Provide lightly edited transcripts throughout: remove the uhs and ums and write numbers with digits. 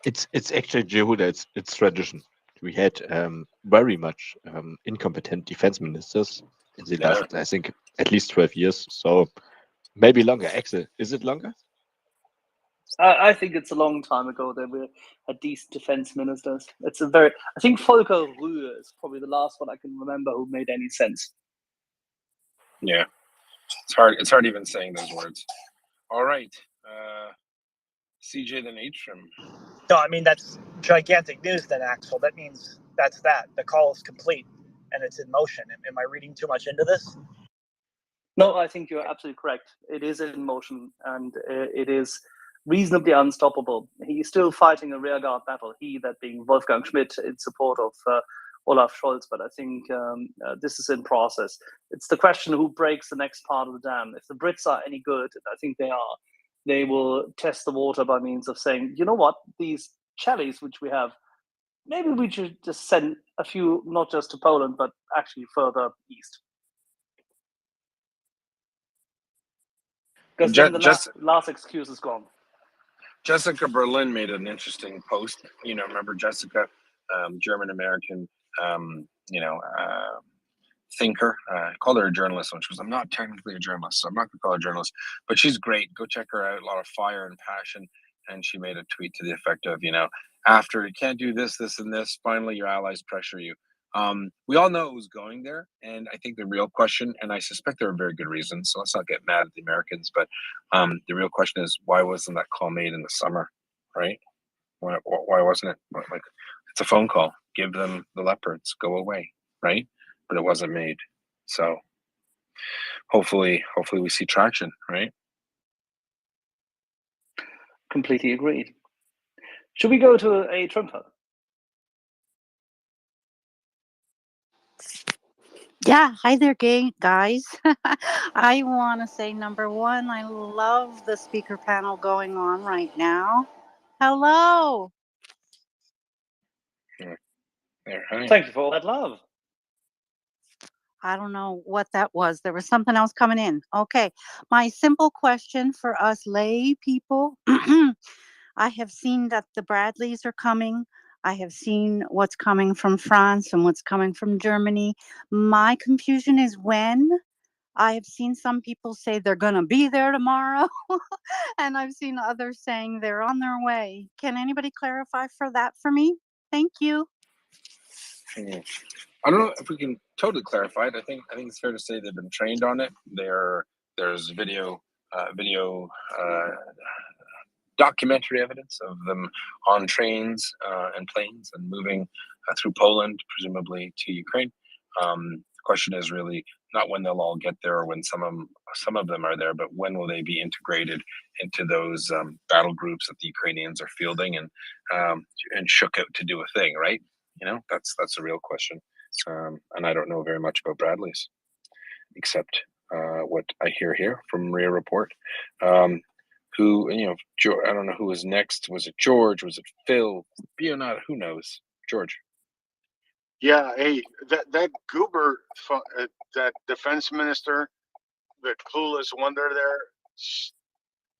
It's actually Jehuda. It's tradition. We had very much incompetent defense ministers in the Yeah. last, I think, at least 12 years. So maybe longer. Axel, is it longer? I think it's a long time ago that we had decent defense ministers. It's a very. I think Volker Rühe is probably the last one I can remember who made any sense. Yeah. It's hard. It's hard even saying those words. All right. CJ then Atrium. No, I mean, that's gigantic news then, Axel. That means that's that. The call is complete and it's in motion. Am I reading too much into this? No, I think you're absolutely correct. It is in motion and it is reasonably unstoppable. He's still fighting a rearguard battle, he, that being Wolfgang Schmidt, in support of Olaf Scholz. But I think this is in process. It's the question who breaks the next part of the dam. If the Brits are any good, and I think they are, they will test the water by means of saying, you know what, these chellies which we have, maybe we should just send a few, not just to Poland, but actually further east. Because then the last excuse is gone. Jessica Berlin made an interesting post. Remember Jessica, German-American, thinker. I called her a journalist when she was, I'm not technically a journalist, so I'm not going to call her a journalist, but she's great. Go check her out. A lot of fire and passion. And she made a tweet to the effect of, after you can't do this, this, and this, finally your allies pressure you. We all know it was going there. And I think the real question, and I suspect there are very good reasons, so let's not get mad at the Americans, but the real question is, why wasn't that call made in the summer, right? Why wasn't it? Like, it's a phone call. Give them the leopards. Go away, right? But it wasn't made. So hopefully we see traction, right? Completely agreed. Should we go to a Trumper? Yeah, hi there, guys. I want to say, number one, I love the speaker panel going on right now. Hello. Thank you for all that love. I don't know what that was. There was something else coming in. Okay. My simple question for us lay people. I have seen that the Bradleys are coming. I have seen what's coming from France and what's coming from Germany. My confusion is when. I have seen some people say they're going to be there tomorrow. And I've seen others saying they're on their way. Can anybody clarify for me? Thank you. I don't know if we can totally clarify it. I think it's fair to say they've been trained on it. There's video documentary evidence of them on trains and planes and moving through Poland, presumably to Ukraine. The question is really not when they'll all get there or when some of them are there, but when will they be integrated into those battle groups that the Ukrainians are fielding and shook out to do a thing, right? That's a real question. And I don't know very much about Bradley's, except what I hear here from MriyaReport. Who, I don't know who was next. Was it George? Was it Phil? Bionata? Who knows? George. Yeah, hey, that goober, that defense minister, the clueless wonder there,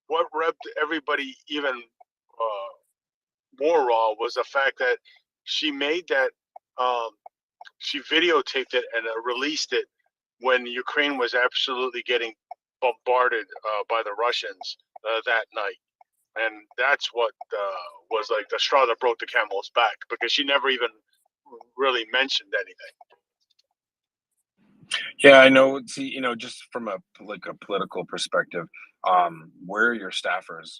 what rubbed everybody even more raw was the fact that she made that, she videotaped it and released it when Ukraine was absolutely getting bombarded by the Russians that night. And that's what was like the straw that broke the camel's back, because she never even really mentioned anything. Yeah, I know. See, just from a political perspective, where are your staffers?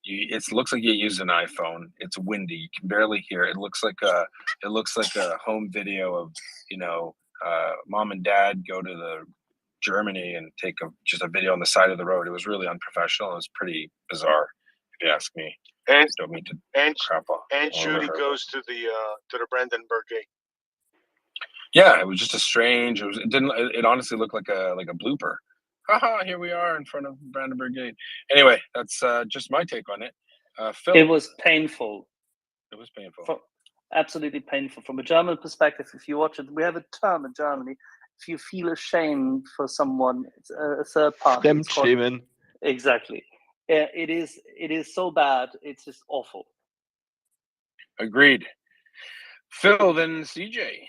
It looks like you use an iPhone. It's windy. You can barely hear. It looks like a home video of mom and dad go to the Germany and take just a video on the side of the road. It was really unprofessional. It was pretty bizarre, if you ask me. And don't mean to crap on. And Judy goes to the Brandenburg Gate. Yeah, it was just a strange. It honestly looked like a blooper. Haha, here we are in front of Brandenburg Gate. Anyway, that's just my take on it. Phil. It was painful. It was painful. Absolutely painful. From a German perspective, if you watch it, we have a term in Germany. If you feel ashamed for someone, it's a third party. Fremdschämen. Exactly. It is so bad. It's just awful. Agreed. Phil, then CJ.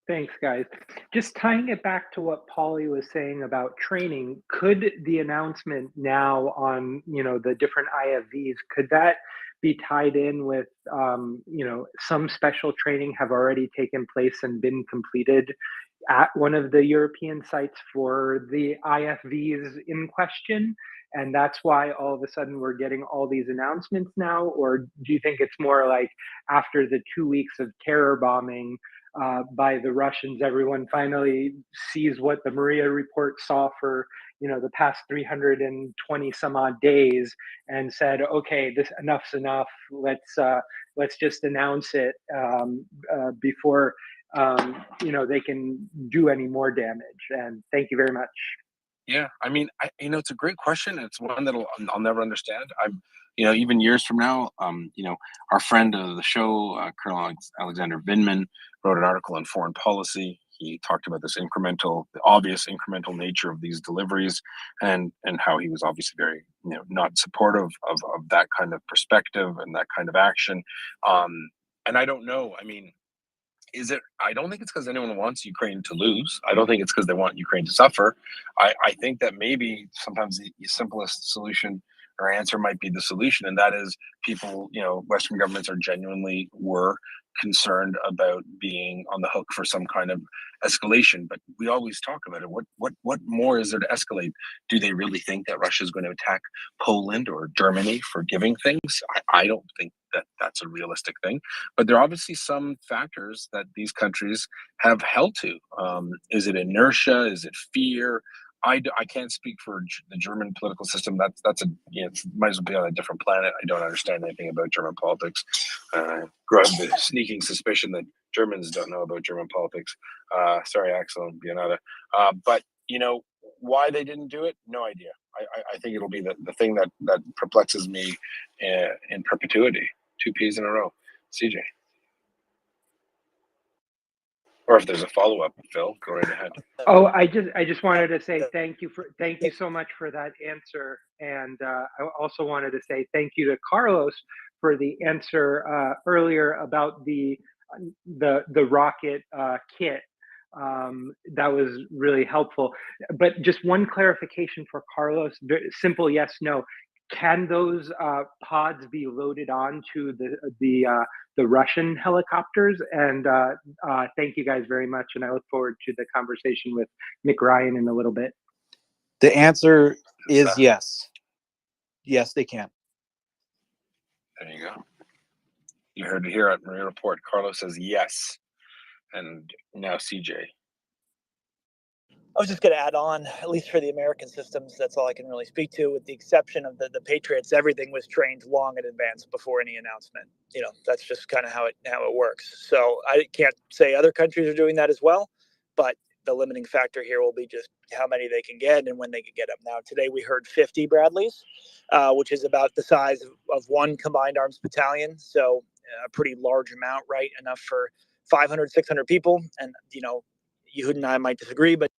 Thanks, guys. Just tying it back to what Paulie was saying about training, could the announcement now on, the different IFVs, could that be tied in with, some special training have already taken place and been completed at one of the European sites for the IFVs in question? And that's why all of a sudden we're getting all these announcements now? Or do you think it's more like after the 2 weeks of terror bombing by the Russians, everyone finally sees what the MriyaReport saw for the past 320 some odd days and said, okay, this enough's enough. Let's just announce it before they can do any more damage. And thank you very much. Yeah, I mean, it's a great question. It's one that I'll never understand. Even years from now, our friend of the show, Colonel Alexander Vindman, wrote an article on foreign policy. He talked about this the obvious incremental nature of these deliveries, and how he was obviously very, not supportive of that kind of perspective and that kind of action. And I don't know. I mean, I don't think it's because anyone wants Ukraine to lose. I don't think it's because they want Ukraine to suffer. I think that maybe sometimes the simplest solution or answer might be the solution, and that is people, Western governments were concerned about being on the hook for some kind of escalation. But we always talk about it. What more is there to escalate? Do they really think that Russia is going to attack Poland or Germany for giving things? I don't think that that's a realistic thing. But there are obviously some factors that these countries have held to. Is it inertia? Is it fear? I can't speak for the German political system. That's it might as well be on a different planet. I don't understand anything about German politics. Grew up with a sneaking suspicion that Germans don't know about German politics. Sorry, Axel and Bionata. But why they didn't do it? No idea. I think it'll be the thing that perplexes me in perpetuity. 2 P's in a row. CJ. Or if there's a follow-up, Phil, go right ahead. Oh, I just wanted to say thank you so much for that answer, and I also wanted to say thank you to Carlos for the answer earlier about the rocket kit. That was really helpful. But just one clarification for Carlos: very simple, yes, no. Can those pods be loaded onto the Russian helicopters? And thank you guys very much. And I look forward to the conversation with Mick Ryan in a little bit. The answer is yes. Yes, they can. There you go. You heard it here at MriyaReport. Carlos says yes. And now CJ. I was just going to add on, at least for the American systems, that's all I can really speak to, with the exception of the Patriots. Everything was trained long in advance before any announcement. That's just kind of how it works. So I can't say other countries are doing that as well, but the limiting factor here will be just how many they can get and when they can get them. Now, today we heard 50 Bradleys, which is about the size of one combined arms battalion. So a pretty large amount, right? Enough for 500, 600 people. And, Yehud and I might disagree, but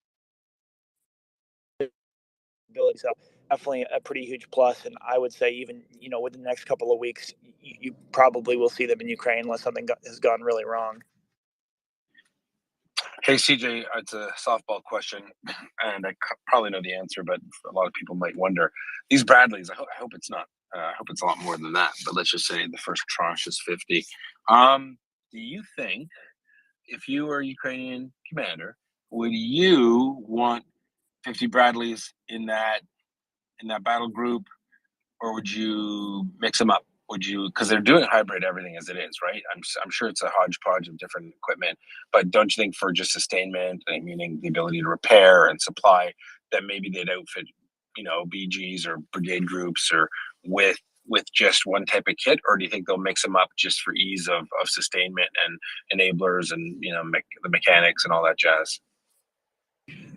so definitely a pretty huge plus. And I would say even, within the next couple of weeks, you probably will see them in Ukraine unless something has gone really wrong. Hey, CJ, it's a softball question, and I probably know the answer, but a lot of people might wonder. These Bradleys, I hope it's not. I hope it's a lot more than that, but let's just say the first tranche is 50. Do you think, if you were a Ukrainian commander, would you want 50 Bradleys in that battle group, or would you mix them up? Would you, because they're doing hybrid everything as it is, right? I'm sure it's a hodgepodge of different equipment, but don't you think for just sustainment, meaning the ability to repair and supply, that maybe they'd outfit, BGs or brigade groups or with just one type of kit, or do you think they'll mix them up just for ease of sustainment and enablers and the mechanics and all that jazz?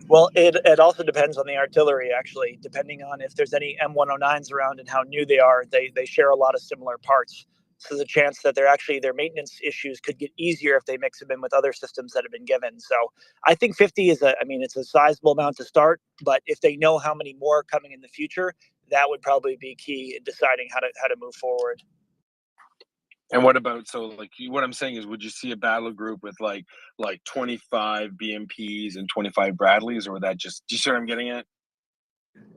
Well, it also depends on the artillery, actually, depending on if there's any M109s around and how new they are. They share a lot of similar parts. So there's a chance that their maintenance issues could get easier if they mix them in with other systems that have been given. So I think 50 is it's a sizable amount to start, but if they know how many more are coming in the future, that would probably be key in deciding how to move forward. And what about, so like what I'm saying is, would you see a battle group with like 25 BMPs and 25 Bradleys, or would that just, do you see what I'm getting at?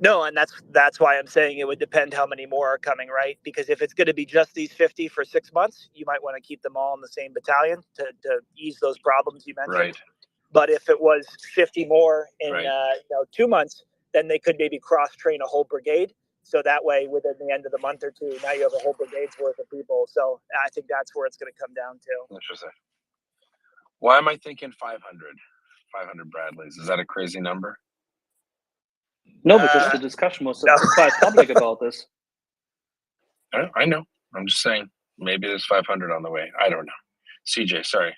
No, and that's why I'm saying it would depend how many more are coming, right? Because if it's going to be just these 50 for 6 months, you might want to keep them all in the same battalion to ease those problems you mentioned. Right. But if it was 50 more in Right. 2 months, then they could maybe cross train a whole brigade. So that way, within the end of the month or two, now you have a whole brigade's worth of people. So I think that's where it's going to come down to. Interesting. Why am I thinking 500? 500 Bradleys. Is that a crazy number? No, because the discussion was no. quite public about this. I know. I'm just saying, maybe there's 500 on the way. I don't know. CJ, sorry.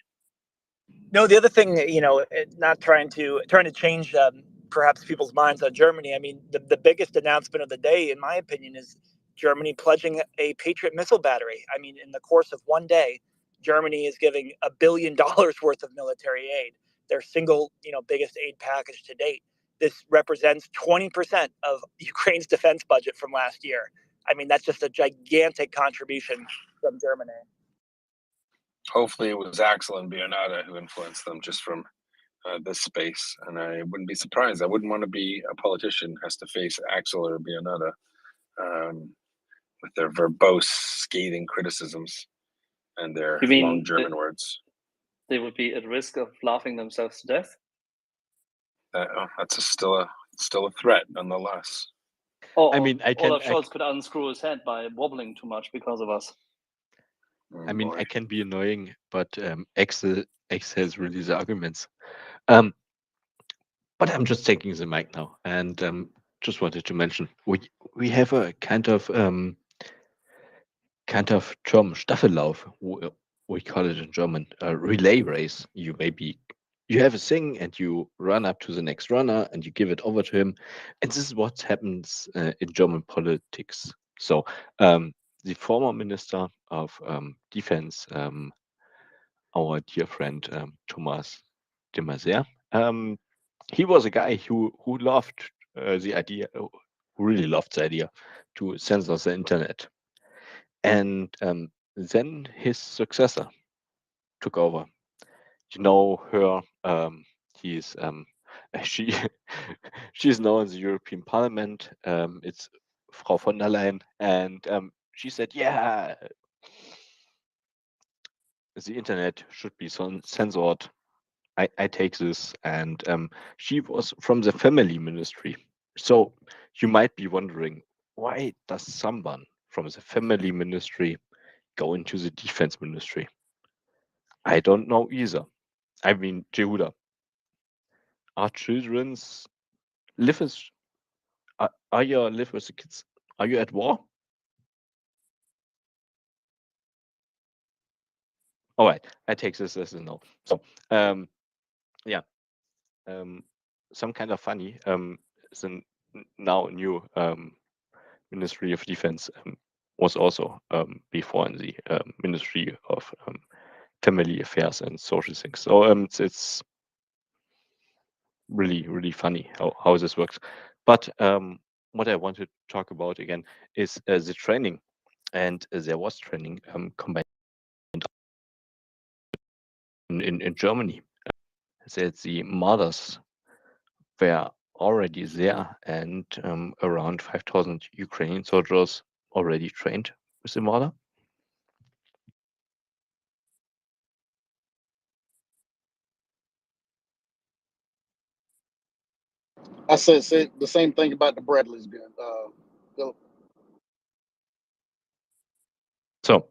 No, the other thing, not trying to change perhaps people's minds on Germany. I mean, the biggest announcement of the day, in my opinion, is Germany pledging a Patriot missile battery. I mean, in the course of one day, Germany is giving $1 billion worth of military aid, their single, biggest aid package to date. This represents 20% of Ukraine's defense budget from last year. I mean, that's just a gigantic contribution from Germany. Hopefully it was Axel and Bionada who influenced them just from this space. And I wouldn't be surprised. I wouldn't want to be a politician who has to face Axel or Bionada with their verbose, scathing criticisms and their You mean long German words. They would be at risk of laughing themselves to death? That's still a threat, nonetheless. I mean, Olaf Scholz could unscrew his head by wobbling too much because of us. I mean, I can be annoying, but Excel has really the arguments. But I'm just taking the mic now, and just wanted to mention we have a kind of German Staffellauf. We call it in German a relay race. You have a thing and you run up to the next runner and you give it over to him, and this is what happens in German politics. So the former minister of defense, our dear friend Thomas de Maizière, he was a guy who loved the idea, who really loved the idea to censor the internet, and then his successor took over. You know her. He's she's now in the European Parliament. It's Frau von der Leyen, and she said, "Yeah, the internet should be censored. I take this," and she was from the family ministry. So you might be wondering, why does someone from the family ministry go into the defense ministry? I don't know either. I mean, Jehuda, are children's live with are you live with the kids? Are you at war? All right, I take this as a no. So yeah, some kind of funny. The now new Ministry of Defense was also before in the Ministry of Family Affairs and Social Things. So it's really funny how this works. But what I want to talk about again is the training, and there was training combined in Germany. That the mothers were already there, and around 5,000 Ukrainian soldiers already trained with the mother. I said the same thing about the Bradleys. Bill. So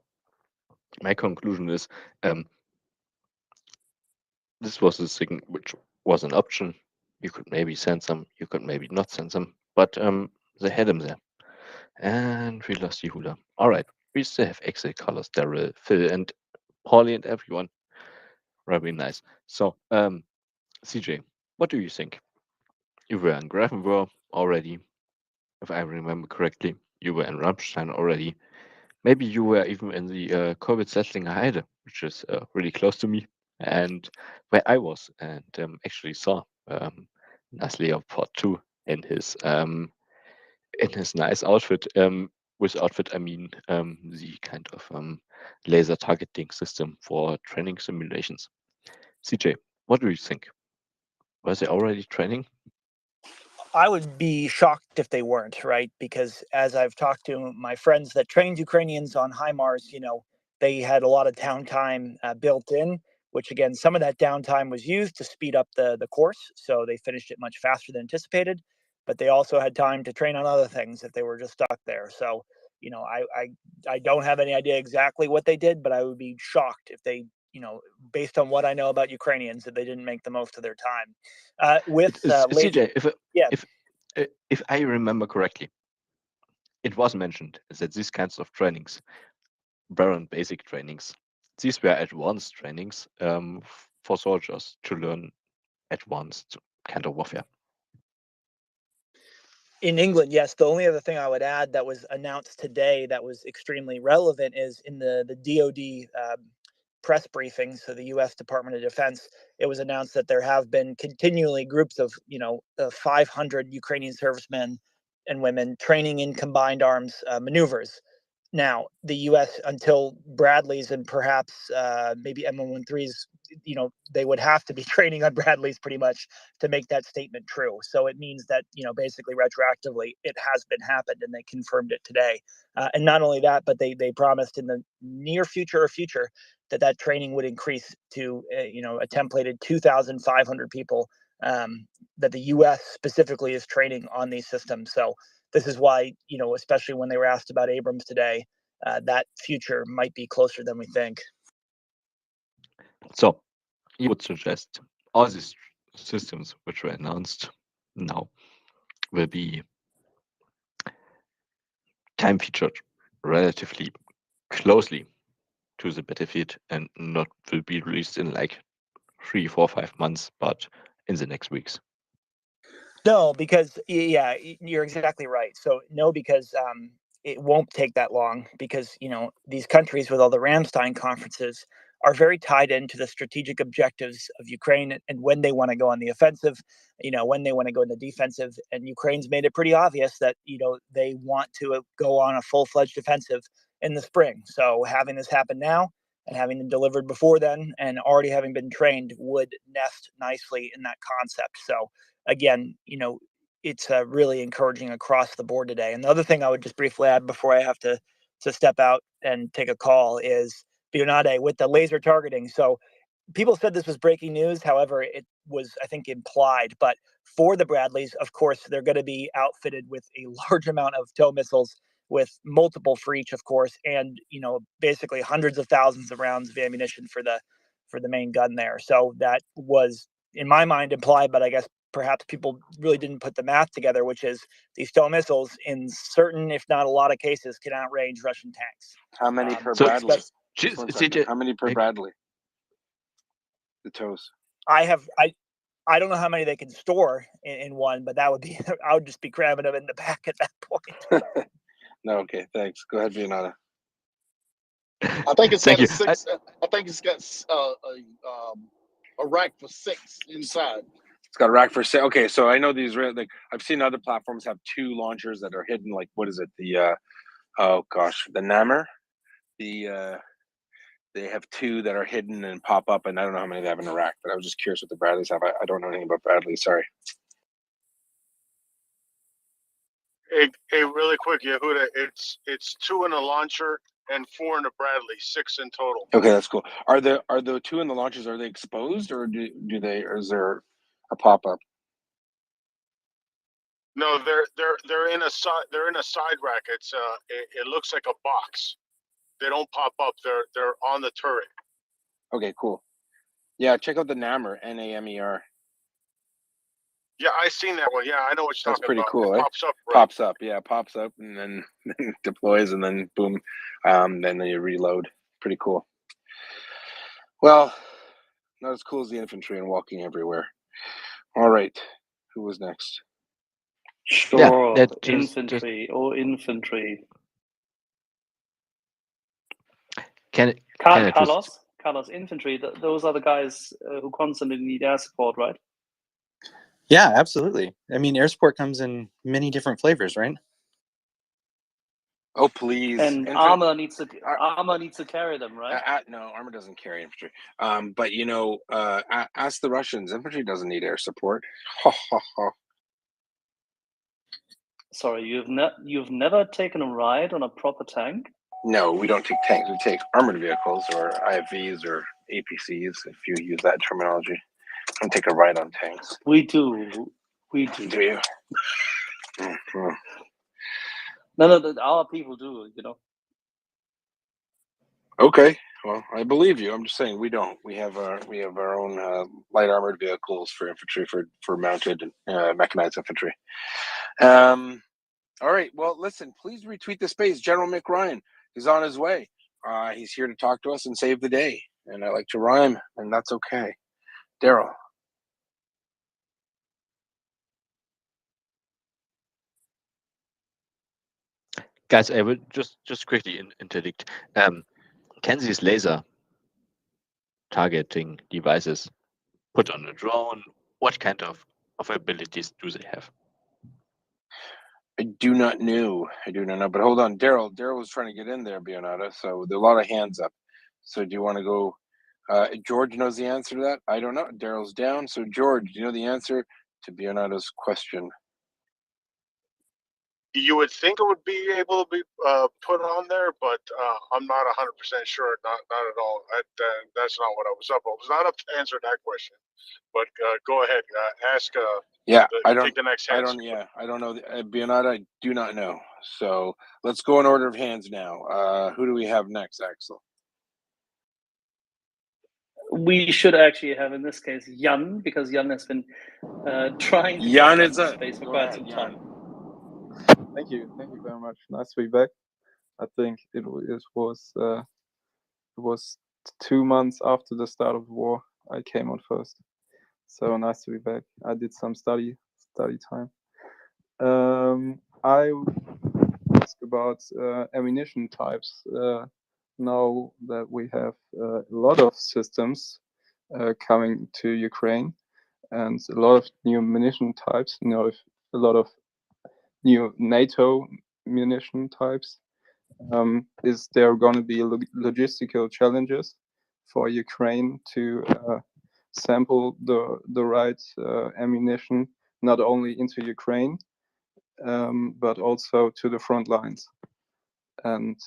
my conclusion is this was a thing which was an option. You could maybe send them, you could maybe not send them, but they had them there. And we lost Yehuda. All right, we still have Excel colors, Daryl, Phil, and Paulie, and everyone. Very nice. So CJ, what do you think? You were in Grafenwöhr already, if I remember correctly. You were in Rammstein already. Maybe you were even in the Korbitz-Settlinger Heide, which is really close to me, and where I was, and actually saw Nasleov Part 2 in his nice outfit. with outfit, I mean the kind of laser targeting system for training simulations. CJ, what do you think? Was they already training? I would be shocked if they weren't, right? Because as I've talked to my friends that trained Ukrainians on HIMARS, they had a lot of downtime built in, which again, some of that downtime was used to speed up the course. So they finished it much faster than anticipated, but they also had time to train on other things if they were just stuck there. So, I don't have any idea exactly what they did, but I would be shocked if they, based on what I know about Ukrainians, that they didn't make the most of their time. CJ, yeah. if I remember correctly, it was mentioned that these kinds of trainings weren't basic trainings. These were advanced trainings for soldiers to learn advanced kind of warfare. In England, yes. The only other thing I would add that was announced today that was extremely relevant is in the DoD press briefing, so the U.S. Department of Defense, it was announced that there have been continually groups of 500 Ukrainian servicemen and women training in combined arms maneuvers. Now, the U.S. until Bradleys and perhaps maybe M113s, they would have to be training on Bradleys pretty much to make that statement true. So it means that basically retroactively it has been happened, and they confirmed it today. And not only that, but they promised in the near future or future that training would increase to a templated 2,500 people that the U.S. specifically is training on these systems. So this is why, especially when they were asked about Abrams today, that future might be closer than we think. So you would suggest all these systems which were announced now will be time featured relatively closely to the battlefield and not will be released in like 3, 4, 5 months, but in the next weeks. No, because you're exactly right. So no, because it won't take that long, because these countries with all the Ramstein conferences are very tied into the strategic objectives of Ukraine and when they want to go on the offensive, when they want to go in the defensive. And Ukraine's made it pretty obvious that they want to go on a full-fledged offensive in the spring. So having this happen now and having them delivered before then and already having been trained would nest nicely in that concept. So again, it's really encouraging across the board today. And the other thing I would just briefly add before I have to step out and take a call is Bionade with the laser targeting. So people said this was breaking news. However, it was, I think, implied. But for the Bradleys, of course, they're going to be outfitted with a large amount of tow missiles, with multiple for each, of course, and basically hundreds of thousands of rounds of ammunition for the main gun there. So that was, in my mind, implied, but I guess perhaps people really didn't put the math together, which is these tow missiles, in certain, if not a lot of cases, can outrange Russian tanks. How many per So- Bradley? Just One CJ, second. How many per Bradley? The tows. I don't know how many they can store in one, but that would be, I would just be cramming them in the back at that point. No, okay, thanks. Go ahead, Bionada. I think it's Thank got a you. six. I think it's got a rack for 6 inside. It's got a rack for sale. Okay, so I know these like I've seen other platforms have 2 launchers that are hidden. Like what is it? The the Nammer. They have 2 that are hidden and pop up, and I don't know how many they have in a rack. But I was just curious what the Bradleys have. I don't know anything about Bradley. Sorry. Hey, really quick, Yehuda, it's 2 in the launcher and 4 in the Bradley, 6 in total. Okay, that's cool. Are the 2 in the launchers, are they exposed, or do they, or is there a pop up? No, they're in a side rack. It's it looks like a box. They don't pop up. They're on the turret. Okay, cool. Yeah, check out the Nammer, Namer. Yeah, I seen that one. Yeah, I know what you're That's talking pretty about. cool, It eh? pops up. Right? Pops up, yeah, pops up and then deploys and then boom, then you reload. Pretty cool. Well, not as cool as the infantry and walking everywhere. All right, who was next? Sure, that just- infantry or infantry. Can I just Carlos, infantry. Those are the guys who constantly need air support, right? Yeah, absolutely. I mean, air support comes in many different flavors, right? Oh please! And armor needs to carry them, right? No, armor doesn't carry infantry. But ask the Russians. Infantry doesn't need air support. Sorry, you've never taken a ride on a proper tank? No, we don't take tanks. We take armored vehicles or IFVs or APCs, if you use that terminology. Don't take a ride on tanks. We do. We do. Do you? Mm-hmm. No, our people do, you know. Okay, well, I believe you. I'm just saying we don't. We have our own light armored vehicles for infantry for mounted mechanized infantry. All right. Well, listen. Please retweet the space. General Mick Ryan is on his way. He's here to talk to us and save the day. And I like to rhyme, and that's okay. Daryl. Guys, I will just quickly interdict. Can these laser targeting devices put on a drone? What kind of abilities do they have? I do not know. But hold on, Daryl. Daryl was trying to get in there, Bionata. So there are a lot of hands up. So do you want to go? George knows the answer to that. I don't know. Daryl's down. So George, do you know the answer to Bionata's question? You would think it would be able to be put on there, but I'm not 100% sure. Not at all. That's not what I was up. I was not up to answer that question. But go ahead. Ask. I don't. Take the next I answer. don't. Yeah, I don't know. Bionata, I do not know. So let's go in order of hands now. Who do we have next, Axel? We should actually have, in this case, Jan, because Jan has been trying to Jan get is into a space for go quite ahead, some Jan. time. Thank you very much. Nice to be back. I think it was 2 months after the start of the war I came on first. So nice to be back. I did some study time. I ask about ammunition types. Now that we have a lot of systems coming to Ukraine and a lot of new ammunition types, a lot of new NATO munition types. Is there going to be logistical challenges for Ukraine to sample the right ammunition, not only into Ukraine, but also to the front lines, and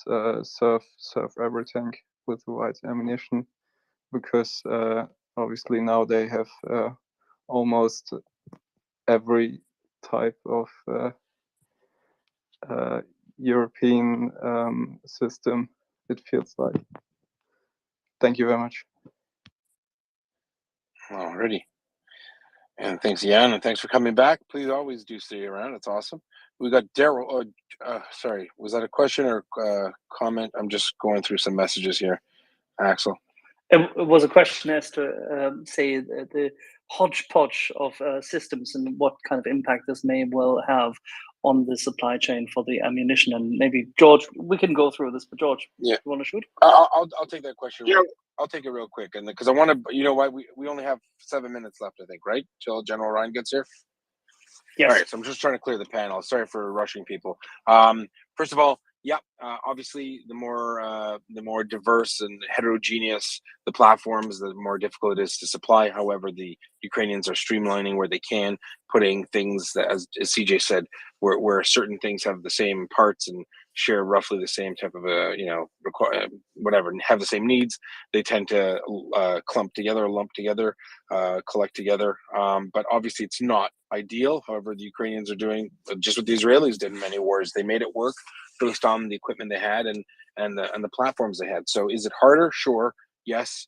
serve everything with the right ammunition? Because obviously now they have almost every type of European system, it feels like. Thank you very much. Alrighty. And thanks, Jan, and thanks for coming back. Please always do stay around. It's awesome. We got Daryl. Sorry, was that a question or comment? I'm just going through some messages here. Axel. It was a question as to, say, the hodgepodge of systems and what kind of impact this may well have on the supply chain for the ammunition. And maybe, George, we can go through this, but George, yeah, you want to shoot? I'll take that question. Yeah. I'll take it real quick, and because I want to, you know what, we only have 7 minutes left, I think, right, till General Ryan gets here. Yes. All right, so I'm just trying to clear the panel. Sorry for rushing people. First of all, obviously, the more diverse and heterogeneous the platforms, the more difficult it is to supply. However, the Ukrainians are streamlining where they can, putting things that, as CJ said, where certain things have the same parts and share roughly the same type of whatever, and have the same needs. They tend to lump together, collect together. But obviously, it's not ideal. However, the Ukrainians are doing just what the Israelis did in many wars. They made it work based on the equipment they had and the platforms they had. So is it harder? Sure. Yes.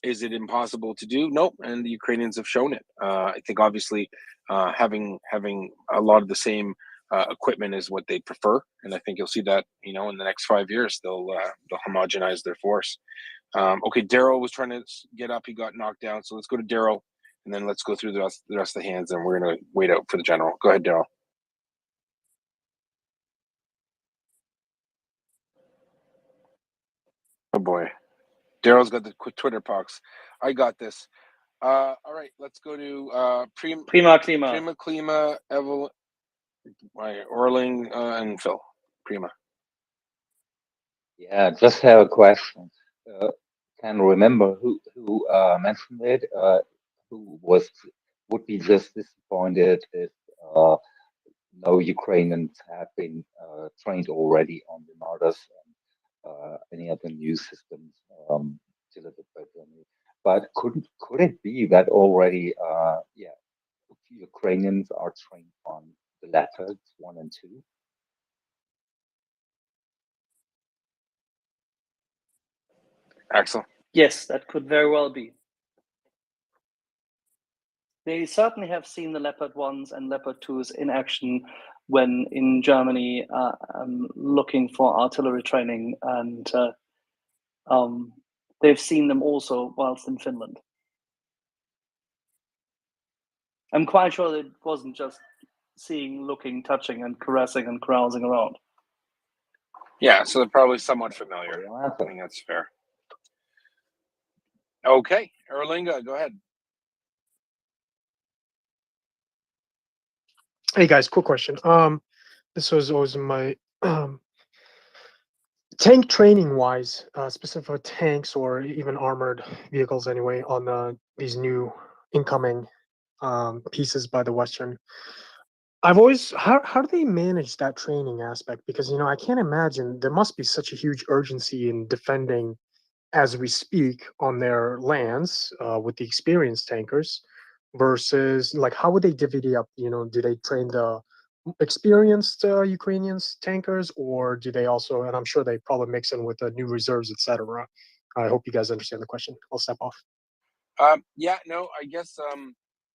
Is it impossible to do? Nope. And the Ukrainians have shown it. I think obviously having a lot of the same equipment is what they prefer, and I think you'll see that in the next 5 years they'll homogenize their force. Okay, Daryl was trying to get up. He got knocked down. So let's go to Daryl, and then let's go through the rest of the hands, and we're gonna wait out for the general. Go ahead, Daryl. Oh boy, Daryl's got the Twitter pox. I got this. All right, let's go to Prima Klima, Evelyn, Orling, and Phil. Prima. Yeah, just have a question. Can remember who mentioned it? Who would be just disappointed if no Ukrainians have been trained already on the Martyrs and any other new systems delivered by Germany. But could it be that already Ukrainians are trained on the Leopards 1 and 2? Axel? Yes, that could very well be. They certainly have seen the Leopard 1s and Leopard 2s in action when in Germany looking for artillery training, and they've seen them also whilst in Finland. I'm quite sure it wasn't just seeing, looking, touching, and caressing and carousing around. Yeah, so they're probably somewhat familiar. I think that's fair. Okay, Erlinga, go ahead. Hey guys, quick question. This was always my tank training wise, specific for tanks or even armored vehicles anyway, on these new incoming pieces by the Western. I've always how do they manage that training aspect? Because I can't imagine there must be such a huge urgency in defending as we speak on their lands with the experienced tankers versus like how would they divvy up? Do they train the experienced Ukrainians tankers, or do they also? And I'm sure they probably mix in with the new reserves, etc. I hope you guys understand the question. I'll step off. Yeah, no, I guess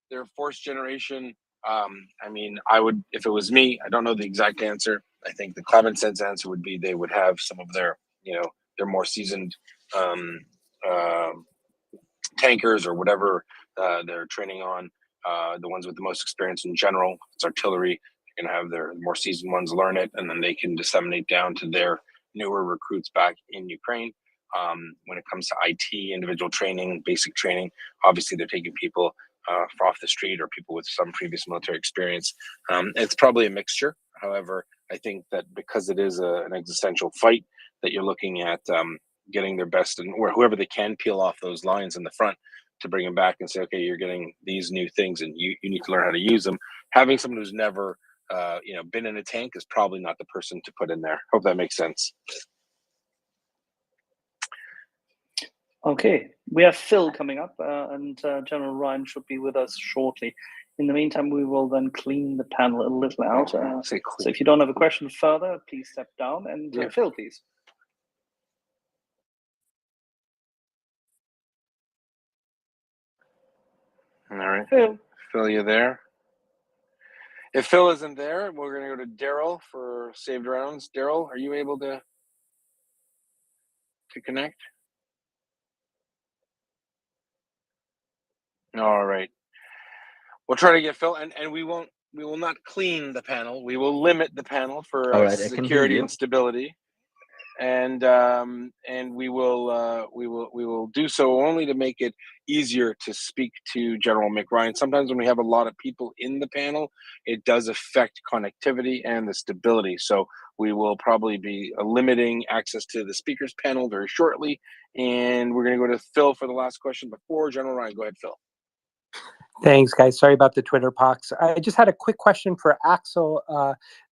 they're fourth generation. I mean, I would, if it was me, I don't know the exact answer. I think the common sense answer would be they would have some of their, their more seasoned tankers or whatever they're training on, the ones with the most experience in general. It's artillery. They're going to have their more seasoned ones learn it, and then they can disseminate down to their newer recruits back in Ukraine. When it comes to IT, individual training, basic training, obviously they're taking people off the street or people with some previous military experience. It's probably a mixture. However, I think that because it is an existential fight, that you're looking at getting their best and or whoever they can peel off those lines in the front to bring them back and say, okay, you're getting these new things and you need to learn how to use them. Having someone who's never been in a tank is probably not the person to put in there. Hope that makes sense. Okay, we have Phil coming up, and General Ryan should be with us shortly. In the meantime, we will then clean the panel a little out. So if you don't have a question further, please step down. And Phil, please. All right, Phil, you there? If Phil isn't there, we're going to go to Daryl for saved rounds. Daryl, are you able to connect? All right. We'll try to get Phil, and we will not clean the panel. We will limit the panel for security and stability, and we will do so only to make it easier to speak to General McRyan. Sometimes when we have a lot of people in the panel, it does affect connectivity and the stability. So we will probably be limiting access to the speakers panel very shortly, and we're going to go to Phil for the last question before General Ryan. Go ahead, Phil. Thanks, guys. Sorry about the Twitter pox. I just had a quick question for Axel.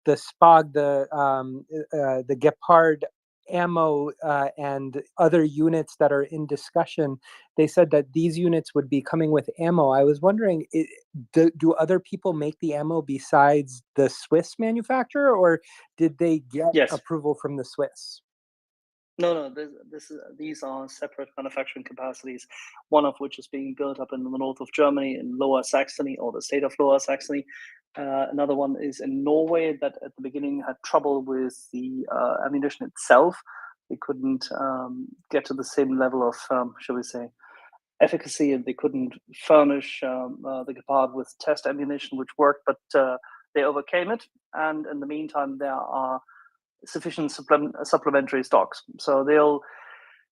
The SPOG, the Gepard ammo and other units that are in discussion, they said that these units would be coming with ammo. I was wondering, do other people make the ammo besides the Swiss manufacturer, or did they get approval from the Swiss? No. These are separate manufacturing capacities. One of which is being built up in the north of Germany, in Lower Saxony, or the state of Lower Saxony. Another one is in Norway, that at the beginning had trouble with the ammunition itself. They couldn't get to the same level of, shall we say, efficacy, and they couldn't furnish the Gepard with test ammunition, which worked, but they overcame it. And in the meantime, there are sufficient supplementary stocks, so they'll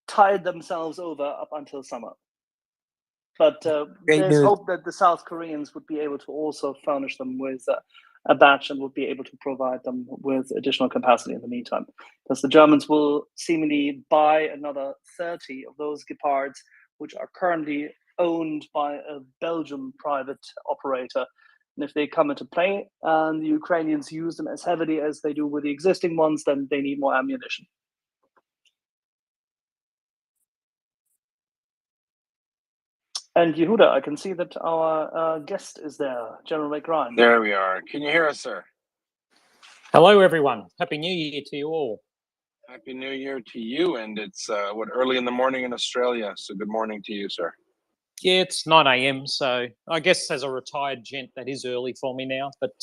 tide themselves over up until summer. But there's hope that the South Koreans would be able to also furnish them with a batch and would be able to provide them with additional capacity in the meantime. Because the Germans will seemingly buy another 30 of those Gepards, which are currently owned by a Belgian private operator. And if they come into play and the Ukrainians use them as heavily as they do with the existing ones, then they need more ammunition. And Yehuda, I can see that our guest is there, General McRyan. There we are. Can you hear us, sir? Hello, everyone. Happy New Year to you all. Happy New Year to you. And it's early in the morning in Australia. So good morning to you, sir. Yeah, it's 9 a.m. So I guess as a retired gent, that is early for me now. But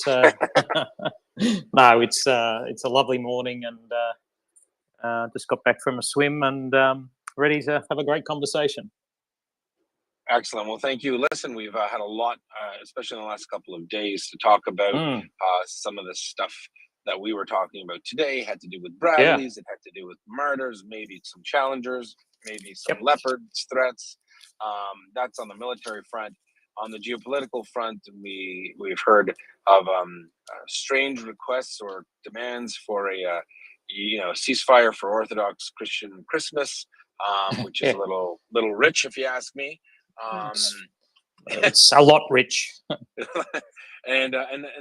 no, it's a lovely morning, and just got back from a swim and ready to have a great conversation. Excellent. Well, thank you. Listen, we've had a lot, especially in the last couple of days, to talk about some of the stuff that we were talking about today. Had to do with Bradleys. It had to do with martyrs, maybe some challengers, maybe some leopards threats. That's on the military front. On the geopolitical front, we've heard of strange requests or demands for a ceasefire for Orthodox Christian Christmas, which is a little rich, if you ask me. It's a lot rich. And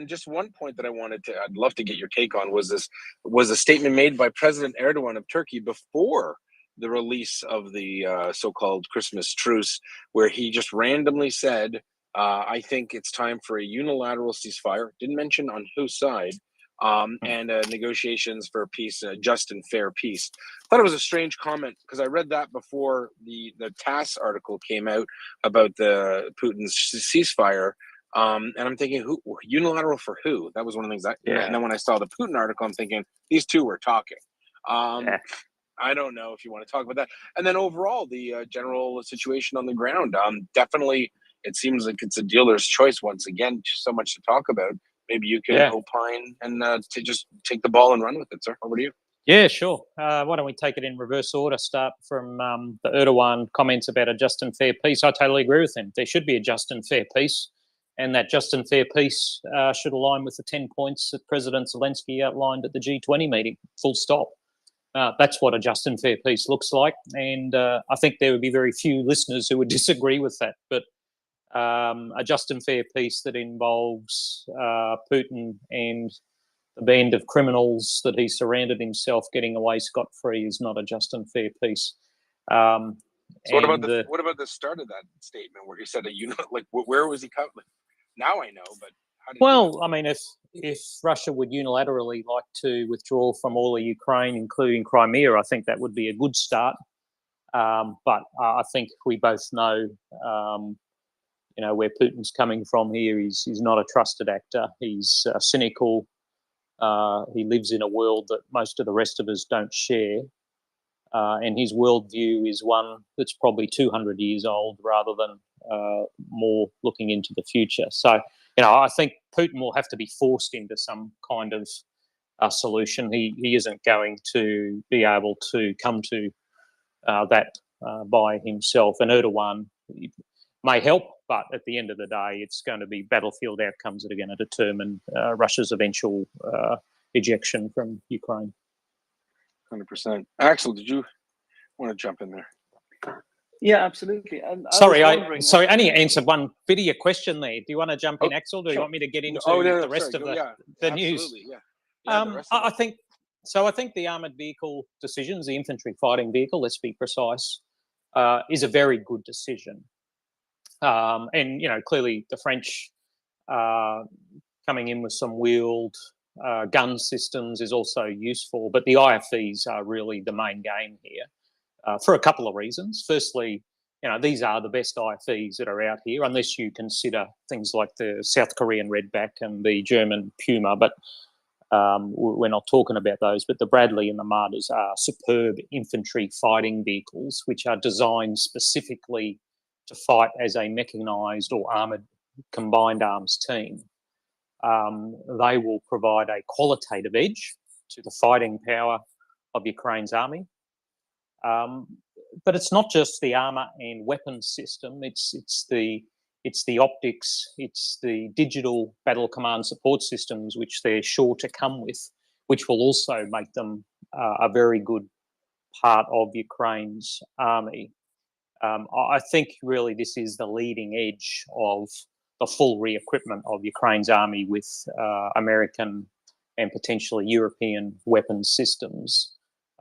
just one point that I'd love to get your take on was a statement made by President Erdogan of Turkey before the release of the so-called Christmas truce, where he just randomly said, I think it's time for a unilateral ceasefire, didn't mention on whose side, and negotiations for peace, just and fair peace. I thought it was a strange comment because I read that before the TASS article came out about the Putin's ceasefire. And I'm thinking, who unilateral for who? That was one of the things and then when I saw the Putin article, I'm thinking these two were talking. I don't know if you want to talk about that. And then overall, the general situation on the ground, definitely, it seems like it's a dealer's choice once again. So much to talk about. Maybe you can opine and to just take the ball and run with it, sir. Over to you. Yeah, sure. Why don't we take it in reverse order? Start from the Erdogan comments about a just and fair peace. I totally agree with him. There should be a just and fair peace. And that just and fair peace should align with the 10 points that President Zelensky outlined at the G20 meeting, full stop. That's what a just and fair peace looks like. And I think there would be very few listeners who would disagree with that. But a just and fair peace that involves Putin and the band of criminals that he surrounded himself getting away scot-free is not a just and fair peace. So what about the start of that statement where he said where was he coming? Now I know, but how did well, I mean, if Russia would unilaterally like to withdraw from all of Ukraine, including Crimea, I think that would be a good start. But I think we both know, where Putin's coming from here. He's not a trusted actor. He's cynical. He lives in a world that most of the rest of us don't share. And his worldview is one that's probably 200 years old rather than more looking into the future. So, I think Putin will have to be forced into some kind of solution. He isn't going to be able to come to that by himself. And Erdogan may help, but at the end of the day, it's going to be battlefield outcomes that are going to determine Russia's eventual ejection from Ukraine. 100%. Axel, did you want to jump in there? Yeah, absolutely. Sorry, I only answered one bit of your question there. Do you want to jump in, Axel? Do you want me to get into the rest of the news? Yeah. I think so. I think the armored vehicle decisions, the infantry fighting vehicle, let's be precise, is a very good decision. And clearly the French coming in with some wheeled gun systems is also useful, but the IFVs are really the main game here for a couple of reasons. Firstly, these are the best IFVs that are out here, unless you consider things like the South Korean Redback and the German Puma, but we're not talking about those. But the Bradley and the Martyrs are superb infantry fighting vehicles, which are designed specifically to fight as a mechanised or armoured combined arms team. They will provide a qualitative edge to the fighting power of Ukraine's army. But it's not just the armour and weapons system. It's the It's the optics, it's the digital battle command support systems, which they're sure to come with, which will also make them a very good part of Ukraine's army. I think really this is the leading edge of the full re-equipment of Ukraine's army with American and potentially European weapons systems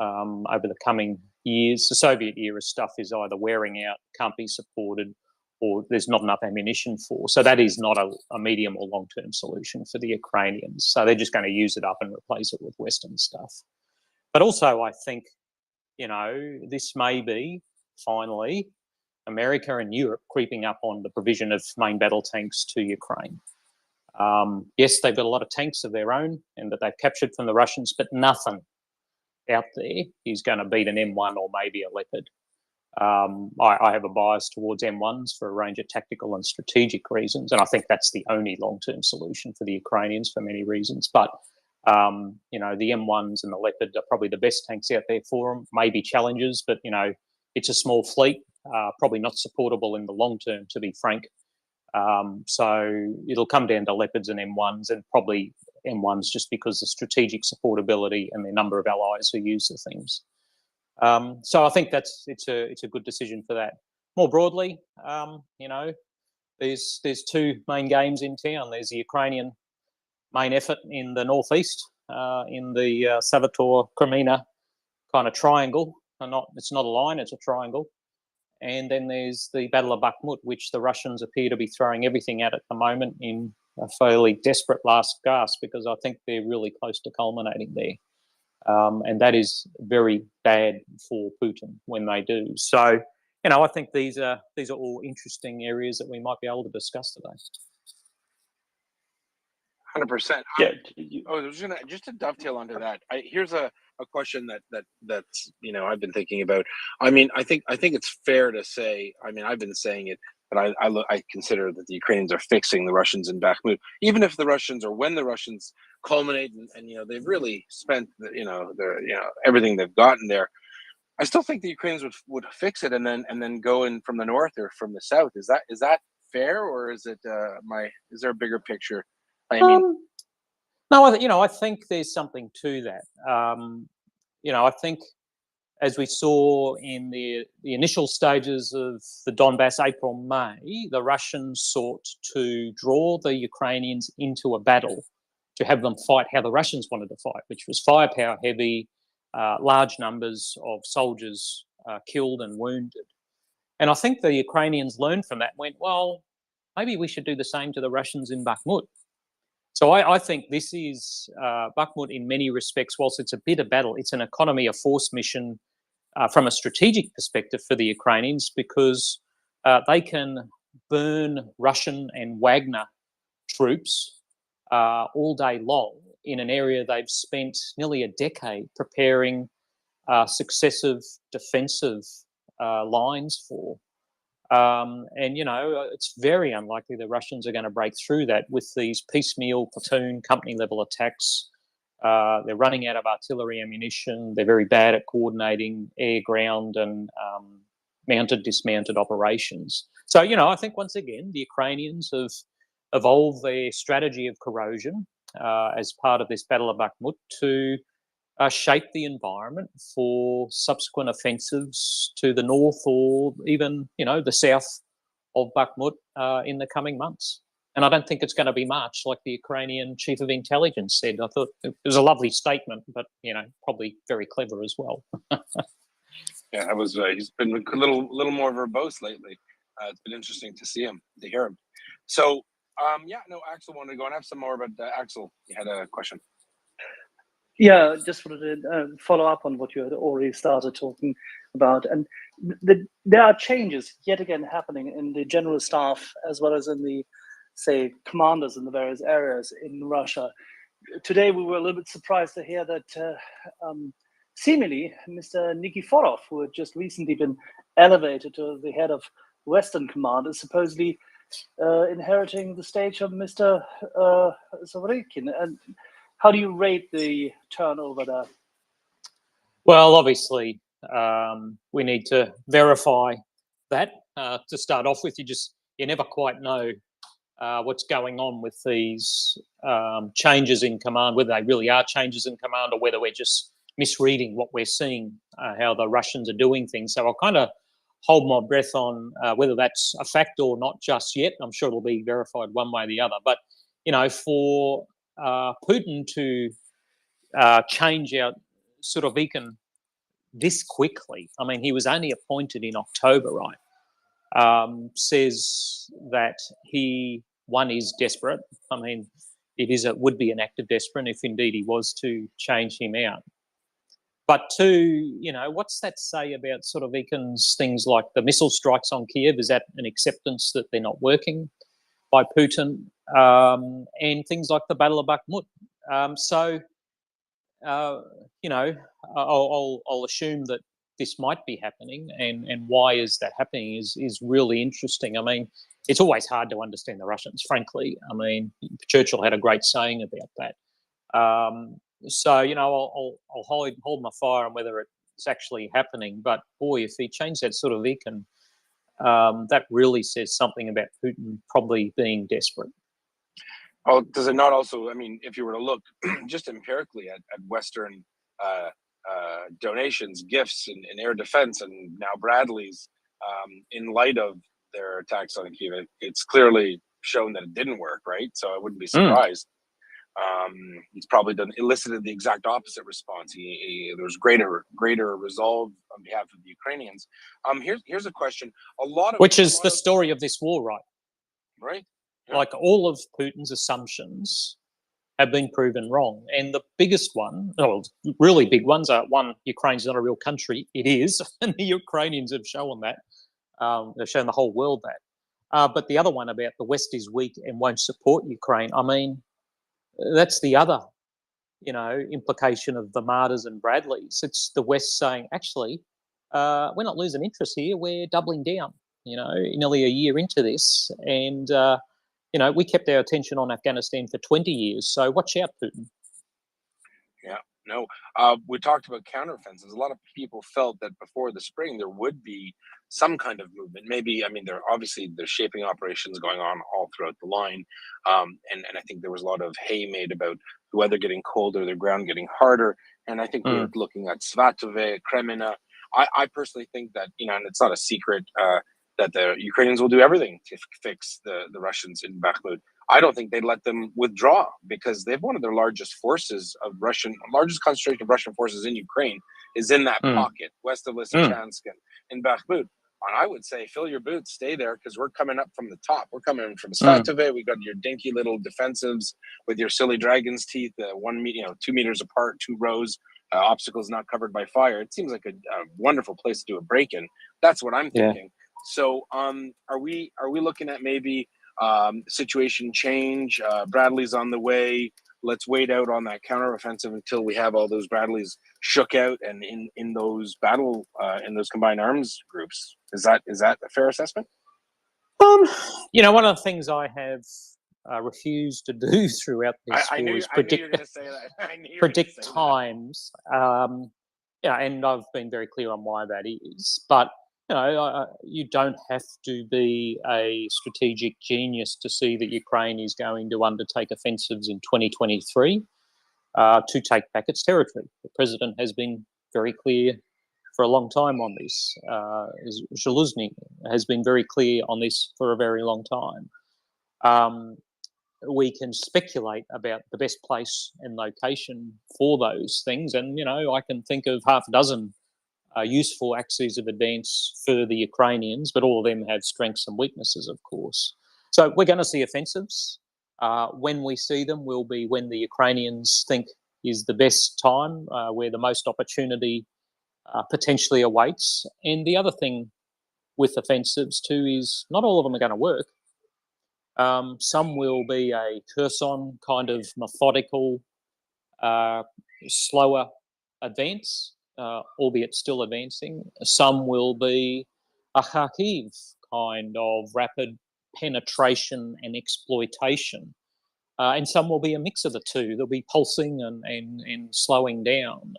over the coming years. The Soviet era stuff is either wearing out, can't be supported, or there's not enough ammunition for. So that is not a medium or long-term solution for the Ukrainians. So they're just going to use it up and replace it with Western stuff. But also I think, you know, this may be finally America and Europe creeping up on the provision of main battle tanks to Ukraine. Yes, they've got a lot of tanks of their own and that they've captured from the Russians, but nothing out there is going to beat an M1 or maybe a Leopard. I have a bias towards M1s for a range of tactical and strategic reasons, and I think that's the only long-term solution for the Ukrainians for many reasons. But you know, the M1s and the Leopard are probably the best tanks out there for them. Maybe Challengers, but you know, it's a small fleet, probably not supportable in the long term, to be frank. So it'll come down to Leopards and M1s, and probably M1s just because the strategic supportability and the number of allies who use the things. So I think it's a good decision for that. More broadly, you know, there's two main games in town. There's the Ukrainian main effort in the northeast, in the Savator-Kremina kind of triangle. It's not a line, it's a triangle. And then there's the Battle of Bakhmut, which the Russians appear to be throwing everything at the moment in a fairly desperate last gasp, because I think they're really close to culminating there. And that is very bad for Putin when they do. So, you know, I think these are all interesting areas that we might be able to discuss today. 100%. Yeah. I was gonna just to dovetail onto that. Here's a question that's you know, I've been thinking about. I mean, I think it's fair to say. I mean, I've been saying it, but I consider that the Ukrainians are fixing the Russians in Bakhmut, even if the Russians, or when the Russians culminate and you know, they've really spent you know, everything they've gotten there. I still think the Ukrainians would fix it and then go in from the north or from the south. Is that fair, or is it is there a bigger picture? I mean, no, you know, I think there's something to that. You know, I think as we saw in the initial stages of the Donbass, April, May, the Russians sought to draw the Ukrainians into a battle to have them fight how the Russians wanted to fight, which was firepower heavy, large numbers of soldiers killed and wounded. And I think the Ukrainians learned from that, went, well, maybe we should do the same to the Russians in Bakhmut. So I think this is Bakhmut in many respects, whilst it's a bitter battle, it's an economy of force mission from a strategic perspective for the Ukrainians, because they can burn Russian and Wagner troops all day long in an area they've spent nearly a decade preparing successive defensive lines for. And, you know, it's very unlikely the Russians are going to break through that with these piecemeal platoon company level attacks. They're running out of artillery ammunition. They're very bad at coordinating air, ground and mounted, dismounted operations. So, you know, I think once again, the Ukrainians have evolved their strategy of corrosion as part of this Battle of Bakhmut to shape the environment for subsequent offensives to the north or even, you know, the south of Bakhmut in the coming months. And I don't think it's going to be much, like the Ukrainian chief of intelligence said. I thought it was a lovely statement, but, you know, probably very clever as well. Yeah, that was. He's been a little more verbose lately. It's been interesting to hear him. So, yeah, no, Axel wanted to go and have some more, but Axel, you had a question. Yeah, just wanted to follow up on what you had already started talking about. And there are changes yet again happening in the general staff as well as in the, say, commanders in the various areas in Russia. Today, we were a little bit surprised to hear that seemingly Mr. Nikiforov, who had just recently been elevated to the head of Western Command, is supposedly inheriting the stage of Mr. Savarikin. And how do you rate the turnover there? Well, obviously, we need to verify that. To start off with, you just you never quite know what's going on with these changes in command, whether they really are changes in command or whether we're just misreading what we're seeing, how the Russians are doing things. So I'll kind of hold my breath on whether that's a fact or not just yet. I'm sure it'll be verified one way or the other. But, you know, for Putin to change out Surovikin this quickly, I mean, he was only appointed in October, right? Says that he, one, is desperate. I mean, it would be an act of desperate if indeed he was to change him out. But two, you know, what's that say about sort of Ekin's things like the missile strikes on Kiev? Is that an acceptance that they're not working by Putin? And things like the Battle of Bakhmut. You know, I'll assume that this might be happening, and why is that happening is really interesting. I mean, it's always hard to understand the Russians, frankly. I mean, Churchill had a great saying about that. So, you know, I'll hold my fire on whether it's actually happening. But boy, if he changed that sort of Ekin, that really says something about Putin probably being desperate. Well, does it not also, I mean, if you were to look just empirically at Western donations, gifts in air defense, and now Bradley's, in light of their attacks on Kiev, it's clearly shown that it didn't work, right? So I wouldn't be surprised. He's probably elicited the exact opposite response. There's greater resolve on behalf of the Ukrainians. Here's a question. Which is the story of this war, right? Right. Yeah. Like all of Putin's assumptions have been proven wrong. And the biggest one, well, really big ones are, one, Ukraine's not a real country. It is. And the Ukrainians have shown that. They've shown the whole world that. But the other one about the West is weak and won't support Ukraine, I mean, that's the other, you know, implication of the Martyrs and Bradleys. It's the West saying, actually, we're not losing interest here. We're doubling down, you know, nearly a year into this. And, you know, we kept our attention on Afghanistan for 20 years. So watch out, Putin. Yeah, no. We talked about counteroffensives. A lot of people felt that before the spring there would be some kind of movement. Maybe, I mean, there's shaping operations going on all throughout the line, and I think there was a lot of hay made about the weather getting colder, the ground getting harder, and I think we're looking at Svatove, Kremina. I personally think that, you know, and it's not a secret that the Ukrainians will do everything to fix the Russians in Bakhmut. I don't think they'd let them withdraw because they have one of their largest concentration of Russian forces in Ukraine is in that pocket west of Lysychansk and in Bakhmut. And I would say, fill your boots, stay there, because we're coming up from the top. We're coming from Svatove. We got your dinky little defensives with your silly dragon's teeth, 2 meters apart, 2 rows, obstacles not covered by fire. It seems like a wonderful place to do a break-in. That's what I'm thinking. So, are we looking at maybe situation change? Bradley's on the way. Let's wait out on that counteroffensive until we have all those Bradleys shook out and in those in those combined arms groups. Is that a fair assessment? You know, one of the things I have refused to do throughout this war is predict times. Yeah, and I've been very clear on why that is. But you know, you don't have to be a strategic genius to see that Ukraine is going to undertake offensives in 2023 to take back its territory. The president has been very clear for a long time on this. Zaluzny has been very clear on this for a very long time. We can speculate about the best place and location for those things. And, you know, I can think of half a dozen useful axes of advance for the Ukrainians, but all of them have strengths and weaknesses, of course. So we're going to see offensives. When we see them will be when the Ukrainians think is the best time, where the most opportunity potentially awaits. And the other thing with offensives too is not all of them are going to work. Some will be a Kherson kind of methodical, slower advance, albeit still advancing. Some will be a Kharkiv kind of rapid penetration and exploitation. And some will be a mix of the two. They'll be pulsing and slowing down.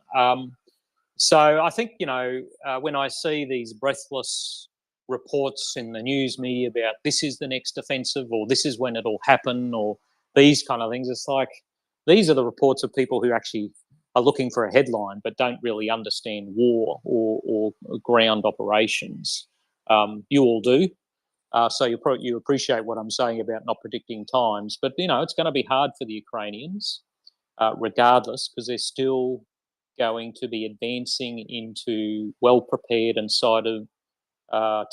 So I think, you know, when I see these breathless reports in the news media about this is the next offensive, or this is when it'll happen, or these kind of things. It's like, these are the reports of people who actually are looking for a headline but don't really understand war or ground operations. You all do. So you appreciate what I'm saying about not predicting times. But, it's going to be hard for the Ukrainians, regardless, because they're still going to be advancing into well-prepared and sighted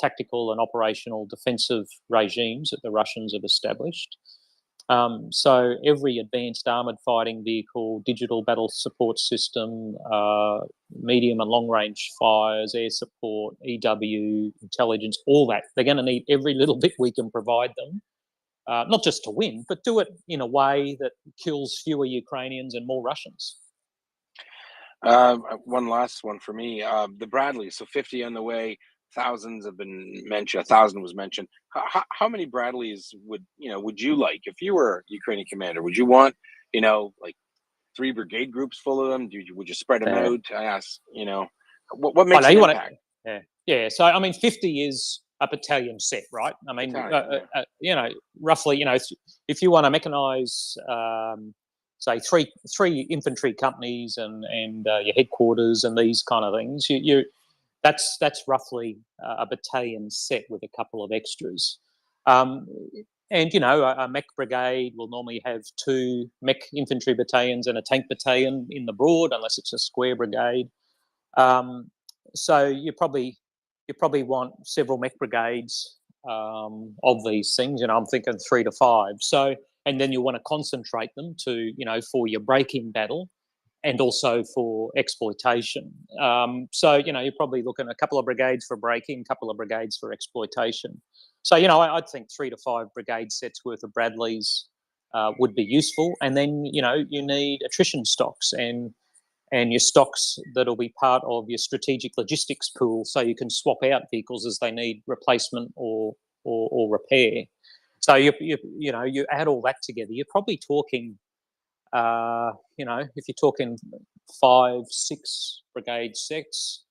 tactical and operational defensive regimes that the Russians have established. So every advanced armoured fighting vehicle, digital battle support system, medium and long-range fires, air support, EW, intelligence, all that, they're going to need every little bit we can provide them, not just to win, but do it in a way that kills fewer Ukrainians and more Russians. One last one for me. The Bradleys, so 50 on the way. Thousands have been mentioned. 1,000 was mentioned. How many Bradleys would you like if you were Ukrainian commander? Would you want like 3 brigade groups full of them? Would you spread them out? I ask. What makes an impact? Yeah. So I mean, 50 is a battalion set, right? I mean, roughly. If you want to mechanise, say three infantry companies and your headquarters and these kind of things, that's roughly a battalion set with a couple of extras. And, a mech brigade will normally have 2 mech infantry battalions and a tank battalion in the broad, unless it's a square brigade. So you probably want several mech brigades of these things. I'm thinking 3 to 5. So, and then you want to concentrate them to, for your break-in battle, and also for exploitation. So, you're probably looking at a couple of brigades for breaking, a couple of brigades for exploitation. So, I'd think 3 to 5 brigade sets worth of Bradleys would be useful. And then, you need attrition stocks and your stocks that'll be part of your strategic logistics pool, so you can swap out vehicles as they need replacement or repair. So, you add all that together, you're probably talking, if you're talking 5, 6 brigade sets,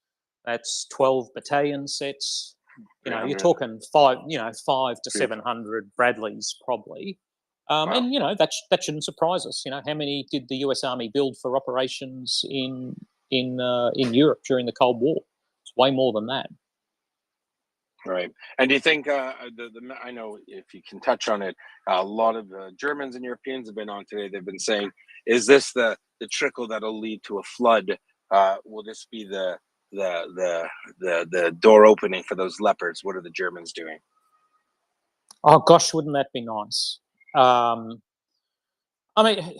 that's 12 battalion sets. You're talking 5 to 700 Bradleys probably. Wow. And that shouldn't surprise us. How many did the U.S. Army build for operations in Europe during the Cold War? It's way more than that. Right. And do you think I know if you can touch on it, a lot of Germans and Europeans have been on today. They've been saying, is this the trickle that'll lead to a flood? Will this be the door opening for those leopards? What are the Germans doing? Oh gosh, wouldn't that be nice? I mean,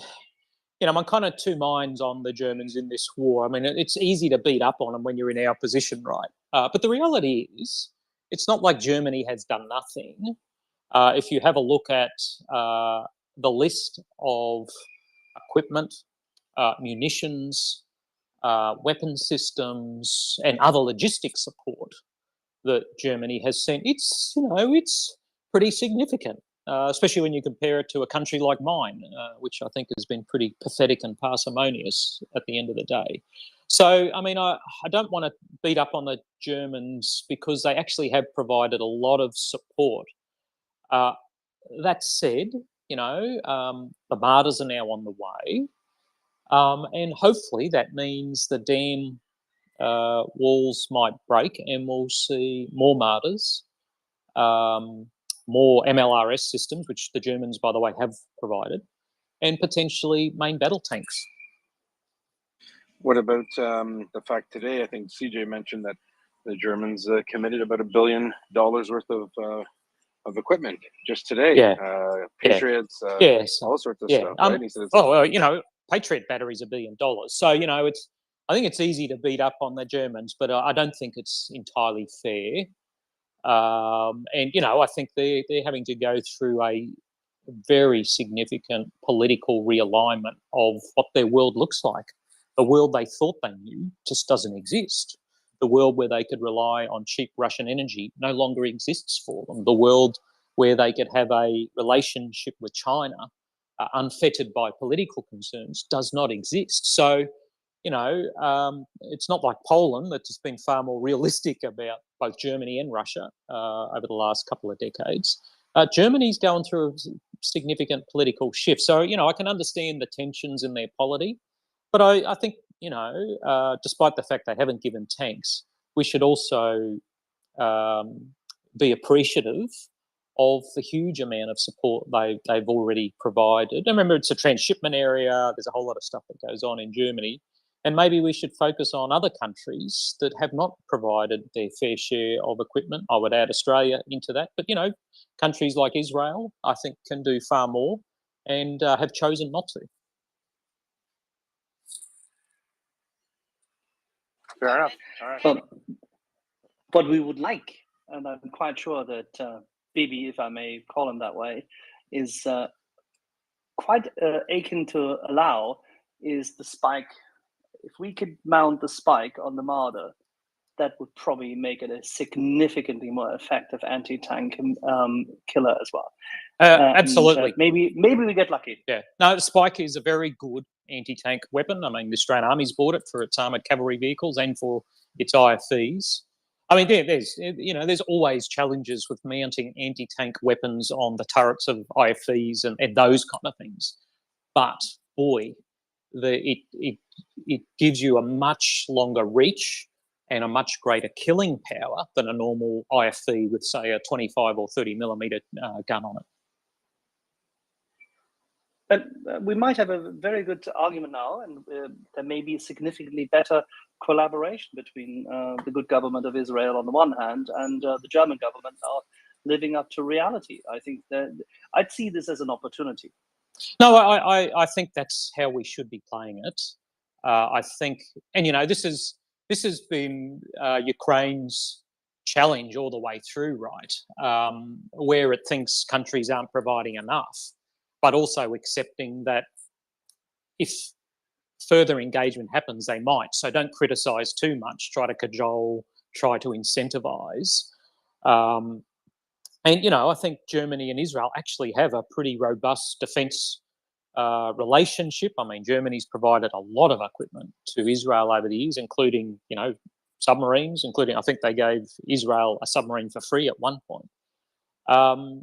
I'm kind of 2 minds on the Germans in this war. I mean, it's easy to beat up on them when you're in our position, right? But the reality is, it's not like Germany has done nothing. If you have a look at the list of equipment, munitions, weapon systems, and other logistics support that Germany has sent, it's pretty significant, especially when you compare it to a country like mine, which I think has been pretty pathetic and parsimonious at the end of the day. So, I mean, I don't want to beat up on the Germans because they actually have provided a lot of support. That said, the martyrs are now on the way. And hopefully that means the dam walls might break and we'll see more martyrs, more MLRS systems, which the Germans, by the way, have provided, and potentially main battle tanks. What about the fact today, I think CJ mentioned that the Germans committed about $1 billion worth of equipment just today. Yeah. Patriots, all sorts of stuff. Right? Patriot batteries $1 billion. So, I think it's easy to beat up on the Germans, but I don't think it's entirely fair. And I think they're having to go through a very significant political realignment of what their world looks like. The world they thought they knew just doesn't exist. The world where they could rely on cheap Russian energy no longer exists for them. The world where they could have a relationship with China unfettered by political concerns does not exist. So, it's not like Poland that's just been far more realistic about both Germany and Russia over the last couple of decades. Germany's going through a significant political shift. So, I can understand the tensions in their polity, but I think, despite the fact they haven't given tanks, we should also be appreciative of the huge amount of support they've already provided. And remember, it's a transshipment area. There's a whole lot of stuff that goes on in Germany. And maybe we should focus on other countries that have not provided their fair share of equipment. I would add Australia into that. But, countries like Israel, I think, can do far more and have chosen not to. Fair enough. All right. Well, what we would like, and I'm quite sure that Bibi, if I may call him that way, is quite aching to allow, is the spike. If we could mount the spike on the Marder, that would probably make it a significantly more effective anti-tank killer as well. Absolutely. Maybe we get lucky. Yeah. No, the Spike is a very good anti-tank weapon. I mean, the Australian Army's bought it for its armoured cavalry vehicles and for its IFVs. I mean, there's always challenges with mounting anti-tank weapons on the turrets of IFVs and those kind of things. But boy, it gives you a much longer reach and a much greater killing power than a normal IFV with, say, a 25 or 30 millimeter gun on it. And we might have a very good argument now, and there may be a significantly better collaboration between the good government of Israel on the one hand and the German government now living up to reality. I think that I'd see this as an opportunity. No, I think that's how we should be playing it. I think, and this has been Ukraine's challenge all the way through, right? Where it thinks countries aren't providing enough, but also accepting that if further engagement happens, they might. So don't criticise too much. Try to cajole. Try to incentivise. And I think Germany and Israel actually have a pretty robust defence relationship. I mean, Germany's provided a lot of equipment to Israel over the years, including, submarines, including, I think they gave Israel a submarine for free at one point.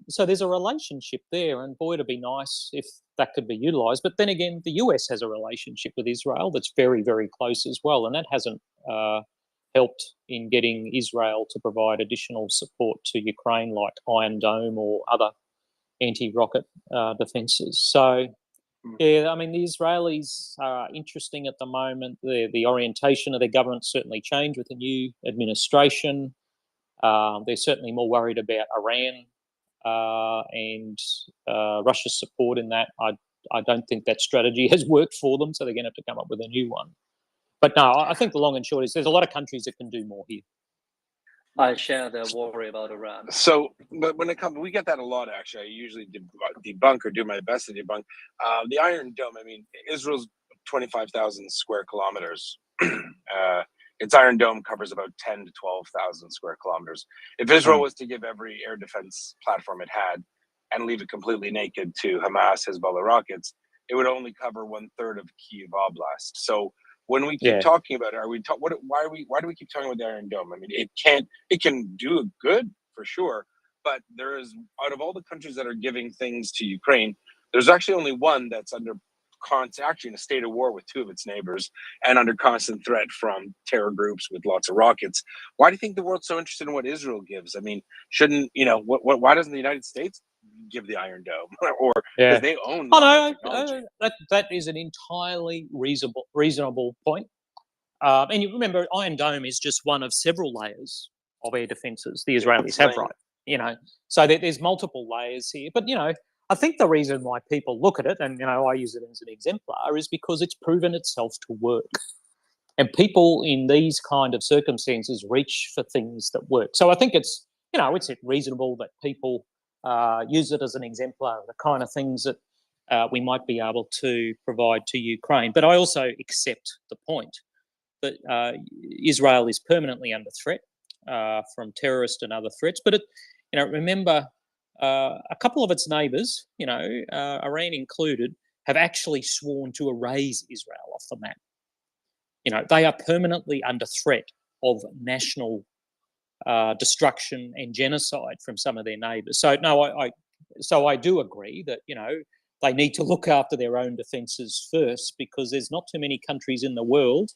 So there's a relationship there, and boy, it'd be nice if that could be utilised. But then again, the US has a relationship with Israel that's very, very close as well, and that hasn't helped in getting Israel to provide additional support to Ukraine, like Iron Dome or other anti-rocket defences. So, yeah, I mean, the Israelis are interesting at the moment. The orientation of their government certainly changed with the new administration. They're certainly more worried about Iran and Russia's support in that. I don't think that strategy has worked for them, so they're going to have to come up with a new one. But no, I think the long and short is there's a lot of countries that can do more here. I share their worry about Iran. So, but when it comes, we get that a lot, actually. I usually debunk or do my best to debunk. The Iron Dome, I mean, Israel's 25,000 square kilometers. Its Iron Dome covers about 10 to 12,000 square kilometers. If Israel was to give every air defense platform it had and leave it completely naked to Hamas, Hezbollah rockets, it would only cover 1/3 of Kyiv Oblast. So when we keep talking about it, why do we keep talking about the Iron Dome? I mean, it can do good for sure, but there is, out of all the countries that are giving things to Ukraine, there's actually only one that's actually in a state of war with two of its neighbors and under constant threat from terror groups with lots of rockets. Why do you think the world's so interested in what Israel gives? I mean, shouldn't why doesn't the United States give the Iron Dome, or because they own? That is an entirely reasonable point. And you remember, Iron Dome is just one of several layers of air defences the Israelis have, right? So there's multiple layers here. But I think the reason why people look at it, and I use it as an exemplar, is because it's proven itself to work. And people in these kind of circumstances reach for things that work. So I think it's reasonable that people use it as an exemplar of the kind of things that we might be able to provide to Ukraine. But I also accept the point that Israel is permanently under threat from terrorist and other threats. But remember, a couple of its neighbours, Iran included, have actually sworn to erase Israel off the map. they are permanently under threat of national destruction and genocide from some of their neighbours. So no, I do agree that they need to look after their own defences first, because there's not too many countries in the world.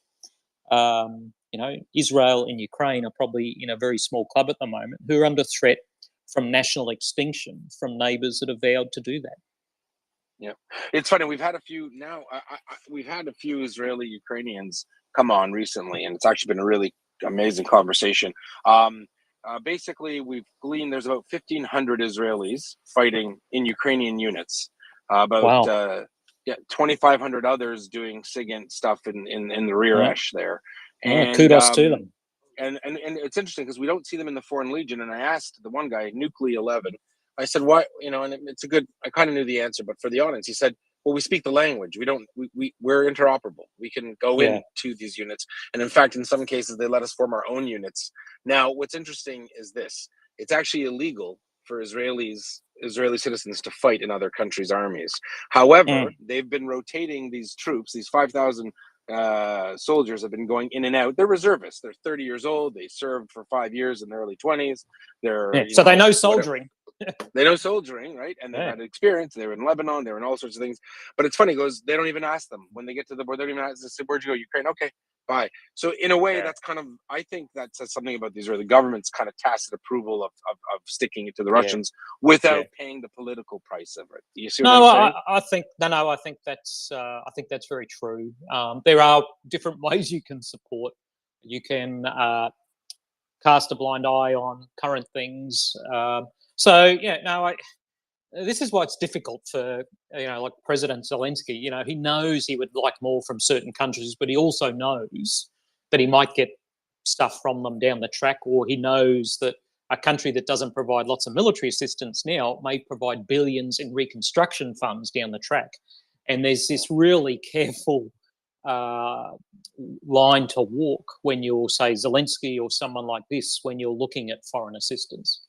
Israel and Ukraine are probably in a very small club at the moment who are under threat from national extinction from neighbours that have vowed to do that. Yeah, it's funny. We've had a few now. We've had a few Israeli Ukrainians come on recently, and it's actually been a really amazing conversation. Basically, we've gleaned there's about 1,500 Israelis fighting in Ukrainian units. About 2,500 others doing SIGINT stuff in the rear Esh there. And kudos to them. And it's interesting because we don't see them in the Foreign Legion. And I asked the one guy, Nuclear 11. I said, why, and it's a good, I kind of knew the answer, but for the audience, he said, well, we speak the language. We're interoperable. We can go into these units. And in fact, in some cases, they let us form our own units. Now, what's interesting is this. It's actually illegal for Israeli citizens to fight in other countries' armies. However, they've been rotating these troops, these 5,000 soldiers have been going in and out. They're reservists. They're 30 years old. They served for 5 years in the early 20s. So they know soldiering. They know soldiering, right? And they've had experience. They were in Lebanon. They were in all sorts of things. But it's funny, they don't even ask them when they get to the border. They don't even ask. They say, "Where'd you go? Ukraine? Okay, bye." So in a way, that's kind of, I think that says something about the Israeli government's kind of tacit approval of sticking it to the Russians without paying the political price of it. You see what I'm saying? I think that's very true. There are different ways you can support. You can cast a blind eye on current things. This is why it's difficult for like President Zelensky. He knows he would like more from certain countries, but he also knows that he might get stuff from them down the track, or he knows that a country that doesn't provide lots of military assistance now may provide billions in reconstruction funds down the track. And there's this really careful line to walk when you'll say Zelensky or someone like this when you're looking at foreign assistance.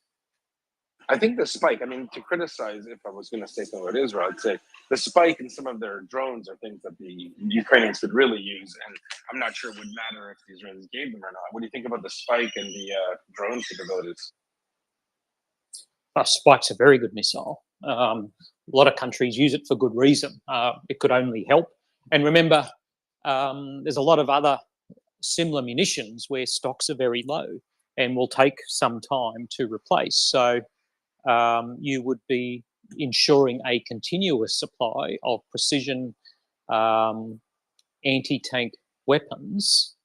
I think the spike, to criticize, if I was going to say something about Israel, I'd say the spike in some of their drones are things that the Ukrainians could really use. And I'm not sure it would matter if the Israelis gave them or not. What do you think about the spike and the drone capabilities? Spike's a very good missile. A lot of countries use it for good reason. It could only help. And remember, there's a lot of other similar munitions where stocks are very low and will take some time to replace. So you would be ensuring a continuous supply of precision anti-tank weapons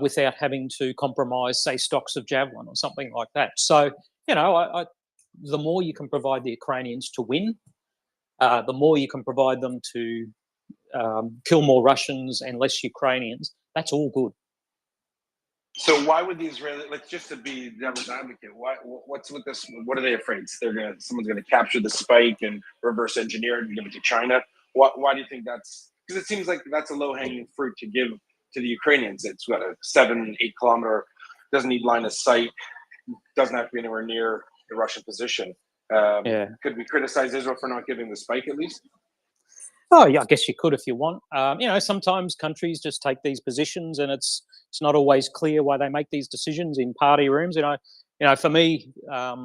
without having to compromise, say, stocks of Javelin or something like that. So, the more you can provide the Ukrainians to win, the more you can provide them to kill more Russians and less Ukrainians, that's all good. So why would the Israelis, like, just to be devil's advocate, what's with this? What are they afraid? Someone's gonna capture the spike and reverse engineer it and give it to China. Why do you think that's? Because it seems like that's a low hanging fruit to give to the Ukrainians. It's got a 7-8 kilometer, doesn't need line of sight, doesn't have to be anywhere near the Russian position. Could we criticize Israel for not giving the spike at least? Oh, yeah, I guess you could if you want. Sometimes countries just take these positions, and it's not always clear why they make these decisions in party rooms. For me, a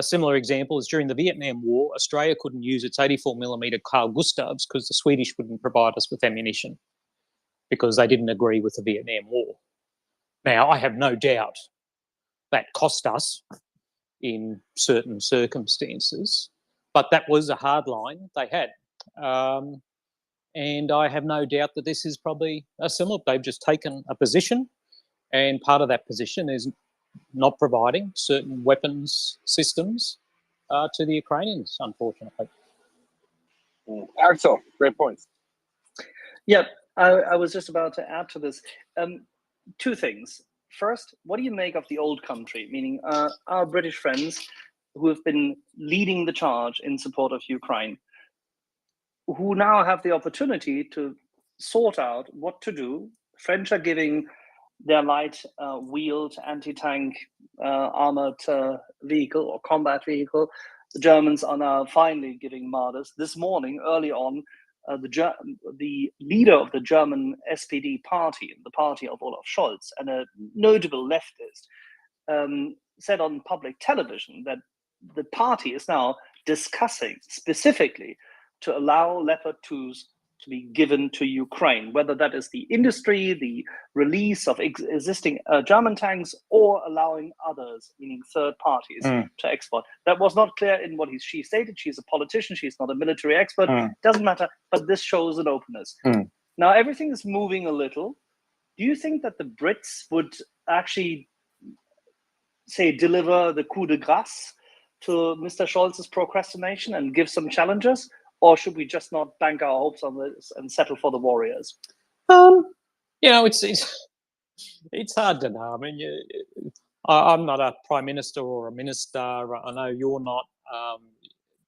similar example is during the Vietnam War, Australia couldn't use its 84mm Carl Gustavs because the Swedish wouldn't provide us with ammunition because they didn't agree with the Vietnam War. Now, I have no doubt that cost us in certain circumstances, but that was a hard line they had. And I have no doubt that this is probably a similar. They've just taken a position, and part of that position is not providing certain weapons systems to the Ukrainians, unfortunately. Axel, great points. Yeah, I was just about to add to this. Two things. First, what do you make of the old country, meaning our British friends who have been leading the charge in support of Ukraine, who now have the opportunity to sort out what to do? French are giving their light wheeled anti-tank armored vehicle or combat vehicle. The Germans are now finally giving Marder's. This morning, early on, the leader of the German SPD party, the party of Olaf Scholz, and a notable leftist, said on public television that the party is now discussing specifically to allow Leopard 2s to be given to Ukraine, whether that is the industry, the release of existing German tanks, or allowing others, meaning third parties, to export. That was not clear in what she stated. She's a politician. She's not a military expert. Doesn't matter. But this shows an openness. Now everything is moving a little. Do you think that the Brits would actually, say, deliver the coup de grâce to Mr. Scholz's procrastination and give some challenges? Or should we just not bank our hopes on this and settle for the Warriors? It's hard to know. I mean, I'm not a prime minister or a minister. I know you're not,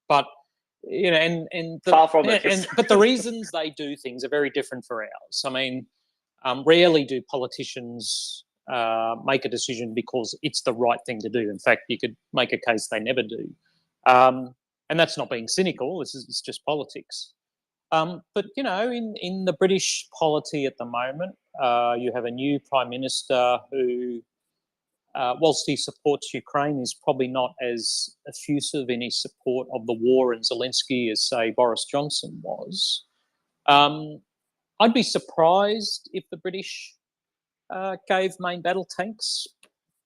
but far from it. But the reasons they do things are very different for ours. I mean, rarely do politicians make a decision because it's the right thing to do. In fact, you could make a case they never do. And that's not being cynical. It's just politics. But in the British polity at the moment, you have a new prime minister who, whilst he supports Ukraine, is probably not as effusive in his support of the war and Zelensky as, say, Boris Johnson was. I'd be surprised if the British gave main battle tanks,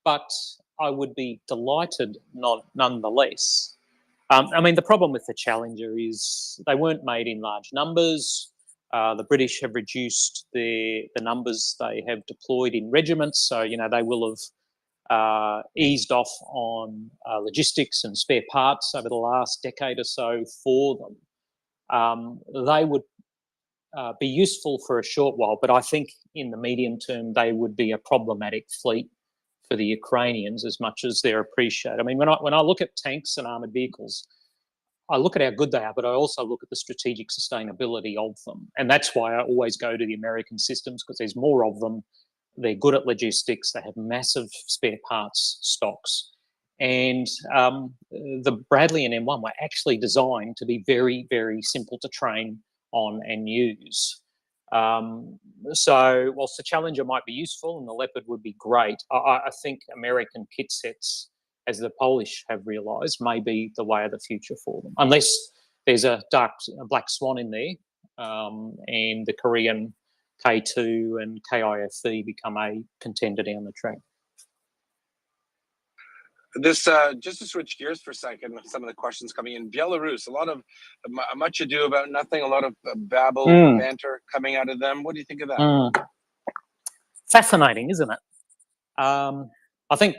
but I would be delighted nonetheless. I mean, the problem with the Challenger is they weren't made in large numbers. The British have reduced the numbers they have deployed in regiments, so they will have eased off on logistics and spare parts over the last decade or so for them. They would be useful for a short while, but I think in the medium term they would be a problematic fleet for the Ukrainians as much as they're appreciated. I mean, when I look at tanks and armoured vehicles, I look at how good they are, but I also look at the strategic sustainability of them. And that's why I always go to the American systems, because there's more of them. They're good at logistics. They have massive spare parts stocks. And the Bradley and M1 were actually designed to be very, very simple to train on and use. So whilst the Challenger might be useful and the Leopard would be great, I think American kit sets, as the Polish have realised, may be the way of the future for them, unless there's a black swan in there and the Korean K2 and KIFV become a contender down the track. This just to switch gears for a second, some of the questions coming in. Belarus, a lot of much ado about nothing, a lot of babble, banter coming out of them. What do you think of that? Fascinating, isn't it? I think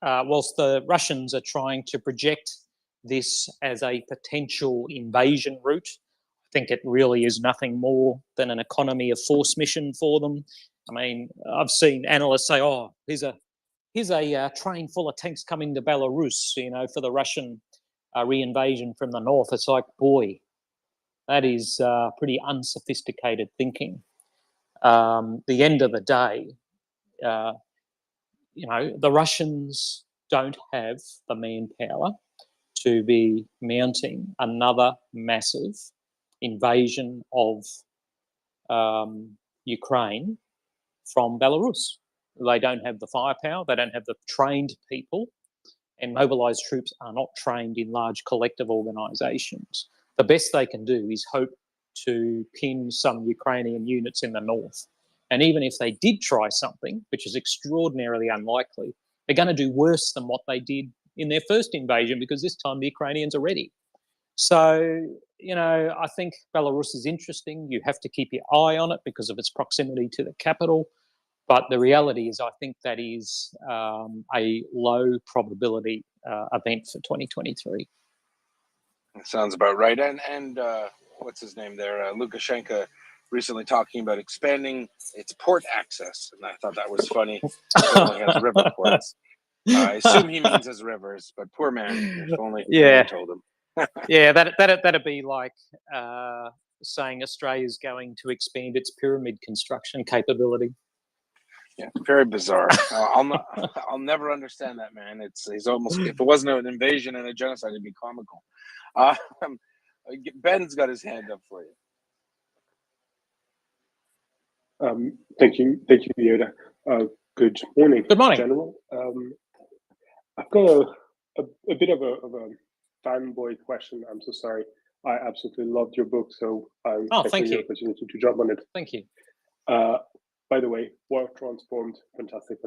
whilst the Russians are trying to project this as a potential invasion route, I think it really is nothing more than an economy of force mission for them. I mean, I've seen analysts say, "Oh, here's a train full of tanks coming to Belarus, for the Russian reinvasion from the north." It's like, boy, that is pretty unsophisticated thinking. The end of the day, the Russians don't have the manpower to be mounting another massive invasion of Ukraine from Belarus. They don't have the firepower, they don't have the trained people, and mobilised troops are not trained in large collective organisations. The best they can do is hope to pin some Ukrainian units in the north. And even if they did try something, which is extraordinarily unlikely, they're going to do worse than what they did in their first invasion, because this time the Ukrainians are ready. So, I think Belarus is interesting. You have to keep your eye on it because of its proximity to the capital. But the reality is, I think that is a low probability event for 2023. Sounds about right. And what's his name there? Lukashenko recently talking about expanding its port access. And I thought that was funny. It only has river ports. I assume he means his rivers, but poor man, if only I told him. Yeah, that'd be like saying Australia's going to expand its pyramid construction capability. Yeah, very bizarre. I'll never understand that man. He's almost, if it wasn't an invasion and a genocide, it'd be comical. Ben's got his hand up for you. Thank you, Yoda. Good morning, Good morning. General. I've got a bit of a fanboy question. I'm so sorry. I absolutely loved your book, so I'm taking the opportunity to jump on it. Thank you. By the way, War Transformed, fantastic.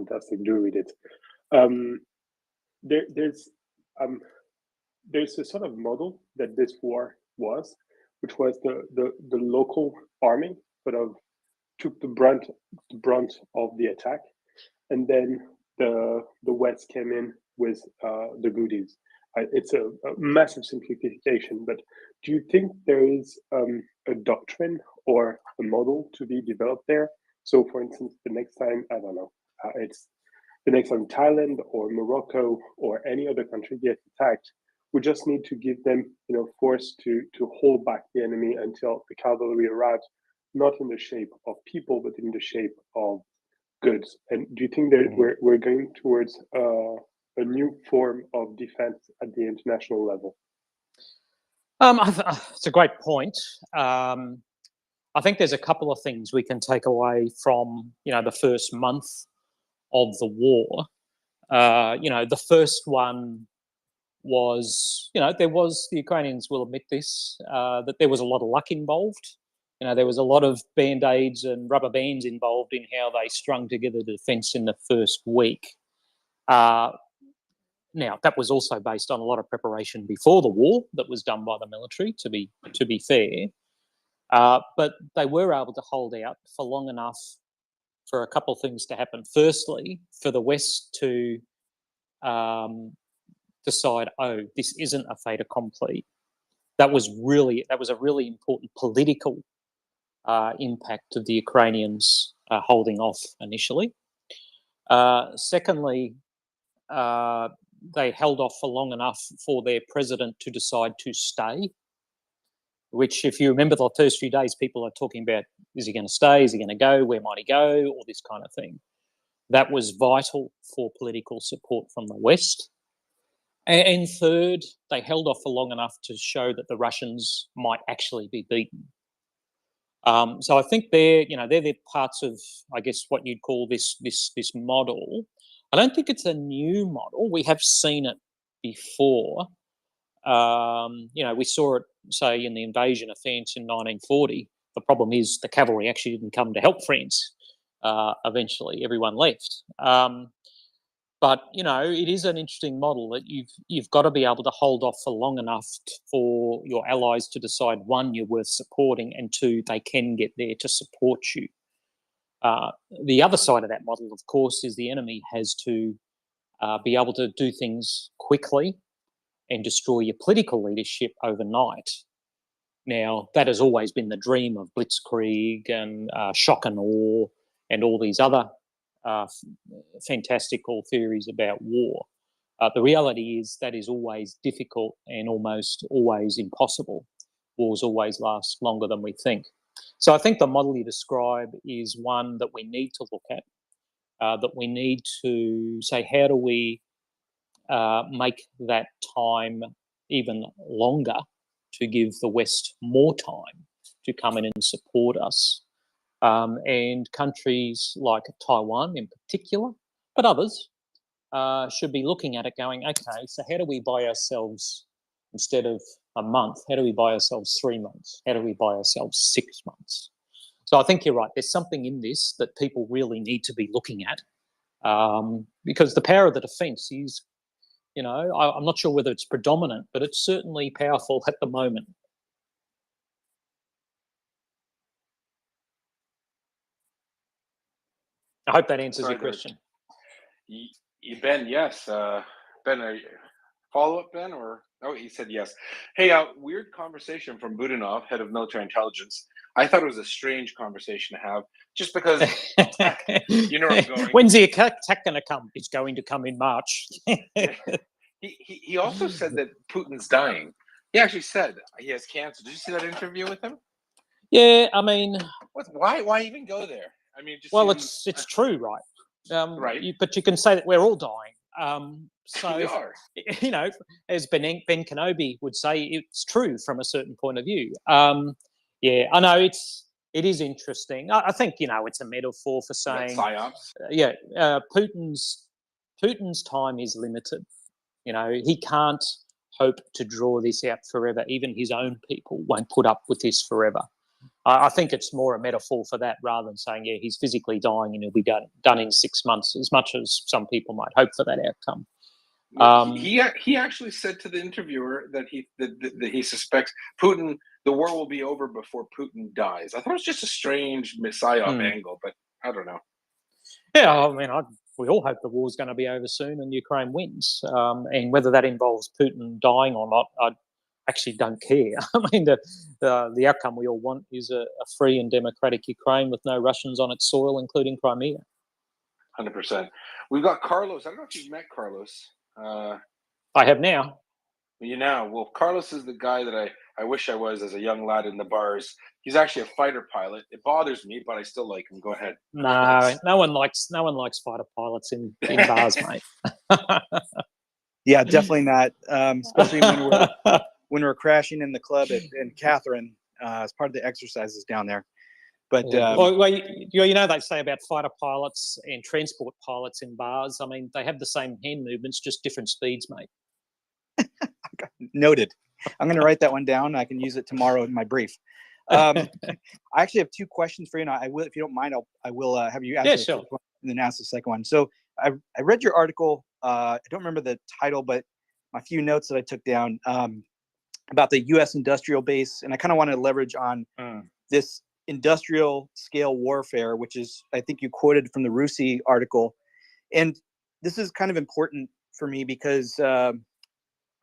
Do read it. There's a sort of model that this war was, which was the local army sort of took the brunt of the attack, and then the West came in with the goodies. It's a massive simplification, but do you think there is a doctrine or a model to be developed there? So, for instance, the next time, I don't know, it's the next time Thailand or Morocco or any other country gets attacked, we just need to give them, force to hold back the enemy until the cavalry arrives, not in the shape of people, but in the shape of goods. And do you think that we're going towards a new form of defense at the international level? It's a great point. I think there's a couple of things we can take away from, the first month of the war. The first one was, the Ukrainians will admit this, that there was a lot of luck involved. There was a lot of band-aids and rubber bands involved in how they strung together the defence in the first week. Now, that was also based on a lot of preparation before the war that was done by the military, to be fair. But they were able to hold out for long enough for a couple of things to happen. Firstly, for the West to decide, oh, this isn't a fait accompli. That was a really important political impact of the Ukrainians holding off initially. Secondly, they held off for long enough for their president to decide to stay, which, if you remember the first few days, people are talking about, is he going to stay? Is he going to go? Where might he go? All this kind of thing. That was vital for political support from the West. And third, they held off for long enough to show that the Russians might actually be beaten. So I think they're the parts of, I guess, what you'd call this model. I don't think it's a new model. We have seen it before. We saw it, say, in the invasion of France in 1940. The problem is the cavalry actually didn't come to help France. Eventually, everyone left. But it is an interesting model that you've got to be able to hold off for long enough for your allies to decide, one, you're worth supporting, and two, they can get there to support you. The other side of that model, of course, is the enemy has to be able to do things quickly and destroy your political leadership overnight. Now, that has always been the dream of blitzkrieg and shock and awe and all these other fantastical theories about war. The reality is that is always difficult and almost always impossible. Wars always last longer than we think. So I think the model you describe is one that we need to look at, that we need to say, how do we make that time even longer to give the West more time to come in and support us? And countries like Taiwan in particular, but others, should be looking at it going, okay, so how do we buy ourselves, instead of a month, how do we buy ourselves 3 months? How do we buy ourselves 6 months? So I think you're right. There's something in this that people really need to be looking at, because the power of the defence is, I'm not sure whether it's predominant, but it's certainly powerful at the moment. I hope that answers your question. Ben, yes. Ben, follow-up, Ben? Oh, he said yes. Hey, weird conversation from Budanov, head of military intelligence. I thought it was a strange conversation to have, just because you know where I'm going. When's the attack going to come? It's going to come in March. He also said that Putin's dying. He actually said he has cancer. Did you see that interview with him? Yeah, I mean, why even go there? I mean, it's true, right? Right. But you can say that we're all dying. So we are. As Ben Kenobi would say, it's true from a certain point of view. Yeah, I know It is interesting. I think, you know, it's a metaphor for saying, psyops. Putin's time is limited. You know, he can't hope to draw this out forever. Even his own people won't put up with this forever. I think it's more a metaphor for that rather than saying, yeah, he's physically dying and he'll be done in 6 months, as much as some people might hope for that outcome. He actually said to the interviewer that he suspects Putin, the war will be over before Putin dies. I thought it was just a strange psyop angle, but I don't know. Yeah, I mean, we all hope the war's going to be over soon and Ukraine wins. And whether that involves Putin dying or not, I actually don't care. I mean, the outcome we all want is a free and democratic Ukraine with no Russians on its soil, including Crimea. 100%. We've got Carlos. I don't know if you've met Carlos. I have now. Well, Carlos is the guy that I wish I was as a young lad in the bars. He's actually a fighter pilot. It bothers me, but I still like him. Go ahead. No one likes fighter pilots in bars, mate. Yeah, definitely not. Especially when we're crashing in the club in Catherine as part of the exercises down there. But well, you know, they say about fighter pilots and transport pilots in bars. I mean, they have the same hand movements, just different speeds, mate. Noted. I'm going to write that one down. I can use it tomorrow in my brief. I actually have 2 questions for you, and I will, if you don't mind, I will have you answer the first one and then ask the second one. So I read your article. I don't remember the title, but a few notes that I took down about the U.S. industrial base, and I kind of want to leverage on this industrial scale warfare, which is, I think you quoted from the Rusi article. And this is kind of important for me because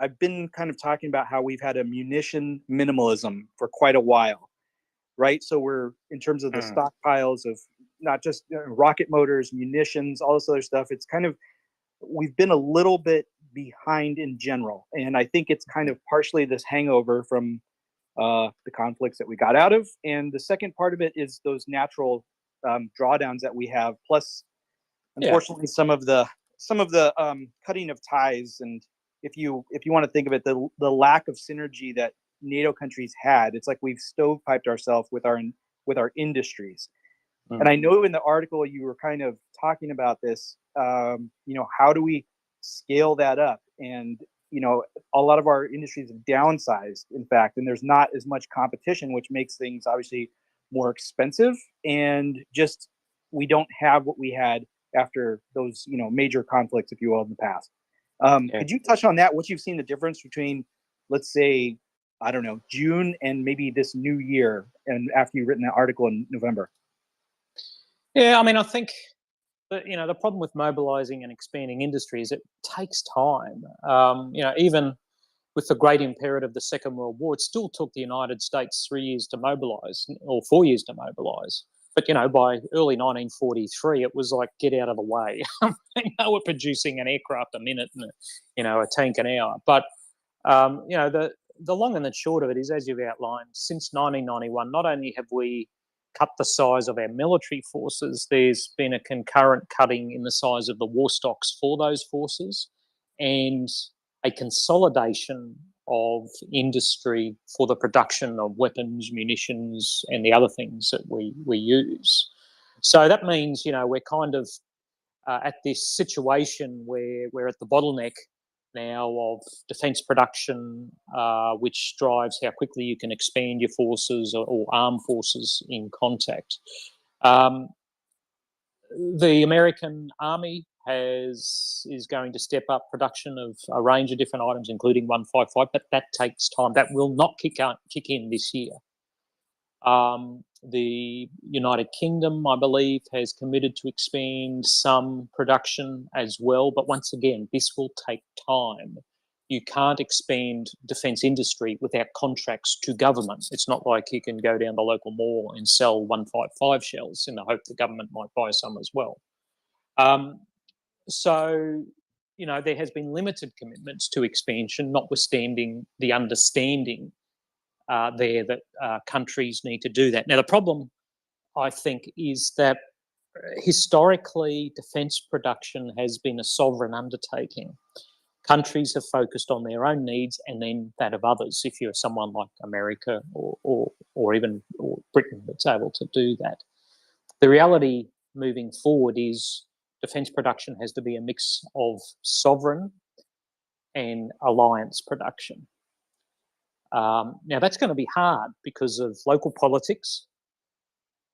I've been kind of talking about how we've had a munition minimalism for quite a while, right? So we're, in terms of the stockpiles of not just rocket motors, munitions, all this other stuff, it's kind of, we've been a little bit behind in general. And I think it's kind of partially this hangover from the conflicts that we got out of. And the second part of it is those natural drawdowns that we have, plus unfortunately some of the cutting of ties. And if you want to think of it, the lack of synergy that NATO countries had, it's like we've stovepiped ourselves with our industries. And I know in the article you were kind of talking about this, how do we scale that up? And a lot of our industries have downsized, in fact, and there's not as much competition, which makes things obviously more expensive. And just, we don't have what we had after those, major conflicts, if you will, in the past. Could you touch on that? What you've seen the difference between, let's say, I don't know, June and maybe this new year, and after you've written that article in November? Yeah, I mean, I think that, the problem with mobilizing and expanding industry is it takes time. Even with the great imperative of the Second World War, it still took the United States 3 years to mobilize, or 4 years to mobilize. But, by early 1943, it was like, get out of the way. They were producing an aircraft a minute and, a tank an hour. But, the long and the short of it is, as you've outlined, since 1991, not only have we cut the size of our military forces, there's been a concurrent cutting in the size of the war stocks for those forces, and a consolidation of industry for the production of weapons, munitions, and the other things that we use. So that means, we're kind of at this situation where we're at the bottleneck now of defence production, which drives how quickly you can expand your forces or arm forces in contact. The American Army is going to step up production of a range of different items, including 155, but that takes time. That will not kick in this year. The United Kingdom, I believe, has committed to expand some production as well, but once again, this will take time. You can't expand defence industry without contracts to government. It's not like you can go down the local mall and sell 155 shells in the hope the government might buy some as well. So, there has been limited commitments to expansion, notwithstanding the understanding there that countries need to do that. Now, the problem, I think, is that historically defence production has been a sovereign undertaking. countries have focused on their own needs and then that of others. If you're someone like America or even Britain that's able to do that. The reality moving forward is defence production has to be a mix of sovereign and alliance production. Now that's going to be hard because of local politics,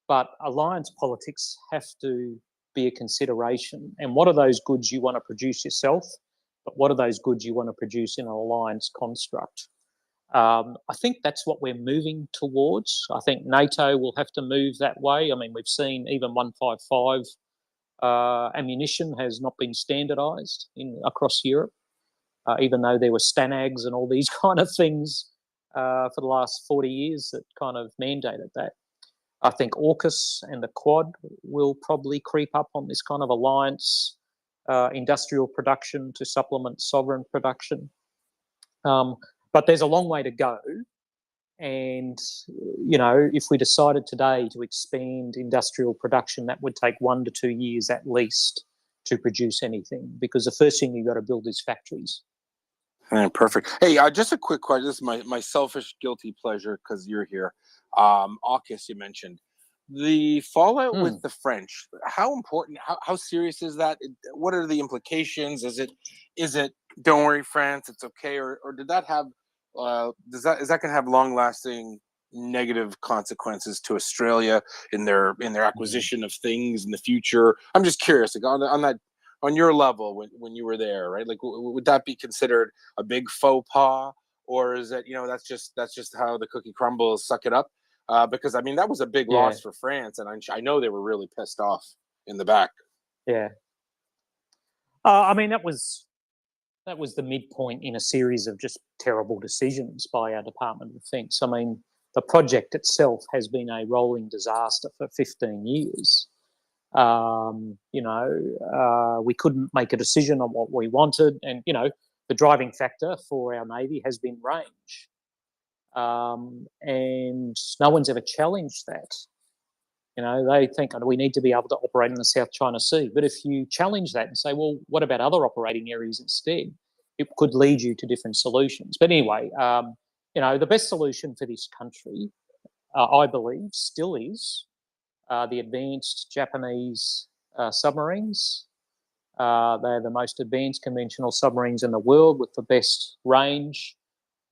but alliance politics have to be a consideration. And what are those goods you want to produce yourself, but what are those goods you want to produce in an alliance construct? I think that's what we're moving towards. I think NATO will have to move that way. I mean, we've seen even 155 ammunition has not been standardised across Europe, even though there were STANAGs and all these kind of things for the last 40 years that kind of mandated that. I think AUKUS and the Quad will probably creep up on this kind of alliance industrial production to supplement sovereign production. But there's a long way to go. And, you know, if we decided today to expand industrial production, that would take 1 to 2 years at least to produce anything, because the first thing you've got to build is factories. Perfect. Hey, just a quick question. This is my selfish, guilty pleasure because you're here. AUKUS, you mentioned. The fallout with the French, how important, how serious is that? What are the implications? Is it don't worry, France, it's okay? Or did that have, is that going to have long-lasting negative consequences to Australia in their acquisition of things in the future? I'm just curious, like on your level when you were there, right? Like, would that be considered a big faux pas, or is it, you know, that's just how the cookie crumbles, suck it up? Because I mean, that was a big loss for France, and I know they were really pissed off in the back. Yeah. I mean, that was the midpoint in a series of just terrible decisions by our Department of Defence. I mean, the project itself has been a rolling disaster for 15 years. You know, we couldn't make a decision on what we wanted, and you know, the driving factor for our Navy has been range. And no one's ever challenged that. You know, they think we need to be able to operate in the South China Sea. But if you challenge that and say, well, what about other operating areas instead? It could lead you to different solutions. But anyway, you know, the best solution for this country, I believe, still is the advanced Japanese submarines. They're the most advanced conventional submarines in the world with the best range.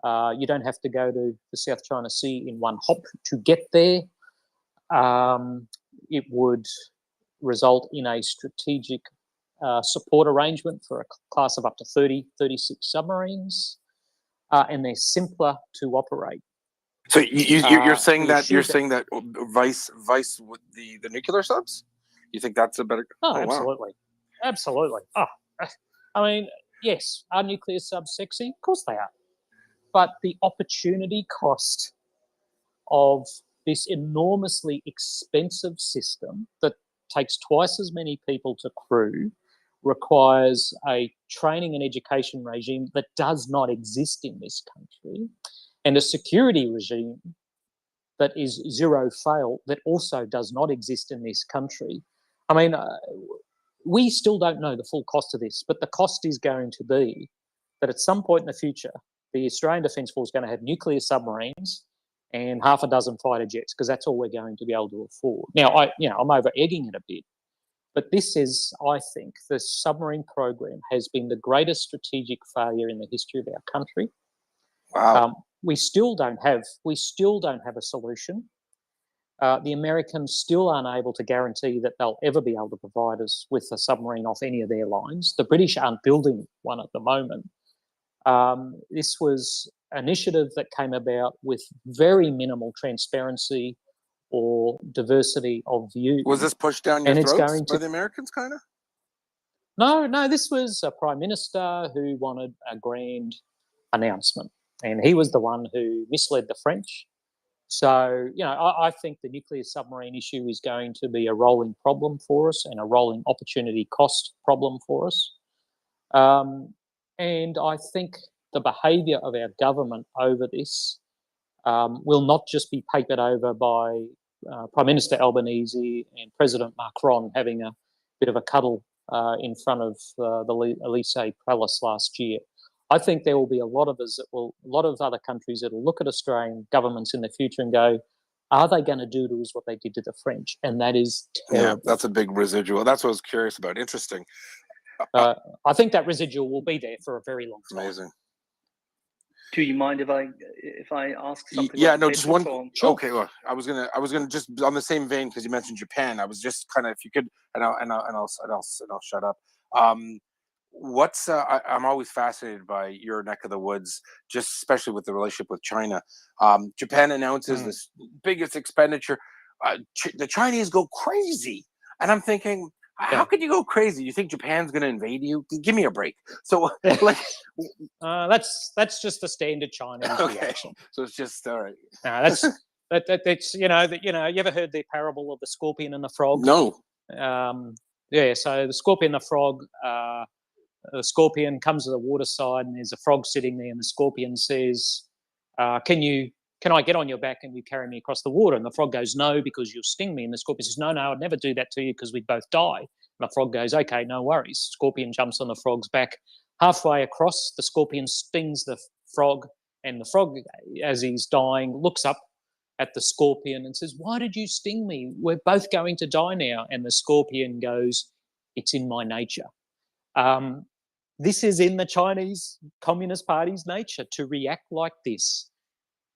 You don't have to go to the South China Sea in one hop to get there. It would result in a strategic support arrangement for a class of up to 36 submarines, and they're simpler to operate. So you're saying that vice with the nuclear subs? You think that's a better? Oh, absolutely, wow. Absolutely. Oh, I mean, yes, are nuclear subs sexy? Of course they are. But the opportunity cost of this enormously expensive system that takes twice as many people to crew, requires a training and education regime that does not exist in this country, and a security regime that is zero fail that also does not exist in this country. I mean, we still don't know the full cost of this, but the cost is going to be that at some point in the future, the Australian Defence Force is going to have nuclear submarines and half a dozen fighter jets, because that's all we're going to be able to afford. Now, I'm over-egging it a bit, but this is, I think, the submarine program has been the greatest strategic failure in the history of our country. Wow. We still don't have a solution. The Americans still aren't able to guarantee that they'll ever be able to provide us with a submarine off any of their lines. The British aren't building one at the moment. This was an initiative that came about with very minimal transparency or diversity of view. Was this pushed down your throats by the Americans, kind of? No, this was a Prime Minister who wanted a grand announcement, and he was the one who misled the French. So, you know, I think the nuclear submarine issue is going to be a rolling problem for us and a rolling opportunity cost problem for us. And I think the behaviour of our government over this will not just be papered over by Prime Minister Albanese and President Macron having a bit of a cuddle in front of the Elysee Palace last year. I think there will be a lot of other countries that will look at Australian governments in the future and go, are they going to do to us what they did to the French? And that is terrible. Yeah, that's a big residual. That's what I was curious about. Interesting. I think that residual will be there for a very long time. Amazing. Do you mind if I ask something? Yeah, no, just one. Sure. Okay, well, I was gonna just on the same vein, because you mentioned Japan. I was just kind of, if you could, and I'll shut up. I'm always fascinated by your neck of the woods, just especially with the relationship with China. Japan announces this biggest expenditure. The Chinese go crazy, and I'm thinking, how could you go crazy? You think Japan's going to invade you? Give me a break. So, like, that's just the standard Chinese reaction. So it's just all right. That's you ever heard the parable of the scorpion and the frog? No. Yeah. So the scorpion and the frog. The scorpion comes to the waterside, and there's a frog sitting there, and the scorpion says, Can I get on your back and you carry me across the water? And the frog goes, no, because you'll sting me. And the scorpion says, no, I'd never do that to you because we'd both die. And the frog goes, okay, no worries. Scorpion jumps on the frog's back. Halfway across, the scorpion stings the frog, and the frog, as he's dying, looks up at the scorpion and says, why did you sting me? We're both going to die now. And the scorpion goes, it's in my nature. This is in the Chinese Communist Party's nature to react like this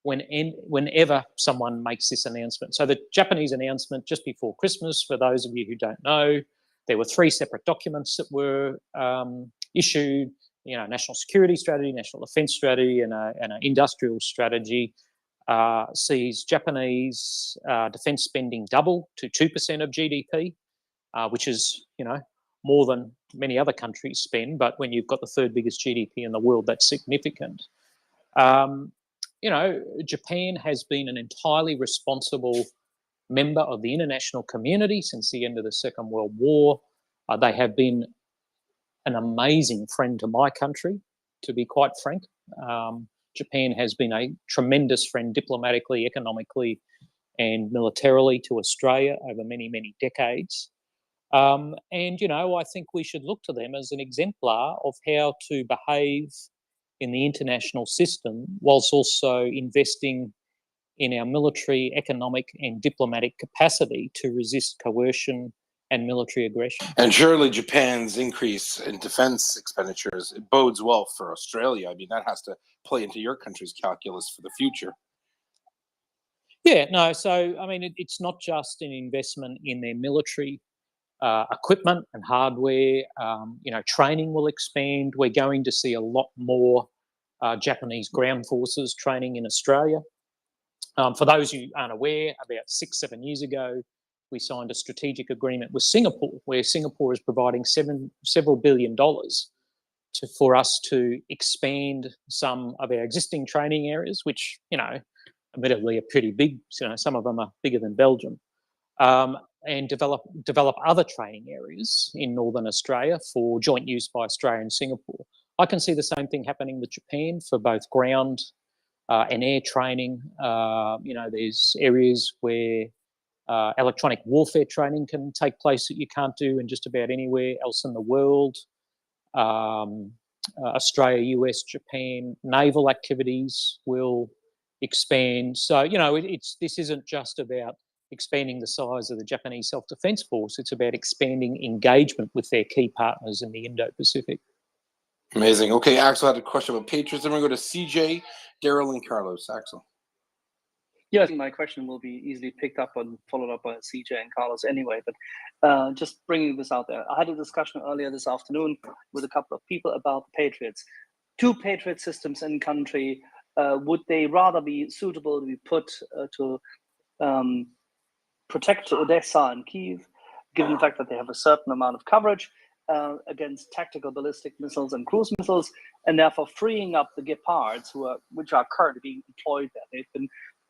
whenever someone makes this announcement. So the Japanese announcement just before Christmas, for those of you who don't know, there were 3 separate documents that were issued, national security strategy, national defense strategy, and an industrial strategy, sees Japanese defense spending double to 2% of GDP, which is, more than many other countries spend, but when you've got the 3rd biggest GDP in the world, that's significant. Japan has been an entirely responsible member of the international community since the end of the Second World War. They have been an amazing friend to my country, to be quite frank. Japan has been a tremendous friend diplomatically, economically, and militarily to Australia over many, many decades. I think we should look to them as an exemplar of how to behave in the international system, whilst also investing in our military, economic, and diplomatic capacity to resist coercion and military aggression. And surely Japan's increase in defense expenditures, it bodes well for Australia. I mean, that has to play into your country's calculus for the future. Yeah, no, so, I mean, it's not just an investment in their military equipment and hardware. Training will expand. We're going to see a lot more Japanese ground forces training in Australia. For those who aren't aware, about 6-7 years ago, we signed a strategic agreement with Singapore, where Singapore is providing several $7 billion for us to expand some of our existing training areas, which, admittedly are pretty big. Some of them are bigger than Belgium. And develop other training areas in Northern Australia for joint use by Australia and Singapore. I can see the same thing happening with Japan for both ground and air training. There's areas where electronic warfare training can take place that you can't do in just about anywhere else in the world. Australia, US, Japan, naval activities will expand. So, this isn't just about expanding the size of the Japanese self-defense force. It's about expanding engagement with their key partners in the Indo-Pacific. Amazing. Okay, Axel had a question about Patriots. Then we're going to go to CJ, Daryl, and Carlos. Axel. Yeah, I think my question will be easily picked up and followed up by CJ and Carlos anyway, but just bringing this out there. I had a discussion earlier this afternoon with a couple of people about the Patriots. 2 Patriot systems in country, would they rather be suitable to be put to protect Odessa and Kyiv, given the fact that they have a certain amount of coverage against tactical ballistic missiles and cruise missiles, and therefore freeing up the Gepards, which are currently being deployed there. They've been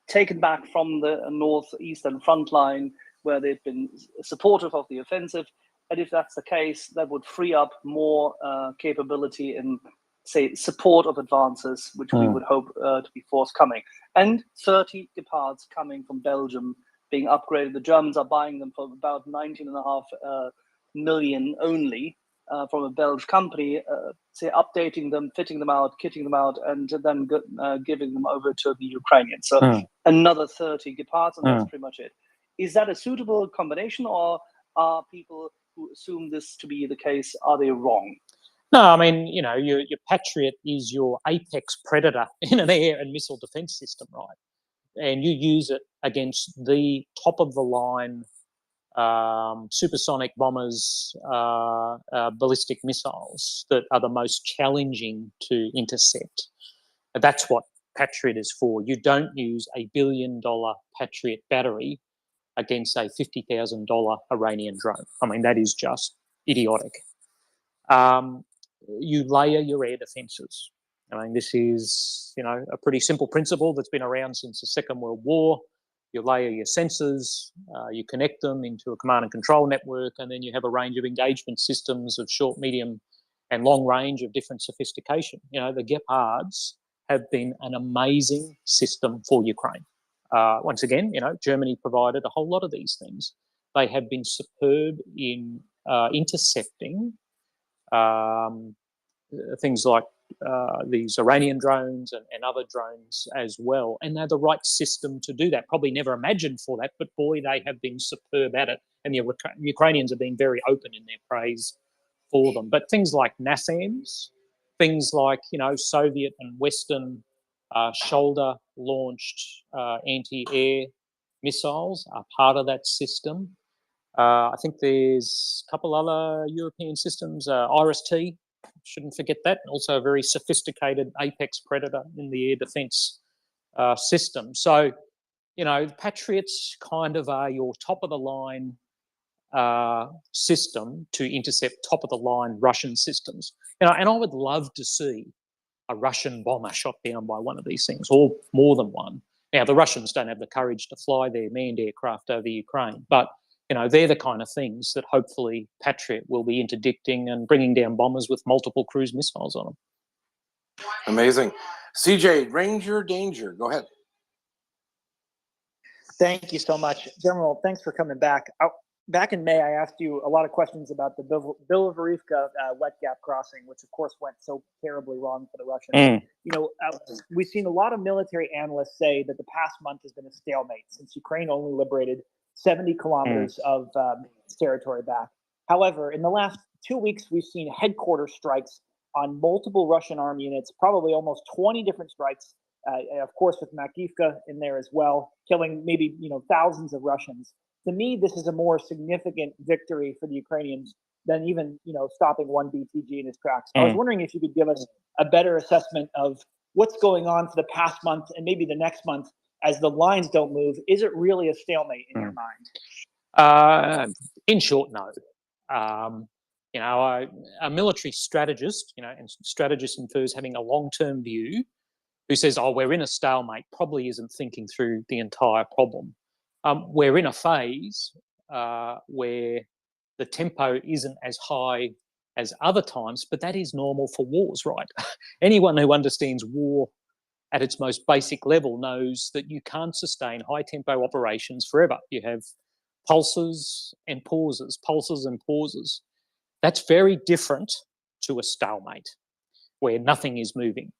taken back from the northeastern front line, where they've been supportive of the offensive. And if that's the case, that would free up more capability in, say, support of advances, which we would hope to be forthcoming. And 30 Gepards coming from Belgium, being upgraded. The Germans are buying them for about 19.5 million only, from a Belgian company, say updating them, fitting them out, kitting them out, and then giving them over to the Ukrainians. So another 30 Gepards, and that's pretty much it. Is that a suitable combination, or are people who assume this to be the case, are they wrong? No, I mean, you know, your Patriot is your apex predator in an air and missile defense system, right? And you use it against the top-of-the-line supersonic bombers, ballistic missiles that are the most challenging to intercept. That's what Patriot is for. You don't use a $1 billion Patriot battery against a $50,000 Iranian drone. I mean, that is just idiotic. You layer your air defences. I mean, this is, you know, a pretty simple principle that's been around since the Second World War. You layer your sensors, you connect them into a command and control network, and then you have a range of engagement systems of short, medium, and long range of different sophistication. You know, the Gepards have been an amazing system for Ukraine. Once again, you know, Germany provided a whole lot of these things. They have been superb in intercepting things like these Iranian drones and other drones as well. And they're the right system to do that. Probably never imagined for that, but boy, they have been superb at it. And the Ukrainians have been very open in their praise for them. But things like NASAMS, things like, you know, Soviet and Western shoulder-launched anti-air missiles are part of that system. I think there's a couple other European systems, IRIS-T, shouldn't forget that, also a very sophisticated apex predator in the air defense system. So, you know, Patriots kind of are your top-of-the-line system to intercept top-of-the-line Russian systems. You know, and I would love to see a Russian bomber shot down by one of these things, or more than one. Now, the Russians don't have the courage to fly their manned aircraft over Ukraine, but you know, they're the kind of things that hopefully Patriot will be interdicting and bringing down bombers with multiple cruise missiles on them. Amazing. CJ, Ranger Danger, go ahead. Thank you so much. General, thanks for coming back. Back in May, I asked you a lot of questions about the Bilovarivka wet gap crossing, which of course went so terribly wrong for the Russians. You know, we've seen a lot of military analysts say that the past month has been a stalemate since Ukraine only liberated 70 kilometers of territory back. However, in the last 2 weeks, we've seen headquarters strikes on multiple Russian armed units, probably almost 20 different strikes, of course, with Makivka in there as well, killing maybe, you know, thousands of Russians. To me, this is a more significant victory for the Ukrainians than even, you know, stopping one BTG in his tracks. I was wondering if you could give us a better assessment of what's going on for the past month and maybe the next month as the lines don't move. Is it really a stalemate in your mind? In short, no. You know, a military strategist, you know, and strategist infers having a long-term view, who says, oh, we're in a stalemate, probably isn't thinking through the entire problem. We're in a phase where the tempo isn't as high as other times, but that is normal for wars, right? Anyone who understands war at its most basic level knows that you can't sustain high tempo operations forever. You have pulses and pauses, pulses and pauses. That's very different to a stalemate where nothing is moving.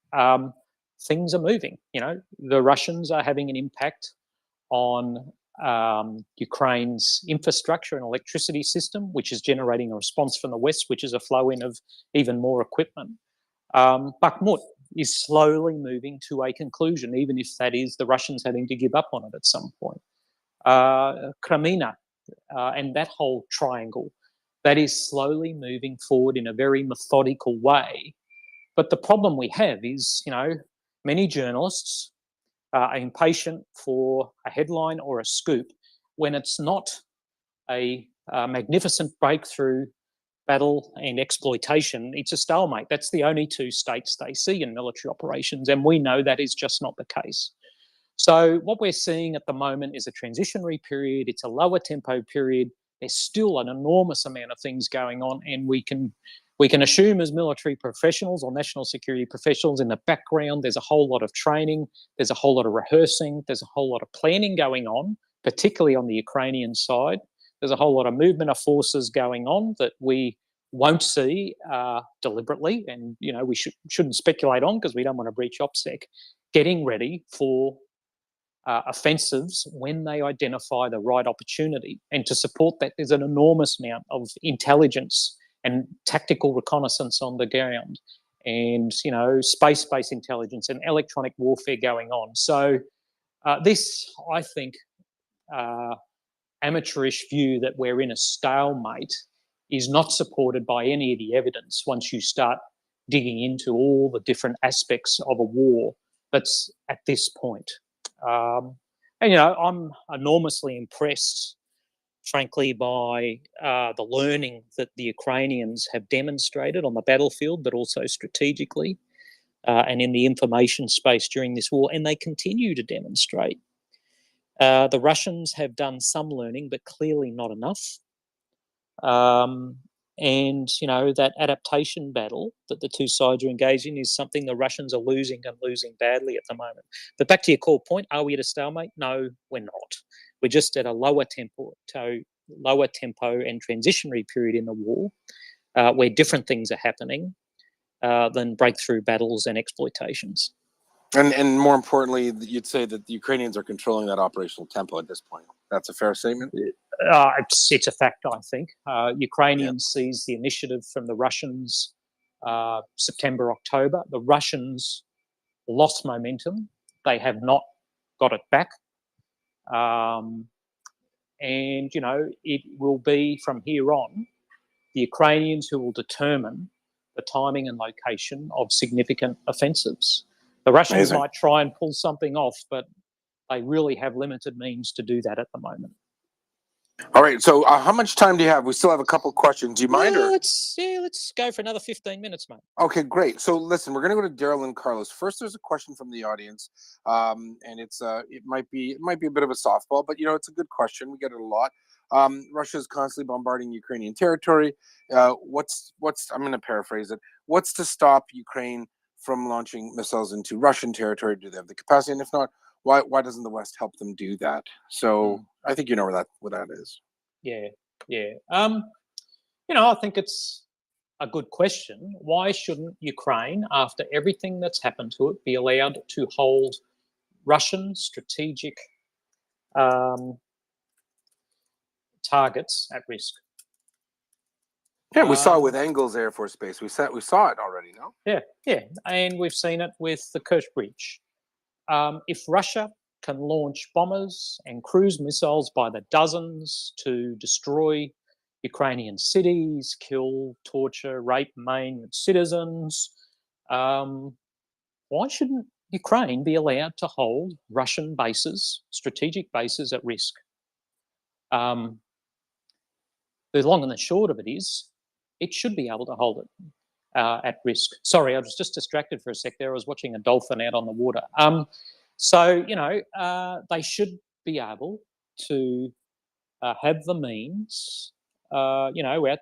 Things are moving. You know, the Russians are having an impact on Ukraine's infrastructure and electricity system, which is generating a response from the West, which is a flow in of even more equipment. Bakhmut is slowly moving to a conclusion, even if that is the Russians having to give up on it at some point. Crimea and that whole triangle, that is slowly moving forward in a very methodical way. But the problem we have is, you know, many journalists are impatient for a headline or a scoop when it's not a magnificent breakthrough battle and exploitation. It's a stalemate. That's the only two states they see in military operations, and we know that is just not the case. So what we're seeing at the moment is a transitionary period. It's a lower tempo period. There's still an enormous amount of things going on, and we can assume as military professionals or national security professionals in the background, there's a whole lot of training, there's a whole lot of rehearsing, there's a whole lot of planning going on, particularly on the Ukrainian side. There's a whole lot of movement of forces going on that we won't see deliberately, and we shouldn't speculate on because we don't want to breach OPSEC, getting ready for offensives when they identify the right opportunity. And to support that, there's an enormous amount of intelligence and tactical reconnaissance on the ground, and space-based intelligence and electronic warfare going on. So this, I think, amateurish view that we're in a stalemate is not supported by any of the evidence once you start digging into all the different aspects of a war that's at this point. And I'm enormously impressed, frankly, by the learning that the Ukrainians have demonstrated on the battlefield, but also strategically and in the information space during this war, and they continue to demonstrate. The Russians have done some learning, but clearly not enough. And, that adaptation battle that the two sides are engaged in is something the Russians are losing and losing badly at the moment. But back to your core point, are we at a stalemate? No, we're not. We're just at a lower tempo and transitionary period in the war where different things are happening than breakthrough battles and exploitations. And more importantly, you'd say that the Ukrainians are controlling that operational tempo at this point. That's a fair statement? It's a fact, I think. Ukrainians seized the initiative from the Russians September, October. The Russians lost momentum. They have not got it back. And, it will be from here on the Ukrainians who will determine the timing and location of significant offensives. The Russians might try and pull something off, but they really have limited means to do that at the moment. All right. So how much time do you have? We still have a couple of questions. Do you mind? Let's go for another 15 minutes, mate. Okay, great. So listen, we're going to go to Daryl and Carlos. First, there's a question from the audience, and it might be a bit of a softball, but it's a good question. We get it a lot. Russia is constantly bombarding Ukrainian territory. I'm going to paraphrase it. What's to stop Ukraine from launching missiles into Russian territory? Do they have the capacity? And if not, why doesn't the West help them do that? So I think you know where that is. Yeah. I think it's a good question. Why shouldn't Ukraine, after everything that's happened to it, be allowed to hold Russian strategic targets at risk? Yeah, we saw it with Engels Air Force Base. We saw it already, no? Yeah, and we've seen it with the Kerch Bridge. If Russia can launch bombers and cruise missiles by the dozens to destroy Ukrainian cities, kill, torture, rape, maim citizens, why shouldn't Ukraine be allowed to hold Russian bases, strategic bases, at risk? The long and the short of it is, it should be able to hold it at risk. Sorry, I was just distracted for a sec there. I was watching a dolphin out on the water. They should be able to have the means, out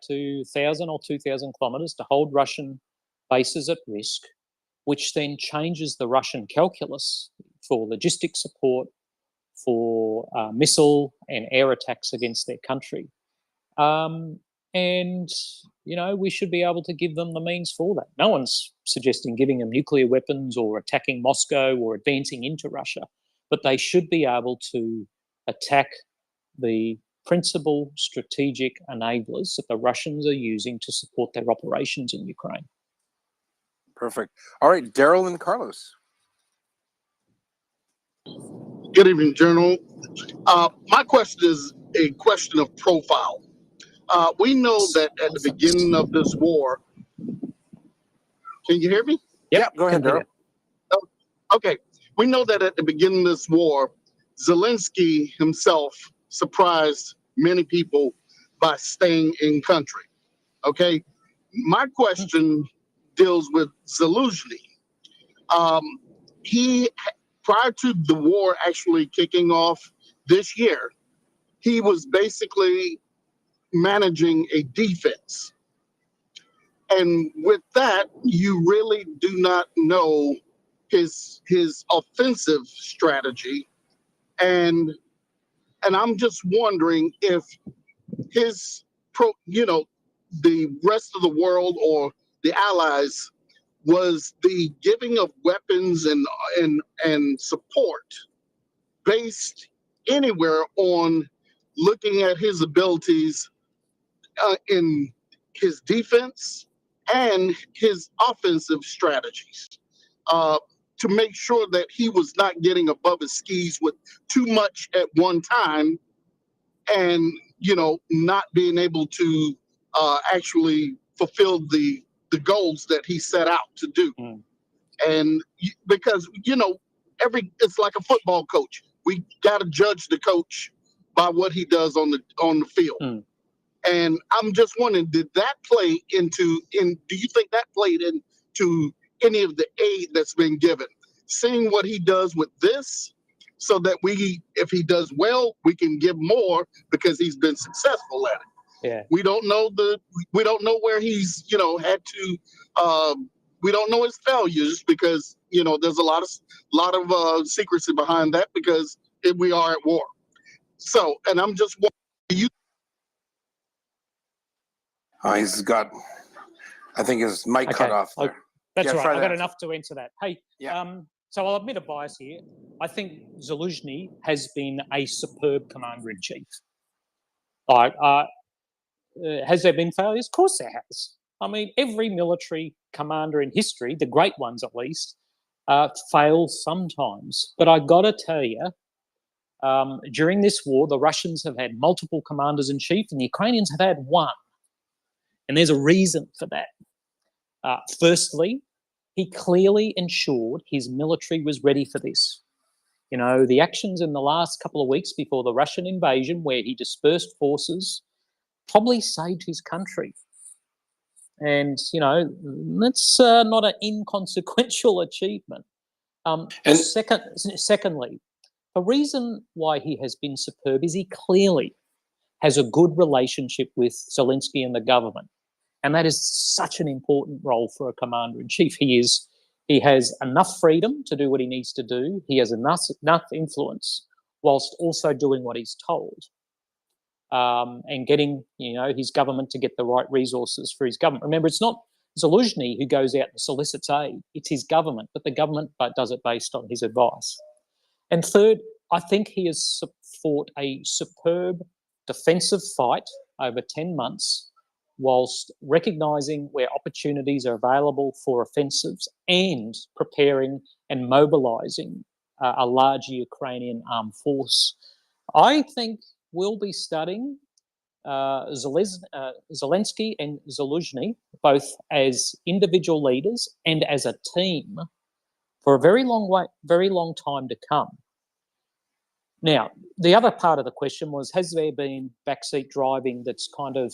to 1,000 or 2,000 kilometres to hold Russian bases at risk, which then changes the Russian calculus for logistic support, for missile and air attacks against their country. We should be able to give them the means for that. No one's suggesting giving them nuclear weapons or attacking Moscow or advancing into Russia, but they should be able to attack the principal strategic enablers that the Russians are using to support their operations in Ukraine. Perfect. All right, Daryl and Carlos. Good evening, Journal. My question is a question of profile. We know that at the beginning of this war, can you hear me? Yep, go ahead, Daryl. Okay. We know that at the beginning of this war, Zelensky himself surprised many people by staying in country. Okay. My question deals with Zelensky. He, prior to the war actually kicking off this year, he was basically managing a defense. And with that, you really do not know his offensive strategy. And I'm just wondering if his the rest of the world or the allies was the giving of weapons and support based anywhere on looking at his abilities in his defense and his offensive strategies, to make sure that he was not getting above his skis with too much at one time, and not being able to actually fulfill the goals that he set out to do. And because it's like a football coach. We got to judge the coach by what he does on the field. And I'm just wondering, did that play do you think that played into any of the aid that's been given? Seeing what he does with this, so that if he does well, we can give more because he's been successful at it. Yeah. We don't know where he's had to. We don't know his failures because there's a lot of secrecy behind that because we are at war. So, and I'm just wondering, do you? He's got, I think his mic cut off there. That's Yeah, right. try I've got that. enough to answer that. Hey, Yeah. so I'll admit a bias here. I think Zaluzhny has been a superb commander-in-chief. Has there been failures? Of course there has. I mean, every military commander in history, the great ones at least, fails sometimes. But I got to tell you, during this war, the Russians have had multiple commanders-in-chief and the Ukrainians have had one. And there's a reason for that. Firstly, he clearly ensured his military was ready for this. The actions in the last couple of weeks before the Russian invasion, where he dispersed forces, probably saved his country. And, that's not an inconsequential achievement. Secondly, the reason why he has been superb is he clearly has a good relationship with Zelensky and the government. And that is such an important role for a commander-in-chief. He has enough freedom to do what he needs to do. He has enough influence whilst also doing what he's told. And getting, his government to get the right resources for his government. Remember, it's not Zaluzhny who goes out and solicits aid. It's his government, but the government does it based on his advice. And third, I think he has fought a superb defensive fight over 10 months whilst recognising where opportunities are available for offensives and preparing and mobilising a large Ukrainian armed force. I think we'll be studying Zelensky and Zaluzhny both as individual leaders and as a team for a very long time to come. Now, the other part of the question was, has there been backseat driving that's kind of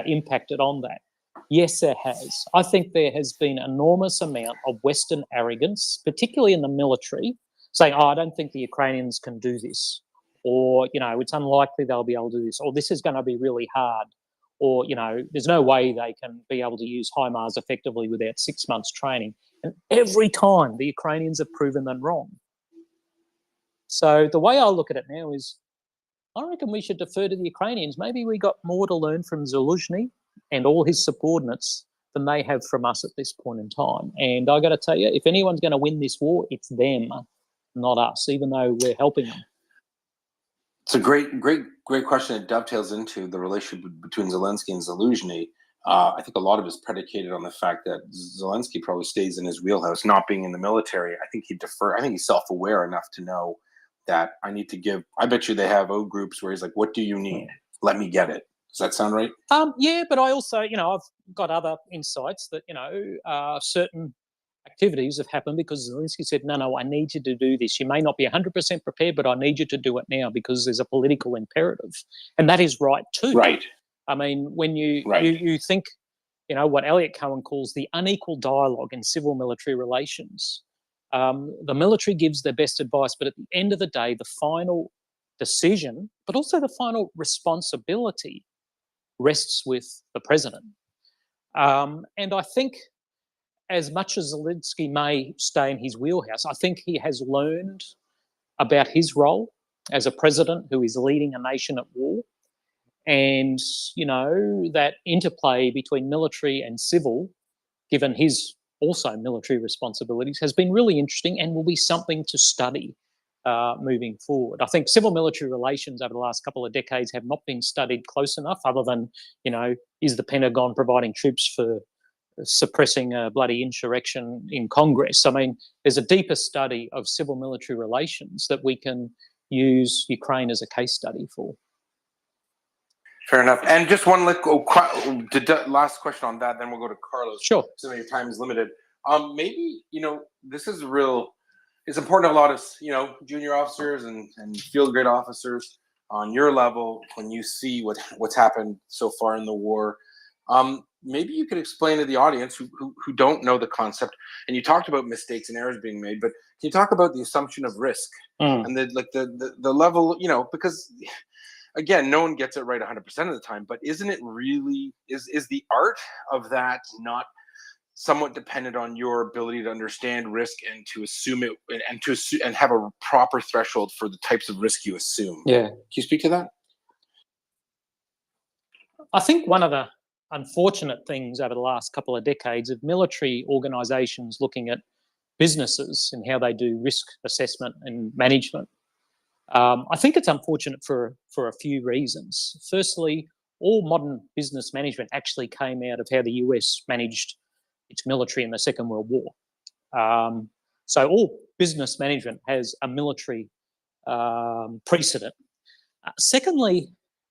impacted on that? Yes, there has. I think there has been an enormous amount of Western arrogance, particularly in the military, saying, I don't think the Ukrainians can do this, or, it's unlikely they'll be able to do this, or this is going to be really hard, or, there's no way they can be able to use HIMARS effectively without 6 months training. And every time the Ukrainians have proven them wrong. So the way I look at it now is, I reckon we should defer to the Ukrainians. Maybe we got more to learn from Zaluzhny and all his subordinates than they have from us at this point in time. And I got to tell you, if anyone's going to win this war, it's them, not us, even though we're helping them. It's a great question. It dovetails into the relationship between Zelensky and Zaluzhny. I think a lot of it is predicated on the fact that Zelensky probably stays in his wheelhouse, not being in the military. I think he's self-aware enough to know that I need to give. I bet you they have O groups where he's like, "What do you need? Let me get it." Does that sound right? Yeah, but I also, I've got other insights that, certain activities have happened because Zelensky said, no, I need you to do this. You may not be 100% prepared, but I need you to do it now because there's a political imperative. And that is right too. Right. I mean, when you think, what Elliot Cohen calls the unequal dialogue in civil-military relations, the military gives their best advice, but at the end of the day, the final decision, but also the final responsibility rests with the president. And I think as much as Zelensky may stay in his wheelhouse, I think he has learned about his role as a president who is leading a nation at war. And, that interplay between military and civil, given his also military responsibilities, has been really interesting and will be something to study moving forward. I think civil-military relations over the last couple of decades have not been studied close enough, other than, is the Pentagon providing troops for suppressing a bloody insurrection in Congress? I mean, there's a deeper study of civil-military relations that we can use Ukraine as a case study for. Fair enough. And just one last question on that, then we'll go to Carlos. Sure. So your time is limited. Maybe, this is it's important to a lot of, junior officers and field grade officers on your level when you see what's happened so far in the war. Maybe you could explain to the audience who don't know the concept, and you talked about mistakes and errors being made, but can you talk about the assumption of risk and the level, because again, no one gets it right 100% of the time, but isn't it really, is the art of that not somewhat dependent on your ability to understand risk and to assume it and have a proper threshold for the types of risk you assume? Yeah. Can you speak to that? I think one of the unfortunate things over the last couple of decades of military organizations looking at businesses and how they do risk assessment and management, I think it's unfortunate for a few reasons. Firstly, all modern business management actually came out of how the US managed its military in the Second World War. So all business management has a military precedent. Secondly,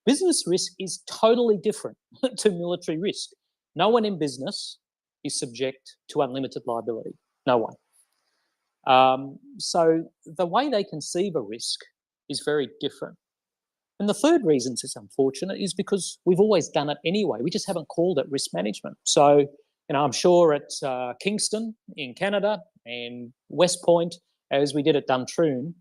business risk is totally different to military risk. No one in business is subject to unlimited liability. No one. So the way they conceive a risk is very different. And the third reason it's unfortunate is because we've always done it anyway. We just haven't called it risk management. So, I'm sure at Kingston in Canada and West Point, as we did at Duntroon,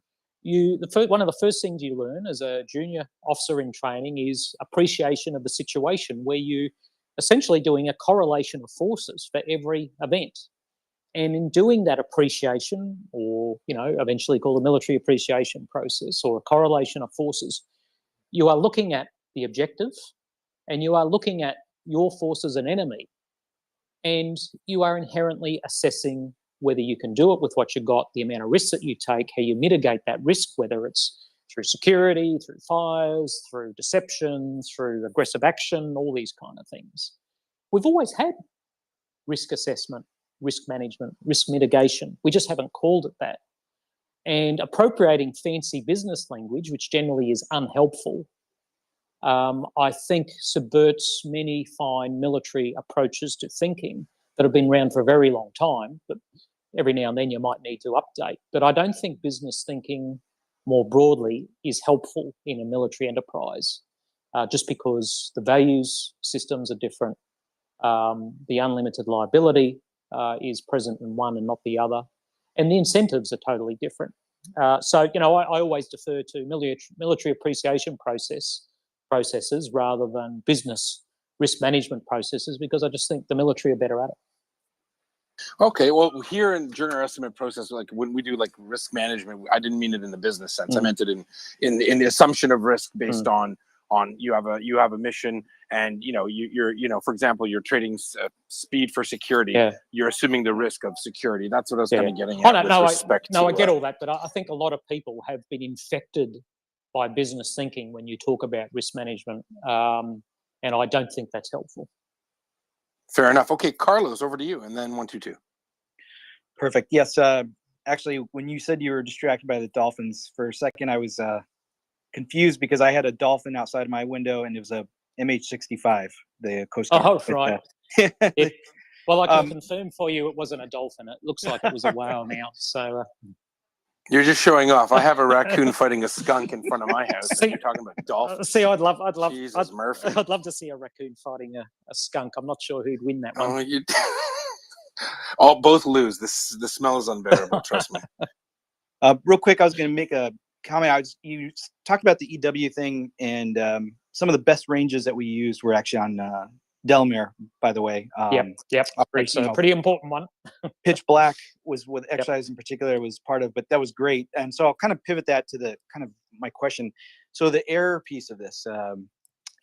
one of the first things you learn as a junior officer in training is appreciation of the situation, where you essentially doing a correlation of forces for every event. And in doing that appreciation, or, eventually called the military appreciation process or a correlation of forces, you are looking at the objective and you are looking at your force as an enemy. And you are inherently assessing whether you can do it with what you got, the amount of risks that you take, how you mitigate that risk, whether it's through security, through fires, through deception, through aggressive action, all these kind of things. We've always had risk assessment, risk management, risk mitigation. We just haven't called it that. And appropriating fancy business language, which generally is unhelpful, I think subverts many fine military approaches to thinking that have been around for a very long time, but every now and then you might need to update. But I don't think business thinking more broadly is helpful in a military enterprise, just because the values systems are different. The unlimited liability is present in one and not the other, and the incentives are totally different. So, I always defer to military appreciation processes rather than business risk management processes, because I just think the military are better at it. Okay, well, here during our estimate process, like when we do like risk management, I didn't mean it in the business sense. I meant it in the assumption of risk based on you have a mission, and you're for example, you're trading speed for security. Yeah. You're assuming the risk of security. That's what I was kind of getting at with respect to. I get all that, but I think a lot of people have been infected by business thinking when you talk about risk management, and I don't think that's helpful. Fair enough. Okay, Carlos, over to you, and then 122. Perfect. Yes. Actually, when you said you were distracted by the dolphins, for a second I was confused because I had a dolphin outside of my window, and it was a MH-65, the Coast Guard. Oh, right. Well, I can confirm for you it wasn't a dolphin. It looks like it was a whale now. So you're just showing off. I have a raccoon fighting a skunk in front of my house, and you're talking about dolphins. See, I'd love to see a raccoon fighting a skunk. I'm not sure who'd win that one. Both lose. The smell is unbearable. Trust me. Real quick, I was going to make a comment. You talked about the EW thing, and some of the best ranges that we used were actually on Delamere, by the way. Yep. That's a pretty important one. Pitch Black was with exercise in particular was part of, but that was great. And so I'll kind of pivot that to the kind of my question. So the error piece of this,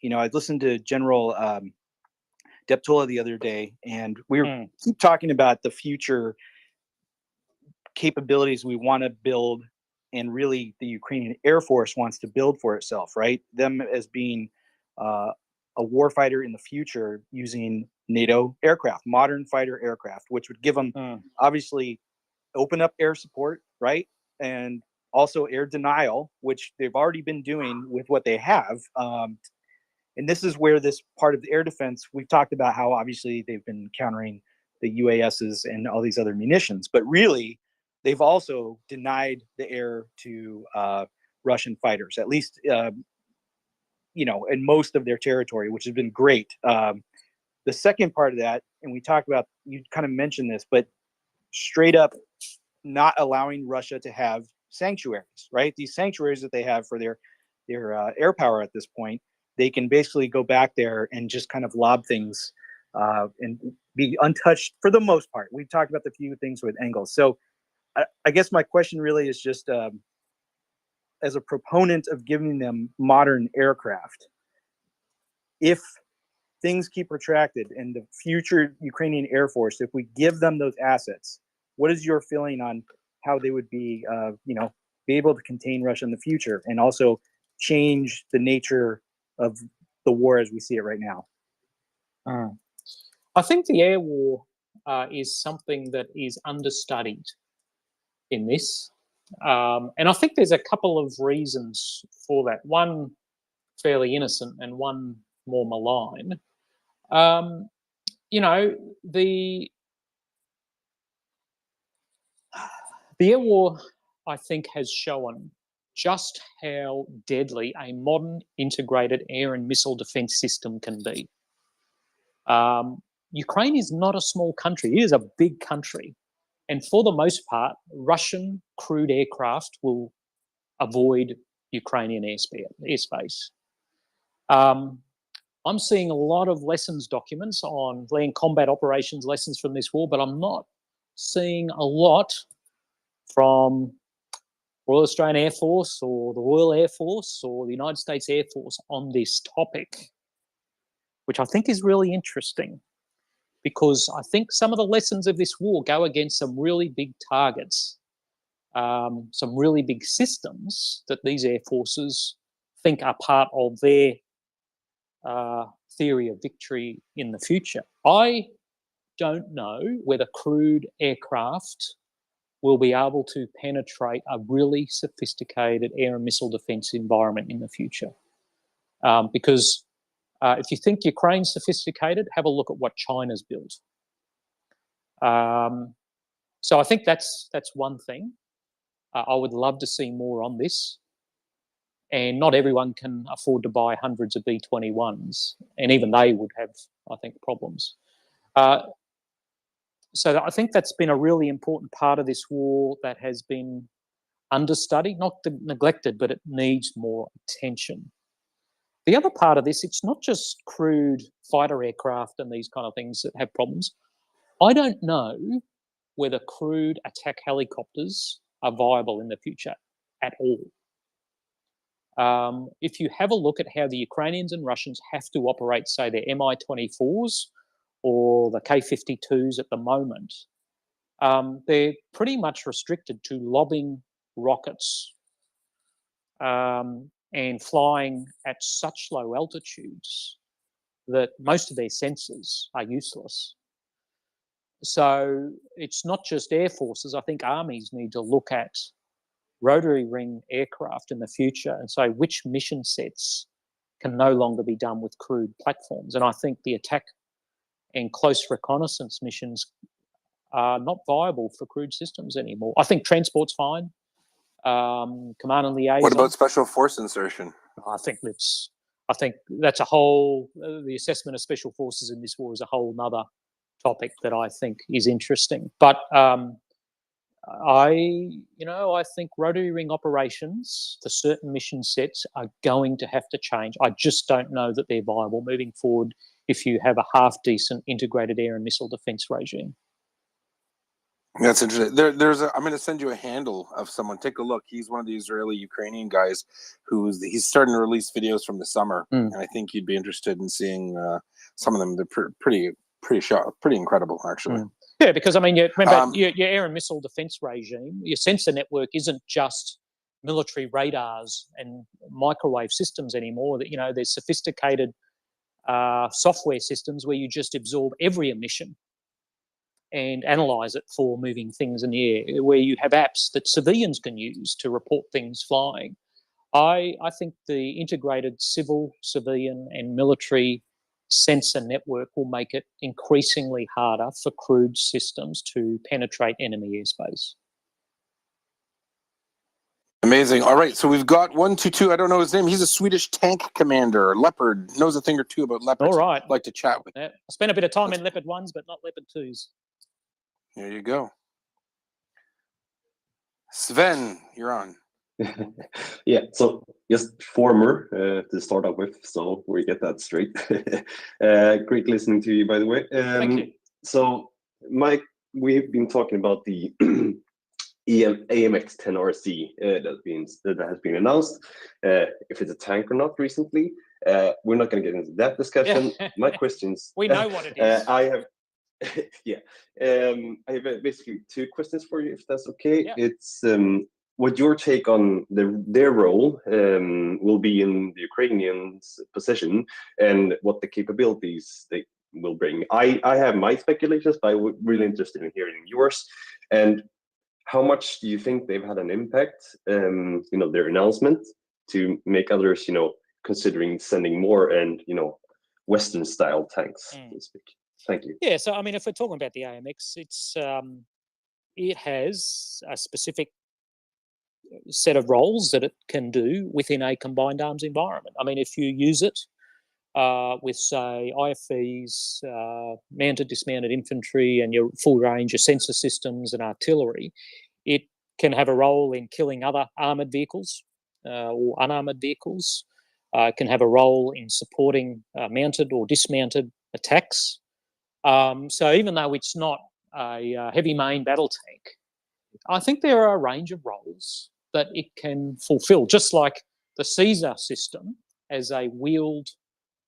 I listened to General Deptula the other day, and we keep talking about the future capabilities we want to build, and really the Ukrainian Air Force wants to build for itself, right? Them as being a warfighter in the future using NATO aircraft, modern fighter aircraft, which would give them obviously open up air support, right? And also air denial, which they've already been doing with what they have. And this is where this part of the air defense, we've talked about how obviously they've been countering the UASs and all these other munitions, but really they've also denied the air to Russian fighters, at least, in most of their territory, which has been great. The second part of that, and we talked about, you kind of mentioned this, but straight up not allowing Russia to have sanctuaries, right? These sanctuaries that they have for their air power at this point, they can basically go back there and just kind of lob things and be untouched for the most part. We've talked about the few things with angles. So I guess my question really is just, as a proponent of giving them modern aircraft, if things keep protracted in the future Ukrainian Air Force, if we give them those assets, what is your feeling on how they would be, be able to contain Russia in the future and also change the nature of the war as we see it right now? I think the air war is something that is understudied in this. And I think there's a couple of reasons for that. One fairly innocent and one more malign. The air war, I think, has shown just how deadly a modern integrated air and missile defense system can be. Ukraine is not a small country. It is a big country. And for the most part, Russian crewed aircraft will avoid Ukrainian airspace. I'm seeing a lot of lessons documents on land combat operations, lessons from this war, but I'm not seeing a lot from Royal Australian Air Force or the Royal Air Force or the United States Air Force on this topic, which I think is really interesting, because I think some of the lessons of this war go against some really big targets, some really big systems that these air forces think are part of their theory of victory in the future. I don't know whether crewed aircraft will be able to penetrate a really sophisticated air and missile defense environment in the future. Because if you think Ukraine's sophisticated, have a look at what China's built. So I think that's one thing. I would love to see more on this. And not everyone can afford to buy hundreds of B-21s, and even they would have, I think, problems. So I think that's been a really important part of this war that has been understudied, not neglected, but it needs more attention. The other part of this, it's not just crewed fighter aircraft and these kind of things that have problems. I don't know whether crewed attack helicopters are viable in the future at all. If you have a look at how the Ukrainians and Russians have to operate, say, their Mi-24s or the K-52s at the moment, they're pretty much restricted to lobbing rockets and flying at such low altitudes that most of their sensors are useless. So it's not just air forces. I think armies need to look at rotary wing aircraft in the future and say which mission sets can no longer be done with crewed platforms. And I think the attack and close reconnaissance missions are not viable for crewed systems anymore. I think transport's fine. Command and liaison. What about special force insertion? I think that's a whole, the assessment of special forces in this war is a whole nother topic that I think is interesting. But I think rotary ring operations for certain mission sets are going to have to change. I just don't know that they're viable moving forward if you have a half-decent integrated air and missile defense regime. That's interesting. There's I'm going to send you a handle of someone. Take a look. He's one of the Israeli-Ukrainian guys he's starting to release videos from the summer, and I think you'd be interested in seeing some of them. They're pretty incredible, actually. Yeah, because I mean, remember your air and missile defense regime. Your sensor network isn't just military radars and microwave systems anymore. That there's sophisticated software systems where you just absorb every emission and analyze it for moving things in the air, where you have apps that civilians can use to report things flying. I think the integrated civil, civilian, and military sensor network will make it increasingly harder for crewed systems to penetrate enemy airspace. Amazing. All right, so we've got 122. I don't know his name. He's a Swedish tank commander. Leopard knows a thing or two about Leopards. All right. I'd like to chat with. Yeah. I spent a bit of time in Leopard 1s, but not Leopard 2s. There you go. Sven, you're on. Yeah, so just former to start off with, so we get that straight. Great listening to you, by the way. Thank you. So, Mike, we've been talking about the AMX 10RC that has been announced. If it's a tank or not recently, we're not going to get into that discussion. My questions. We know what it is. I have. Yeah, I have basically two questions for you, if that's okay. Yeah. It's what your take on their role will be in the Ukrainians' position, and what the capabilities they will bring. I have my speculations, but I'm really interested in hearing yours. And how much do you think they've had an impact? Their announcement to make others, considering sending more and Western-style tanks, so to speak. Thank you. Yeah, so I mean, if we're talking about the AMX, it has a specific set of roles that it can do within a combined arms environment. I mean, if you use it with, say, IFVs, mounted, dismounted infantry, and your full range of sensor systems and artillery, it can have a role in killing other armoured vehicles or unarmoured vehicles. It can have a role in supporting mounted or dismounted attacks. So even though it's not a heavy main battle tank, I think there are a range of roles that it can fulfill, just like the Caesar system as a wheeled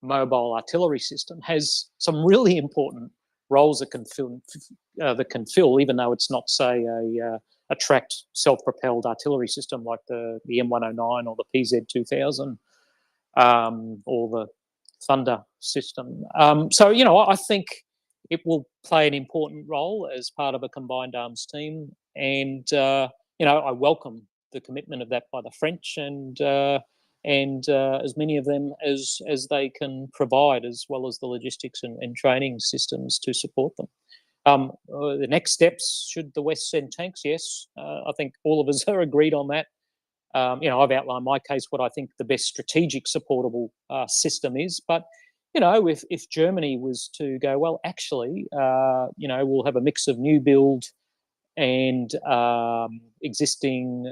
mobile artillery system has some really important roles that can fill, even though it's not, say, a tracked self-propelled artillery system like the M109 or the PZ2000 or the Thunder system. So, I think it will play an important role as part of a combined arms team. And, I welcome the commitment of that by the French and as many of them as they can provide, as well as the logistics and training systems to support them. The next steps, should the West send tanks? Yes, I think all of us are agreed on that. I've outlined my case, what I think the best strategic supportable system is. But, if Germany was to go, well, actually, we'll have a mix of new build and existing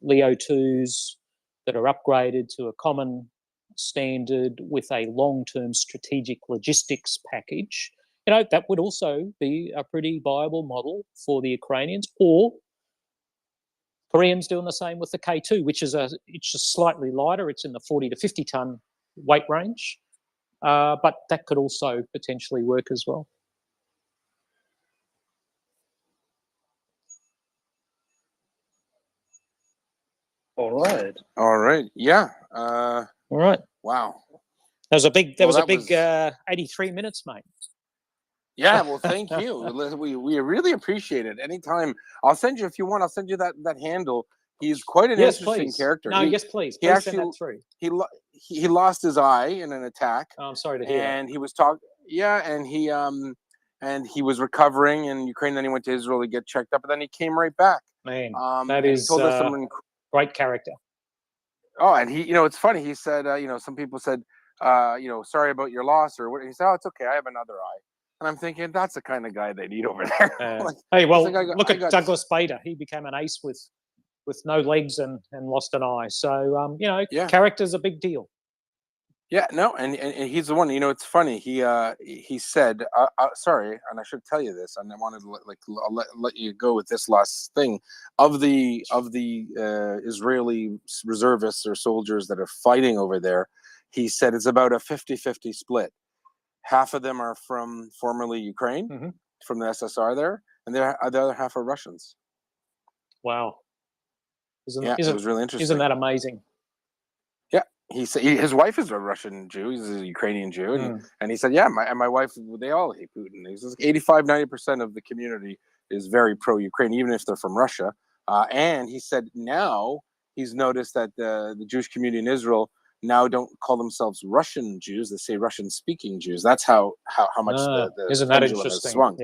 Leo 2s that are upgraded to a common standard with a long-term strategic logistics package, that would also be a pretty viable model for the Ukrainians. Or Koreans doing the same with the K2, which is it's just slightly lighter. It's in the 40 to 50 ton weight range, but that could also potentially work as well. All right. Yeah. All right. Wow. That was a big 83 minutes, mate. Yeah, well, thank you. We really appreciate it. Anytime, I'll send you, if you want, I'll send you that handle. He's quite an interesting character. No, yes, please. He Please actually, send that through. He lost his eye in an attack. Oh, I'm sorry to hear and that. He was and he was recovering in Ukraine. Then he went to Israel to get checked up, and then he came right back. Man, that is told us some great character. Oh, and he, it's funny. He said, some people said, sorry about your loss, or what. He said, oh, it's okay. I have another eye. And I'm thinking that's the kind of guy they need over there. Hey, well, look at Douglas Bader. He became an ace with no legs and lost an eye. So, character's a big deal. Yeah, no, and he's the one. You know, it's funny. He said, sorry, and I should tell you this, and I wanted to let you go with this last thing of the Israeli reservists or soldiers that are fighting over there. He said it's about a 50-50 split. Half of them are from formerly Ukraine, from the SSR there, and the other half are Russians. Wow. It was really interesting. Isn't that amazing? Yeah, he said his wife is a Russian Jew. He's a Ukrainian Jew, and he said, yeah, my wife, they all hate Putin. He says 85-90% of the community is very pro-Ukraine, even if they're from Russia. And he said now he's noticed that the Jewish community in Israel now don't call themselves Russian Jews; they say Russian-speaking Jews. That's how much the isn't that pendulum has interesting? swung.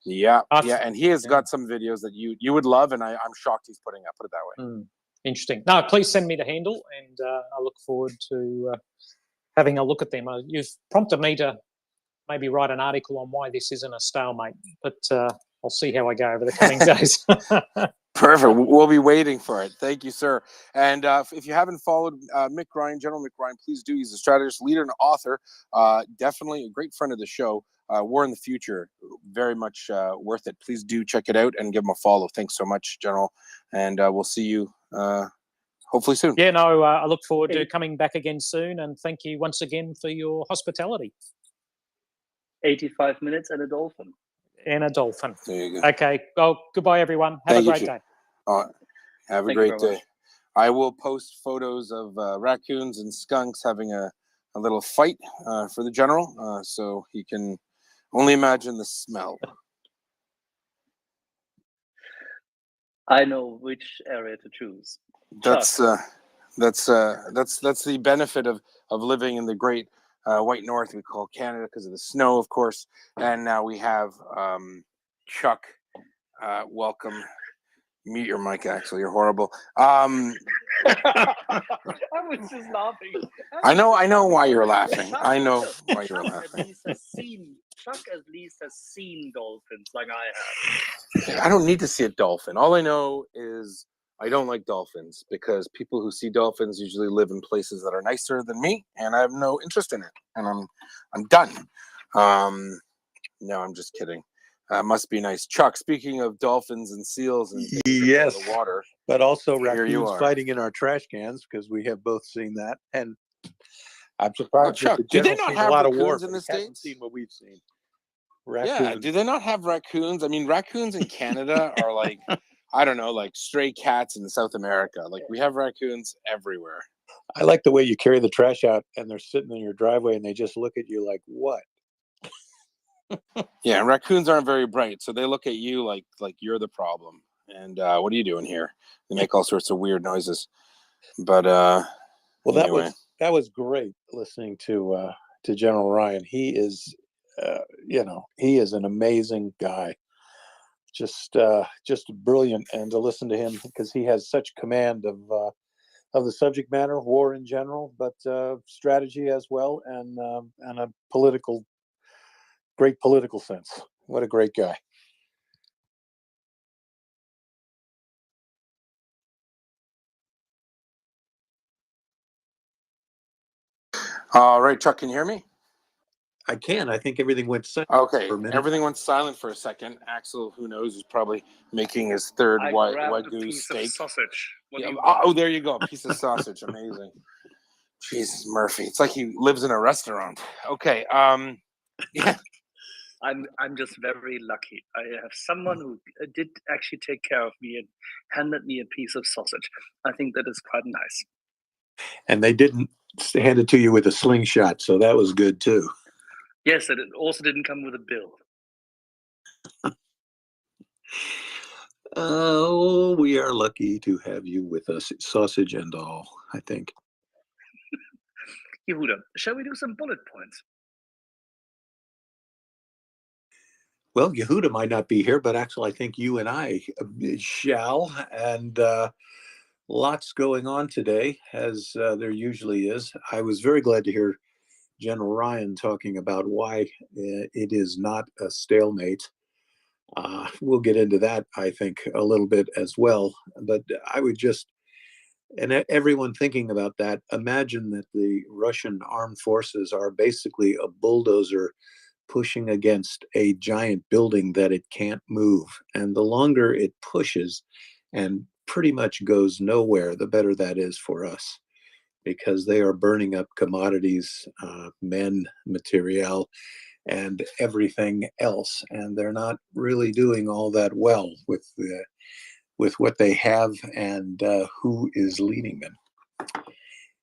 Yeah. And he has got some videos that you would love, and I'm shocked he's putting up. Put it that way. Interesting. No, please send me the handle, and I look forward to having a look at them. You've prompted me to maybe write an article on why this isn't a stalemate, but I'll see how I go over the coming days. Perfect. We'll be waiting for it. Thank you, sir. And if you haven't followed Mick Ryan, General Mick Ryan, please do. He's a strategist, leader, and author. Definitely a great friend of the show. War in the Future, very much worth it. Please do check it out and give him a follow. Thanks so much, General. And we'll see you hopefully soon. Yeah, no, I look forward to coming back again soon. And thank you once again for your hospitality. 85 minutes and a dolphin. And a dolphin. There you go. Okay. Well, goodbye, everyone. Have a great day. Have a great day. I will post photos of raccoons and skunks having a little fight for the general, so he can only imagine the smell. I know which area to choose. That's the benefit of living in the great white north we call Canada because of the snow, of course. And now we have Chuck. Welcome. Mute your mic, Axel. You're horrible. I was just laughing. I know why you're laughing. I know why you're laughing. Chuck at least has seen dolphins like I have. I don't need to see a dolphin. All I know is I don't like dolphins because people who see dolphins usually live in places that are nicer than me, and I have no interest in it. And I'm done. No, I'm just kidding. Must be nice. Chuck, speaking of dolphins and seals and things yes, in the water, but also here you raccoons are. fighting in our trash cans because we have both seen that. And I'm surprised. Chuck, the do they general's not seen have a lot of war, raccoons in but the he hasn't States? seen what we've seen. Yeah, Raccoons. do they not have raccoons? I mean, raccoons in Canada are like, I don't know, like stray cats in South America. Like we have raccoons everywhere. I like the way you carry the trash out and they're sitting in your driveway and they just look at you like, what? Yeah, and raccoons aren't very bright, so they look at you like you're the problem. And what are you doing here? They make all sorts of weird noises. But well, anyway. that was great listening to General Ryan. He is, he is an amazing guy. Just brilliant, and to listen to him because he has such command of the subject matter, war in general, but strategy as well, and a great political sense. What a great guy. All right, Chuck, can you hear me? I can. I think everything went silent. Okay, for a minute. everything went silent for a second. Axel, who knows, is probably making his third Wagyu steak. Sausage. There you go, a piece of sausage. Amazing. Jesus, Murphy. It's like he lives in a restaurant. Okay. Yeah. I'm just very lucky. I have someone who did actually take care of me and handed me a piece of sausage. I think that is quite nice. And they didn't hand it to you with a slingshot, so that was good too. Yes, and it also didn't come with a bill. Oh, we are lucky to have you with us, sausage and all, I think. Yehuda, shall we do some bullet points? Well, Yehuda might not be here, but Axel, I think you and I shall. And lots going on today, as there usually is. I was very glad to hear General Ryan talking about why it is not a stalemate. We'll get into that, I think, a little bit as well. But I would just And everyone thinking about that, imagine that the Russian armed forces are basically a bulldozer pushing against a giant building that it can't move. And the longer it pushes and pretty much goes nowhere, the better that is for us, because they are burning up commodities, men, material, and everything else. And they're not really doing all that well with what they have and who is leading them.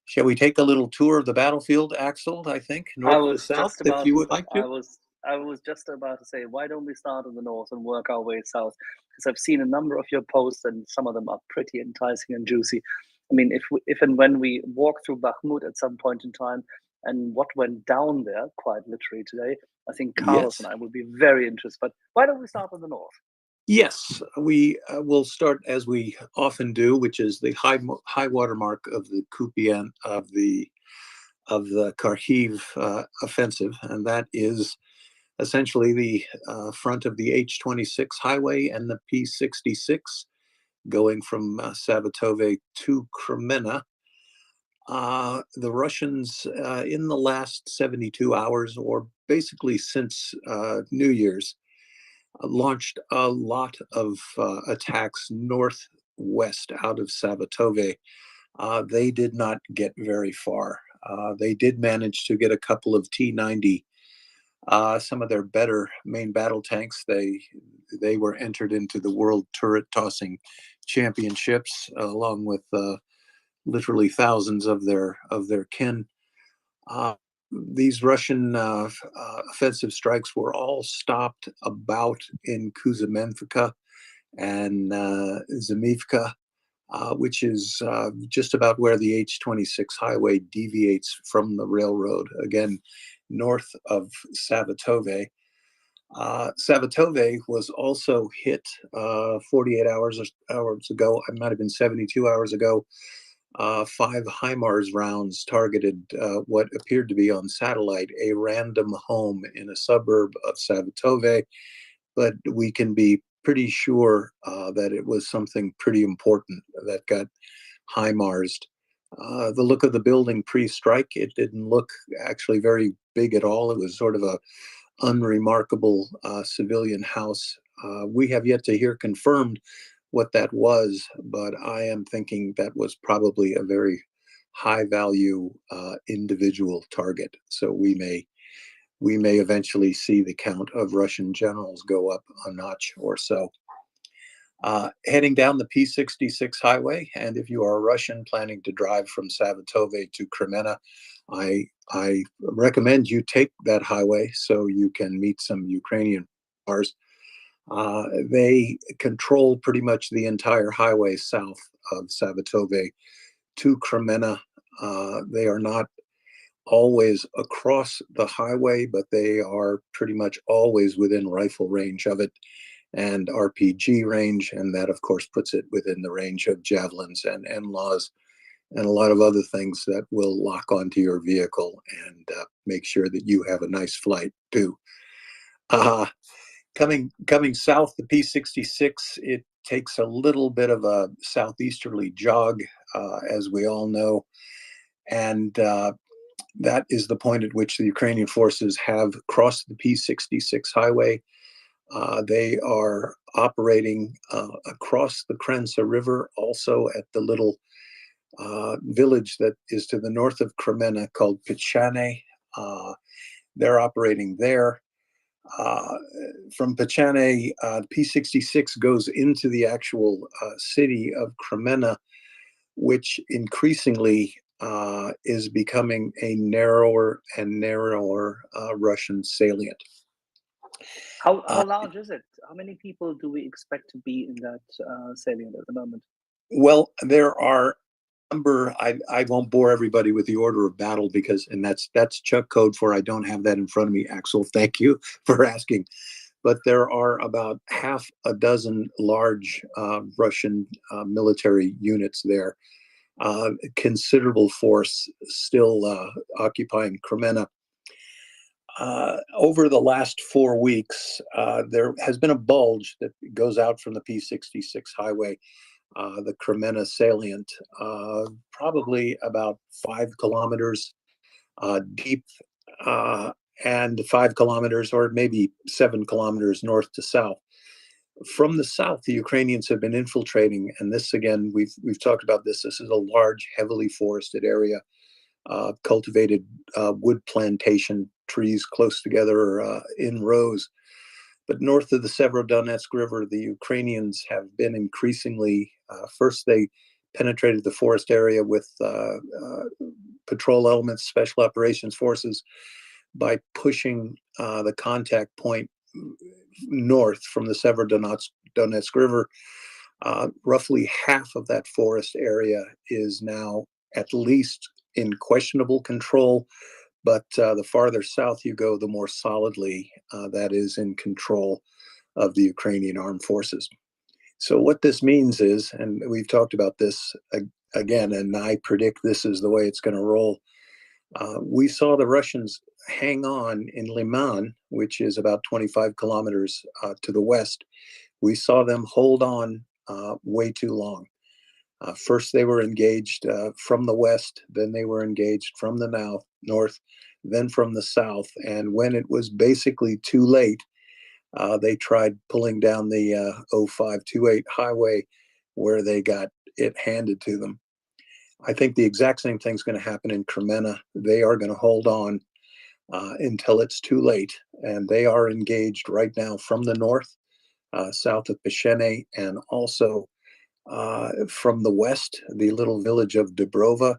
Shall we take a little tour of the battlefield, Axel? I think north to south, if you would like to. I was just about to say, why don't we start in the north and work our way south? Because I've seen a number of your posts, and some of them are pretty enticing and juicy. I mean, if and when we walk through Bakhmut at some point in time, and what went down there, quite literally today, I think Carlos and I will be very interested. But why don't we start in the north? Yes, we will start as we often do, which is the high water mark of the Kupian of the Kharkiv offensive, and that is essentially the front of the H-26 highway and the P-66 going from Savatove to Kremenna. The Russians in the last 72 hours, or basically since New Year's, launched a lot of attacks northwest out of Savatove. They did not get very far. They did manage to get a couple of T-90, some of their better main battle tanks. They were entered into the World Turret Tossing Championships along with literally thousands of their kin. These Russian offensive strikes were all stopped about in Kuzamenivka and Zemivka, which is just about where the H-26 highway deviates from the railroad, again, north of Savatove. Savatove was also hit 48 hours ago. It might have been 72 hours ago. 5 HIMARS rounds targeted what appeared to be on satellite a random home in a suburb of Savatove, but we can be pretty sure that it was something pretty important that got HIMARSed. The look of the building pre-strike, it didn't look actually very big at all. It was sort of a unremarkable civilian house. We have yet to hear confirmed what that was, but I am thinking that was probably a very high value individual target. So we may eventually see the count of Russian generals go up a notch or so. Heading down the P-66 highway, and if you are a Russian planning to drive from Savatove to Kremenna, I recommend you take that highway so you can meet some Ukrainian cars. They control pretty much the entire highway south of Savatove to Kremenna. They are not always across the highway, but they are pretty much always within rifle range of it and RPG range, and that of course puts it within the range of javelins and NLAWs and a lot of other things that will lock onto your vehicle and make sure that you have a nice flight too. Coming south, the P-66, it takes a little bit of a southeasterly jog, as we all know, and that is the point at which the Ukrainian forces have crossed the P-66 highway. They are operating across the Krensa River, also at the little village that is to the north of Kremenna called Pichane. They're operating there. From Pichane, P-66 goes into the actual city of Kremenna, which increasingly is becoming a narrower and narrower Russian salient. How large is it? How many people do we expect to be in that salient at the moment? Well, there are a number. I won't bore everybody with the order of battle because, and that's Chuck code for I don't have that in front of me, Axel. Thank you for asking. But there are about half a dozen large Russian military units there. Considerable force still occupying Kremenna. Over the last 4 weeks, there has been a bulge that goes out from the P-66 highway the Kremenna salient, probably about 5 kilometers deep, and 5 kilometers or maybe 7 kilometers north to south. From the south, the Ukrainians have been infiltrating, and this again, we've talked about this. This is a large, heavily forested area, cultivated wood plantation, trees close together in rows. But north of the Severodonetsk River, the Ukrainians have been increasingly, first they penetrated the forest area with patrol elements, special operations forces, by pushing the contact point north from the Severodonetsk River. Roughly half of that forest area is now at least in questionable control, but the farther south you go, the more solidly that is in control of the Ukrainian armed forces. So what this means is, and we've talked about this again, and I predict this is the way it's going to roll. We saw the Russians hang on in Liman, which is about 25 kilometers to the west. We saw them hold on way too long. First, they were engaged from the west, then they were engaged from the north, then from the south. And when it was basically too late, they tried pulling down the 0528 highway, where they got it handed to them. I think the exact same thing's going to happen in Kremenna. They are going to hold on until it's too late. And they are engaged right now from the north, south of Peshene, and also from the west, the little village of Dubrova.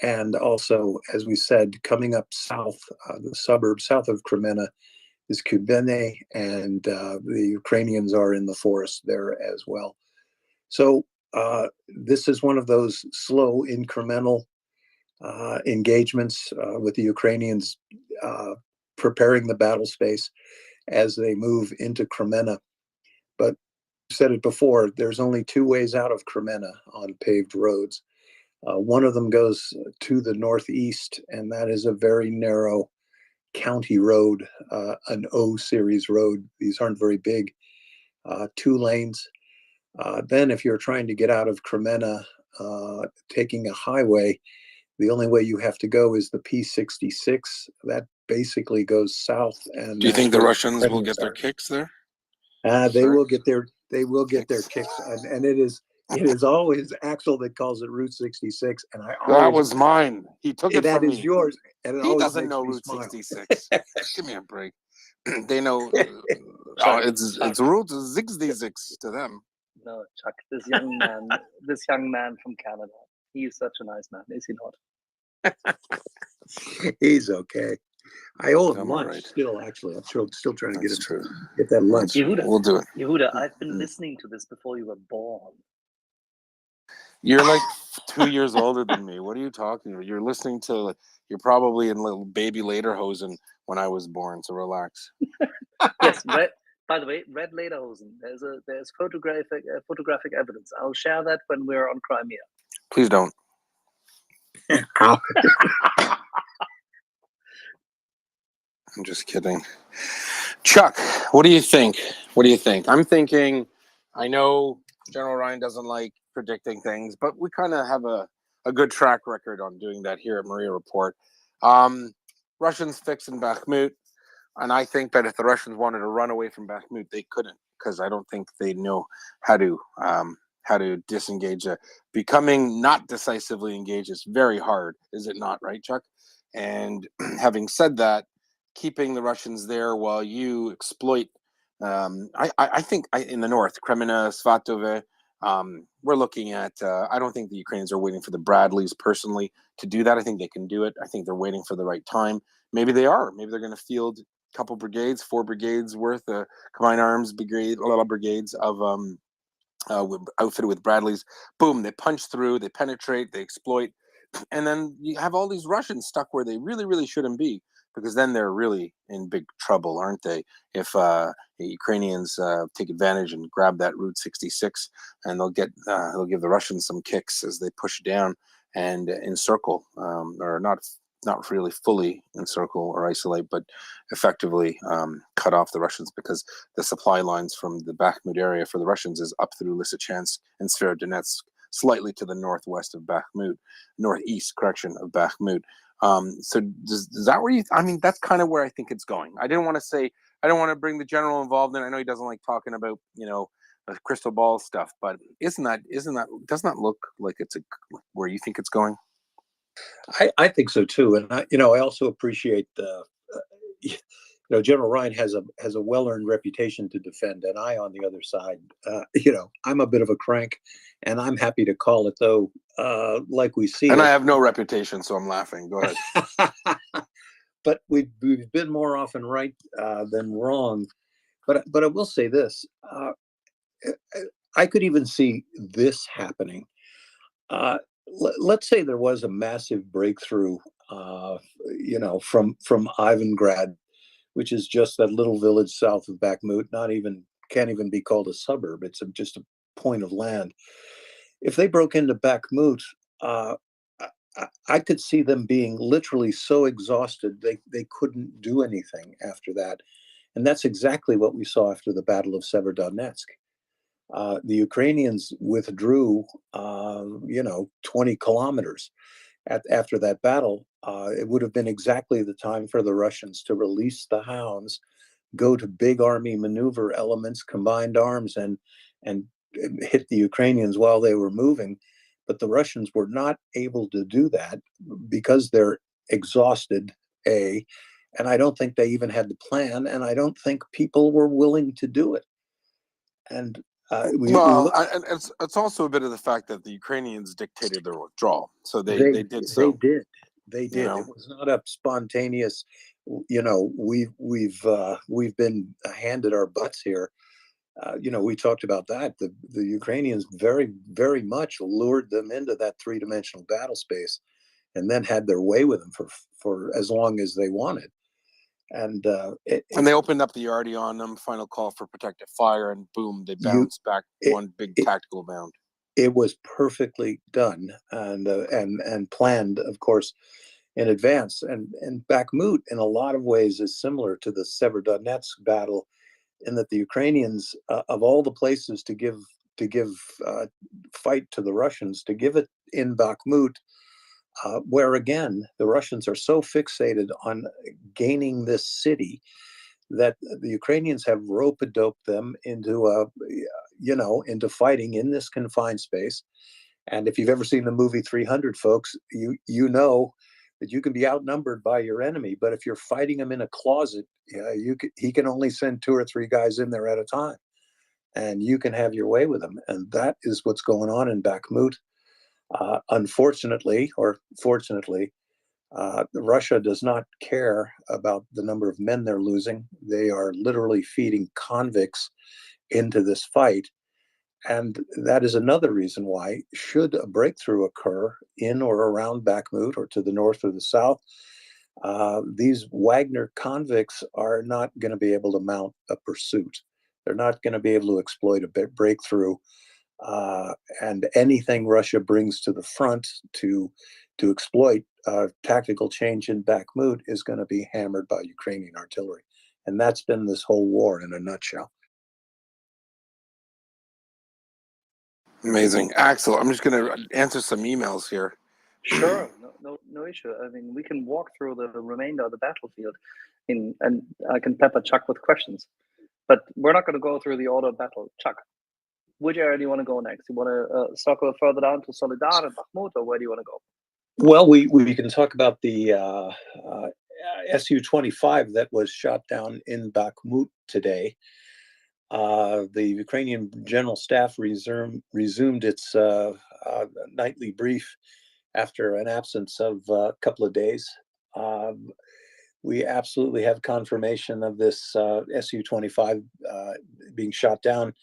And also, as we said, coming up south, the suburb south of Kremenna is Kubene, and the Ukrainians are in the forest there as well. So this is one of those slow, incremental engagements with the Ukrainians preparing the battle space as they move into Kremenna. But I've said it before, there's only 2 ways out of Kremenna on paved roads. One of them goes to the northeast, and that is a very narrow county road, an O series road. These aren't very big, 2 lanes. Then if you're trying to get out of Kremenna, taking a highway, the only way you have to go is the P66. That basically goes south. And do you think the Russians will get their kicks there? They will get their kicks, and it is always Axel that calls it Route 66, and That was mine. He took it that from is me. yours, and it He always doesn't makes know me Route smile. 66. Give me a break. They know it's Route 66 to them. No, Chuck, this young man from Canada, he's such a nice man, is he not? He's okay. I owe him I'm lunch right. still. Actually, I'm still trying to That's get true. get that lunch. Yehuda, We'll do it. Yehuda, I've been listening to this before you were born. You're like 2 years older than me. What are you talking about? You're listening to. You're probably in little baby lederhosen when I was born. So relax. Yes, by the way, red lederhosen. There's photographic evidence. I'll share that when we're on Crimea. Please don't. I'm just kidding. Chuck, what do you think? What do you think? I'm thinking, I know General Ryan doesn't like predicting things, but we kind of have a good track record on doing that here at MriyaReport. Russians fixing Bakhmut, and I think that if the Russians wanted to run away from Bakhmut, they couldn't, because I don't think they know how to disengage. Becoming not decisively engaged is very hard, is it not, right, Chuck? And having said that, keeping the Russians there while you exploit, I think in the north, Kremenna, Svatove, we're looking at, I don't think the Ukrainians are waiting for the Bradleys personally to do that. I think they can do it. I think they're waiting for the right time. Maybe they are. Maybe they're going to field a couple brigades, 4 brigades worth, combined arms brigade, a lot of brigades of outfitted with Bradleys. Boom, they punch through, they penetrate, they exploit. And then you have all these Russians stuck where they really, really shouldn't be, because then they're really in big trouble, aren't they? If the Ukrainians take advantage and grab that Route 66, and they'll give the Russians some kicks as they push down and encircle, or not not really fully encircle or isolate, but effectively cut off the Russians, because the supply lines from the Bakhmut area for the Russians is up through Lysychansk and Severodonetsk, slightly to the northwest of Bakhmut, northeast, correction, of Bakhmut. So is that where you, I mean, that's kind of where I think it's going. I don't want to bring the general involved in. I know he doesn't like talking about, crystal ball stuff, but doesn't that look like it's where you think it's going? I think so too, and I also appreciate General Ryan has a well-earned reputation to defend, and I, on the other side, I'm a bit of a crank, and I'm happy to call it though, like we see. And it. I have no reputation, so I'm laughing. Go ahead. But we've been more often right than wrong. But I will say this: I could even see this happening. Let's say there was a massive breakthrough, from Ivangrad, which is just that little village south of Bakhmut. Can't even be called a suburb. It's just a point of land. If they broke into Bakhmut, I could see them being literally so exhausted they couldn't do anything after that. And that's exactly what we saw after the Battle of Severodonetsk. The Ukrainians withdrew, 20 kilometers after that battle. It would have been exactly the time for the Russians to release the hounds, go to big army maneuver elements, combined arms, and hit the Ukrainians while they were moving. But the Russians were not able to do that because they're exhausted, and I don't think they even had the plan, and I don't think people were willing to do it. And it's also a bit of the fact that the Ukrainians dictated their withdrawal, so they did so. They did. It was not a spontaneous. We've been handed our butts here. We talked about that. The Ukrainians very, very much lured them into that three-dimensional battle space, and then had their way with them for as long as they wanted. And they opened up the Yardy on them, final call for protective fire, and boom, they bounced back one big tactical bound. It was perfectly done and planned, of course, in advance. And Bakhmut, in a lot of ways, is similar to the Severodonetsk battle, in that the Ukrainians, of all the places to give fight to the Russians, to give it in Bakhmut, where again the Russians are so fixated on gaining this city that the Ukrainians have rope-a-doped them into into fighting in this confined space. And if you've ever seen the movie 300, folks, you know that you can be outnumbered by your enemy, but if you're fighting him in a closet, he can only send 2 or 3 guys in there at a time, and you can have your way with him. And that is what's going on in Bakhmut. Unfortunately, or fortunately, Russia does not care about the number of men they're losing. They are literally feeding convicts into this fight. And that is another reason why, should a breakthrough occur in or around Bakhmut or to the north or the south, these Wagner convicts are not going to be able to mount a pursuit. They're not going to be able to exploit a breakthrough. And anything Russia brings to the front to exploit tactical change in Bakhmut is going to be hammered by Ukrainian artillery. And that's been this whole war in a nutshell. Amazing. Axel, I'm just going to answer some emails here. Sure, no issue. I mean, we can walk through the remainder of the battlefield, and I can pepper Chuck with questions. But we're not going to go through the order of battle. Chuck, which area do you want to go next? You want to circle further down to Solidar and Bakhmut, or where do you want to go? Well, we can talk about the Su-25 that was shot down in Bakhmut today. The Ukrainian General Staff resumed its nightly brief after an absence of a couple of days. We absolutely have confirmation of this Su-25 being shot down.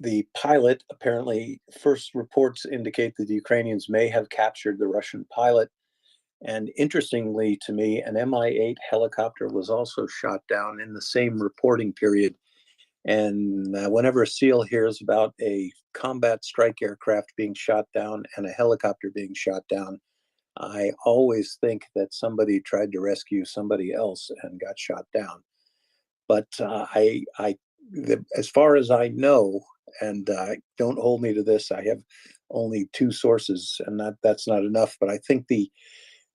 The pilot, apparently, first reports indicate that the Ukrainians may have captured the Russian pilot. And interestingly to me, an Mi-8 helicopter was also shot down in the same reporting period. And whenever a SEAL hears about a combat strike aircraft being shot down and a helicopter being shot down, I always think that somebody tried to rescue somebody else and got shot down. But as far as I know, and don't hold me to this, I have only 2 sources, and that's not enough. But I think the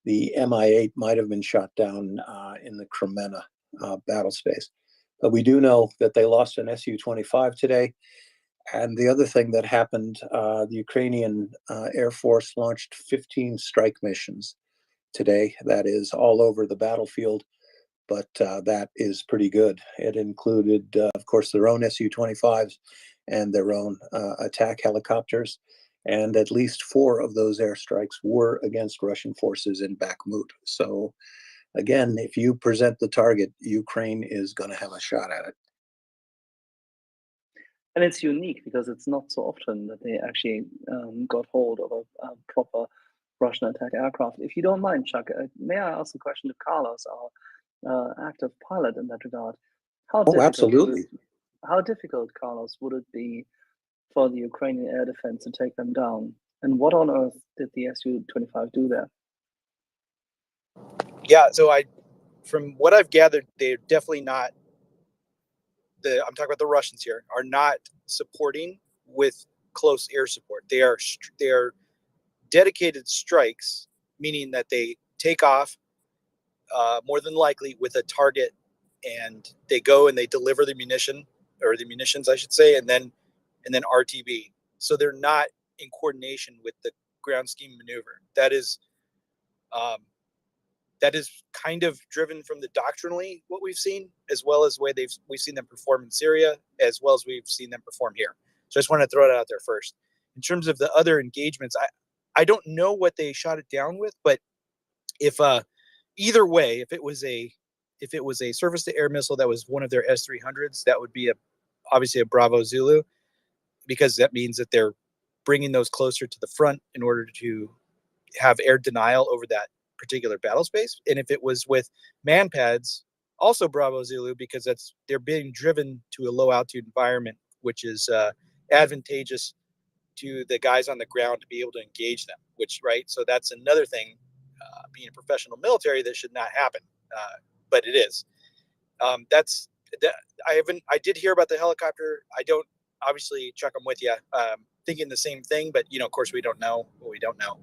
Mi-8 might have been shot down in the Kremenna battle space. But we do know that they lost an Su-25 today. And the other thing that happened, the Ukrainian Air Force launched 15 strike missions today. That is all over the battlefield, but that is pretty good. It included, of course, their own Su-25s and their own attack helicopters. And at least 4 of those airstrikes were against Russian forces in Bakhmut. So again, if you present the target, Ukraine is going to have a shot at it. And it's unique because it's not so often that they actually got hold of a proper Russian attack aircraft. If you don't mind, Chuck, may I ask a question to Carlos, our active pilot in that regard? Absolutely. How difficult, Carlos, would it be for the Ukrainian air defense to take them down? And what on earth did the Su-25 do there? Yeah, so from what I've gathered, they're definitely not I'm talking about the Russians here, are not supporting with close air support. They are dedicated strikes, meaning that they take off more than likely with a target, and they go and they deliver the munitions, I should say, and then RTB. So they're not in coordination with the ground scheme maneuver. That is kind of driven from the doctrinally what we've seen, as well as the way we've seen them perform in Syria, as well as we've seen them perform here. So I just want to throw it out there first. In terms of the other engagements, I don't know what they shot it down with, but if either way, if it was a surface to air missile that was one of their S-300s, that would be obviously a Bravo Zulu, because that means that they're bringing those closer to the front in order to have air denial over that particular battle space. And if it was with manpads, also Bravo Zulu, because they're being driven to a low altitude environment, which is advantageous to the guys on the ground to be able to engage them, so that's another thing, being a professional military, that should not happen, but it is. I did hear about the helicopter. I don't, obviously, Chuck, I'm with you, thinking the same thing, but of course we don't know what we don't know.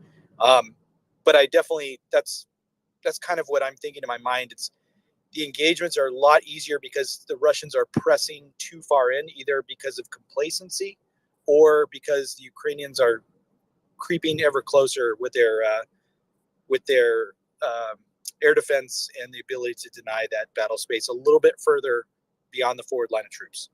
But I definitely, that's kind of what I'm thinking in my mind. It's the engagements are a lot easier because the Russians are pressing too far in, either because of complacency or because the Ukrainians are creeping ever closer with their air defense and the ability to deny that battle space a little bit further beyond the forward line of troops.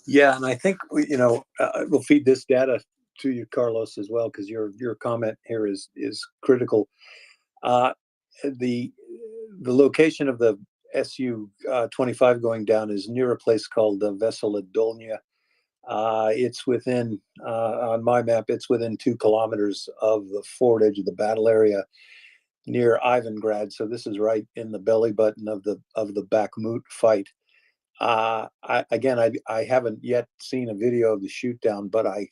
Yeah, and I think we'll feed this data to you, Carlos, as well, because your comment here is critical. The location of the Su-25 going down is near a place called Veselodolnya. It's within, on my map, it's within 2 kilometers of the forward edge of the battle area near Ivangrad. So this is right in the belly button of the Bakhmut fight. I haven't yet seen a video of the shoot down, but I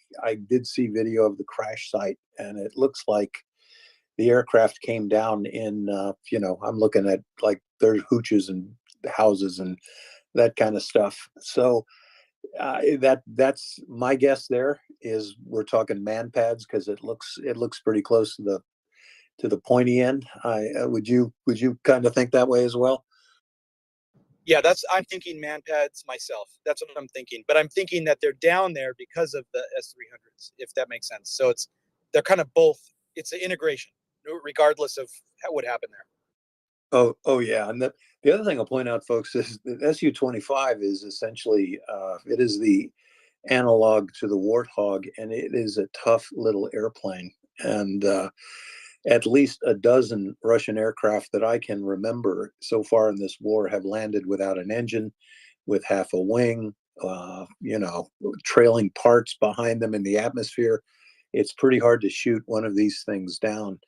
did see video of the crash site, and it looks like the aircraft came down in, I'm looking at like there's hooches and houses and that kind of stuff. So that's my guess. There is, we're talking man pads, because it looks pretty close to the pointy end. Would you kind of think that way as well? Yeah, I'm thinking man pads myself. That's what I'm thinking. But I'm thinking that they're down there because of the S-300s, if that makes sense. So they're kind of both. It's an integration, regardless of what happened there. Oh yeah. And the other thing I'll point out, folks, is the Su-25 is essentially, it is the analog to the Warthog, and it is a tough little airplane. And at least a dozen Russian aircraft that I can remember so far in this war have landed without an engine, with half a wing, trailing parts behind them in the atmosphere. It's pretty hard to shoot one of these things down.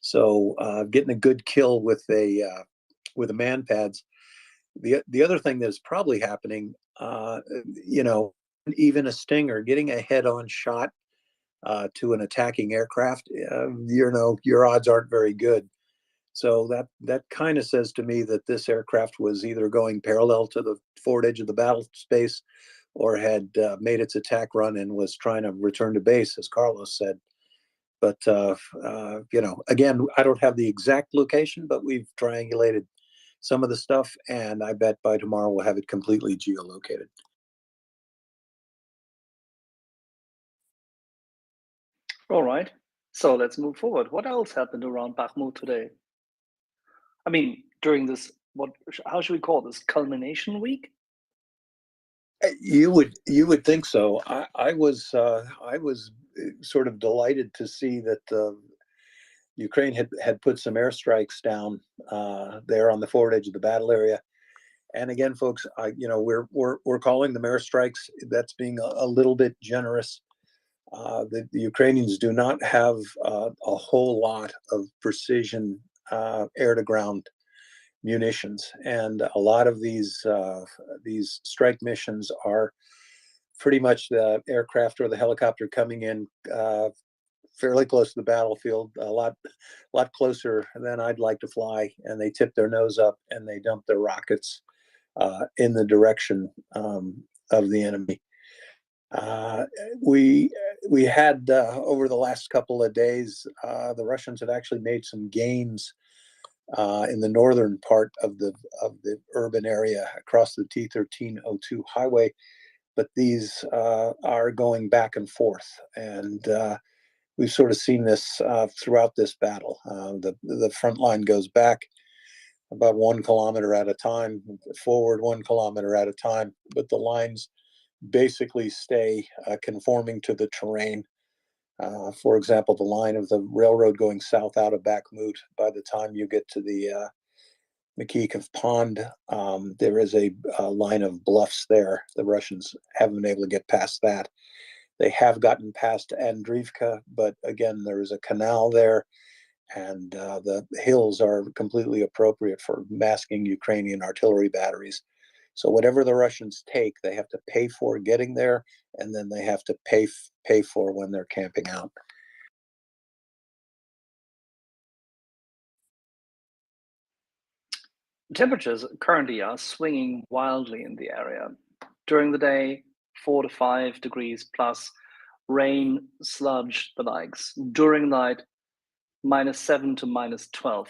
So getting a good kill with the man pads. The other thing that's probably happening, even a Stinger, getting a head-on shot to an attacking aircraft, your odds aren't very good. So that kind of says to me that this aircraft was either going parallel to the forward edge of the battle space, or had made its attack run and was trying to return to base, as Carlos said. But again, I don't have the exact location, but we've triangulated some of the stuff, and I bet by tomorrow we'll have it completely geolocated. All right, so let's move forward. What else happened around Bakhmut today? I mean, during this, how should we call this, culmination week? You would think so. I was sort of delighted to see that Ukraine had put some airstrikes down there on the forward edge of the battle area. And again, folks, we're calling them airstrikes. That's being a little bit generous. The Ukrainians do not have a whole lot of precision air-to-ground munitions, and a lot of these strike missions are pretty much the aircraft or the helicopter coming in fairly close to the battlefield, a lot closer than I'd like to fly, and they tip their nose up and they dump their rockets in the direction of the enemy. We had over the last couple of days, the Russians have actually made some gains in the northern part of the urban area across the T-1302 highway, but these are going back and forth, and we've sort of seen this throughout this battle. The front line goes back about 1 kilometer at a time, forward 1 kilometer at a time, but the lines basically stay conforming to the terrain. For example, the line of the railroad going south out of Bakhmut, by the time you get to the Makikov Pond, there is a line of bluffs there. The Russians haven't been able to get past that. They have gotten past Andriivka, but again, there is a canal there, and the hills are completely appropriate for masking Ukrainian artillery batteries. So whatever the Russians take, they have to pay for getting there, and then they have to pay for when they're camping out. Temperatures currently are swinging wildly in the area. During the day, 4 to 5 degrees plus, rain, sludge, the likes. During night, -7 to -12,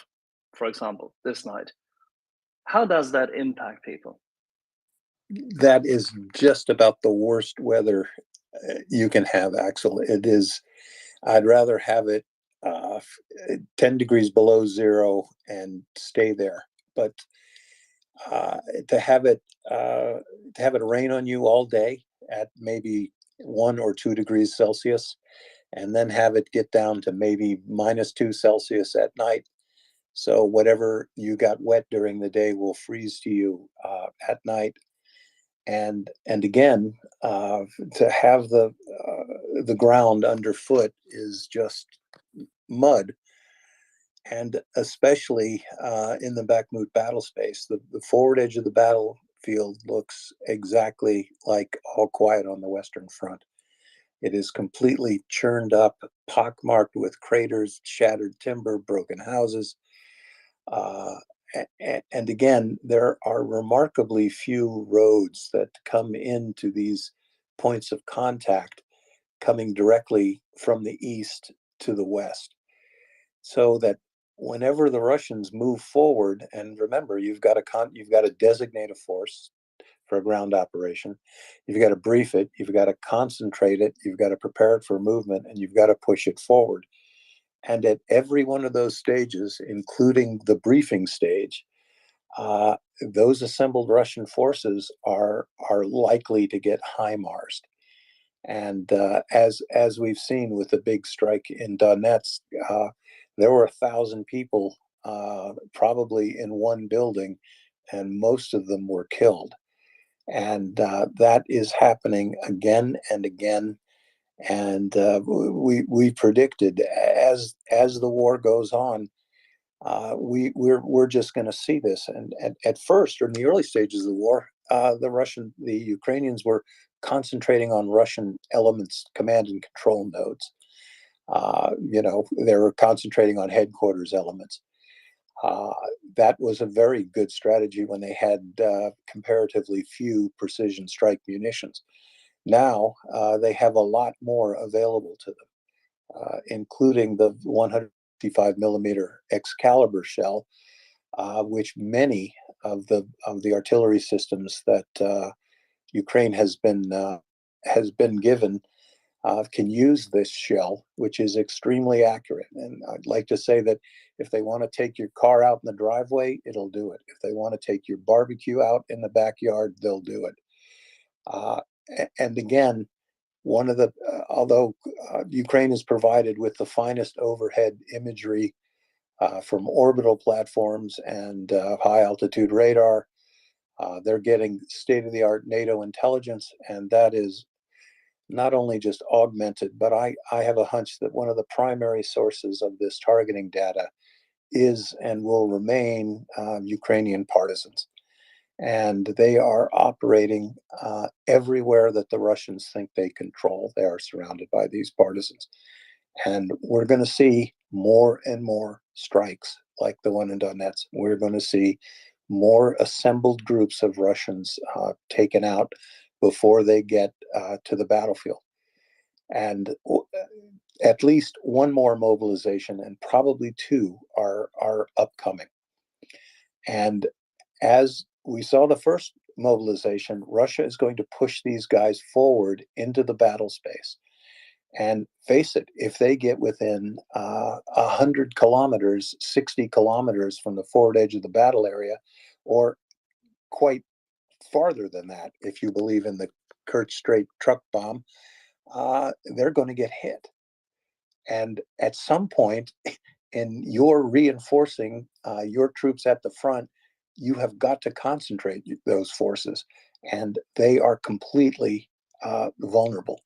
for example, this night. How does that impact people? That is just about the worst weather you can have, Axel. It is. I'd rather have it 10 degrees below zero and stay there. But to have it rain on you all day at maybe 1 or 2 degrees Celsius, and then have it get down to maybe -2 Celsius at night. So whatever you got wet during the day will freeze to you at night. And again, to have the ground underfoot is just mud, and especially in the Bakhmut battle space, the forward edge of the battlefield looks exactly like All Quiet on the Western Front. It is completely churned up, pockmarked with craters, shattered timber, broken houses. And again, there are remarkably few roads that come into these points of contact coming directly from the east to the west. So that whenever the Russians move forward, and remember, you've got to designate a force for a ground operation, you've got to brief it, you've got to concentrate it, you've got to prepare it for movement, and you've got to push it forward. And at every one of those stages, including the briefing stage, those assembled Russian forces are likely to get HIMARSed. And as we've seen with the big strike in Donetsk, there were 1,000 people probably in one building, and most of them were killed. And that is happening again and again. And we predicted as the war goes on, we're just going to see this. And at first, or in the early stages of the war, the Ukrainians were concentrating on Russian elements, command and control nodes. They were concentrating on headquarters elements. That was a very good strategy when they had comparatively few precision strike munitions. Now they have a lot more available to them, including the 155 millimeter Excalibur shell, which many of the artillery systems that Ukraine has been given can use this shell, which is extremely accurate. And I'd like to say that if they want to take your car out in the driveway, it'll do it. If they want to take your barbecue out in the backyard, they'll do it. And again, although Ukraine is provided with the finest overhead imagery from orbital platforms and high altitude radar, they're getting state-of-the-art NATO intelligence, and that is not only just augmented, but I have a hunch that one of the primary sources of this targeting data is and will remain Ukrainian partisans. And they are operating everywhere that the Russians think they control. They are surrounded by these partisans. And we're going to see more and more strikes like the one in Donetsk. We're going to see more assembled groups of Russians taken out before they get to the battlefield. And at least one more mobilization, and probably two, are upcoming. And as we saw the first mobilization, Russia is going to push these guys forward into the battle space. And face it, if they get within 100 kilometers, 60 kilometers from the forward edge of the battle area, or quite farther than that, if you believe in the Kerch Strait truck bomb, they're going to get hit. And at some point in your reinforcing your troops at the front, you have got to concentrate those forces, and they are completely vulnerable.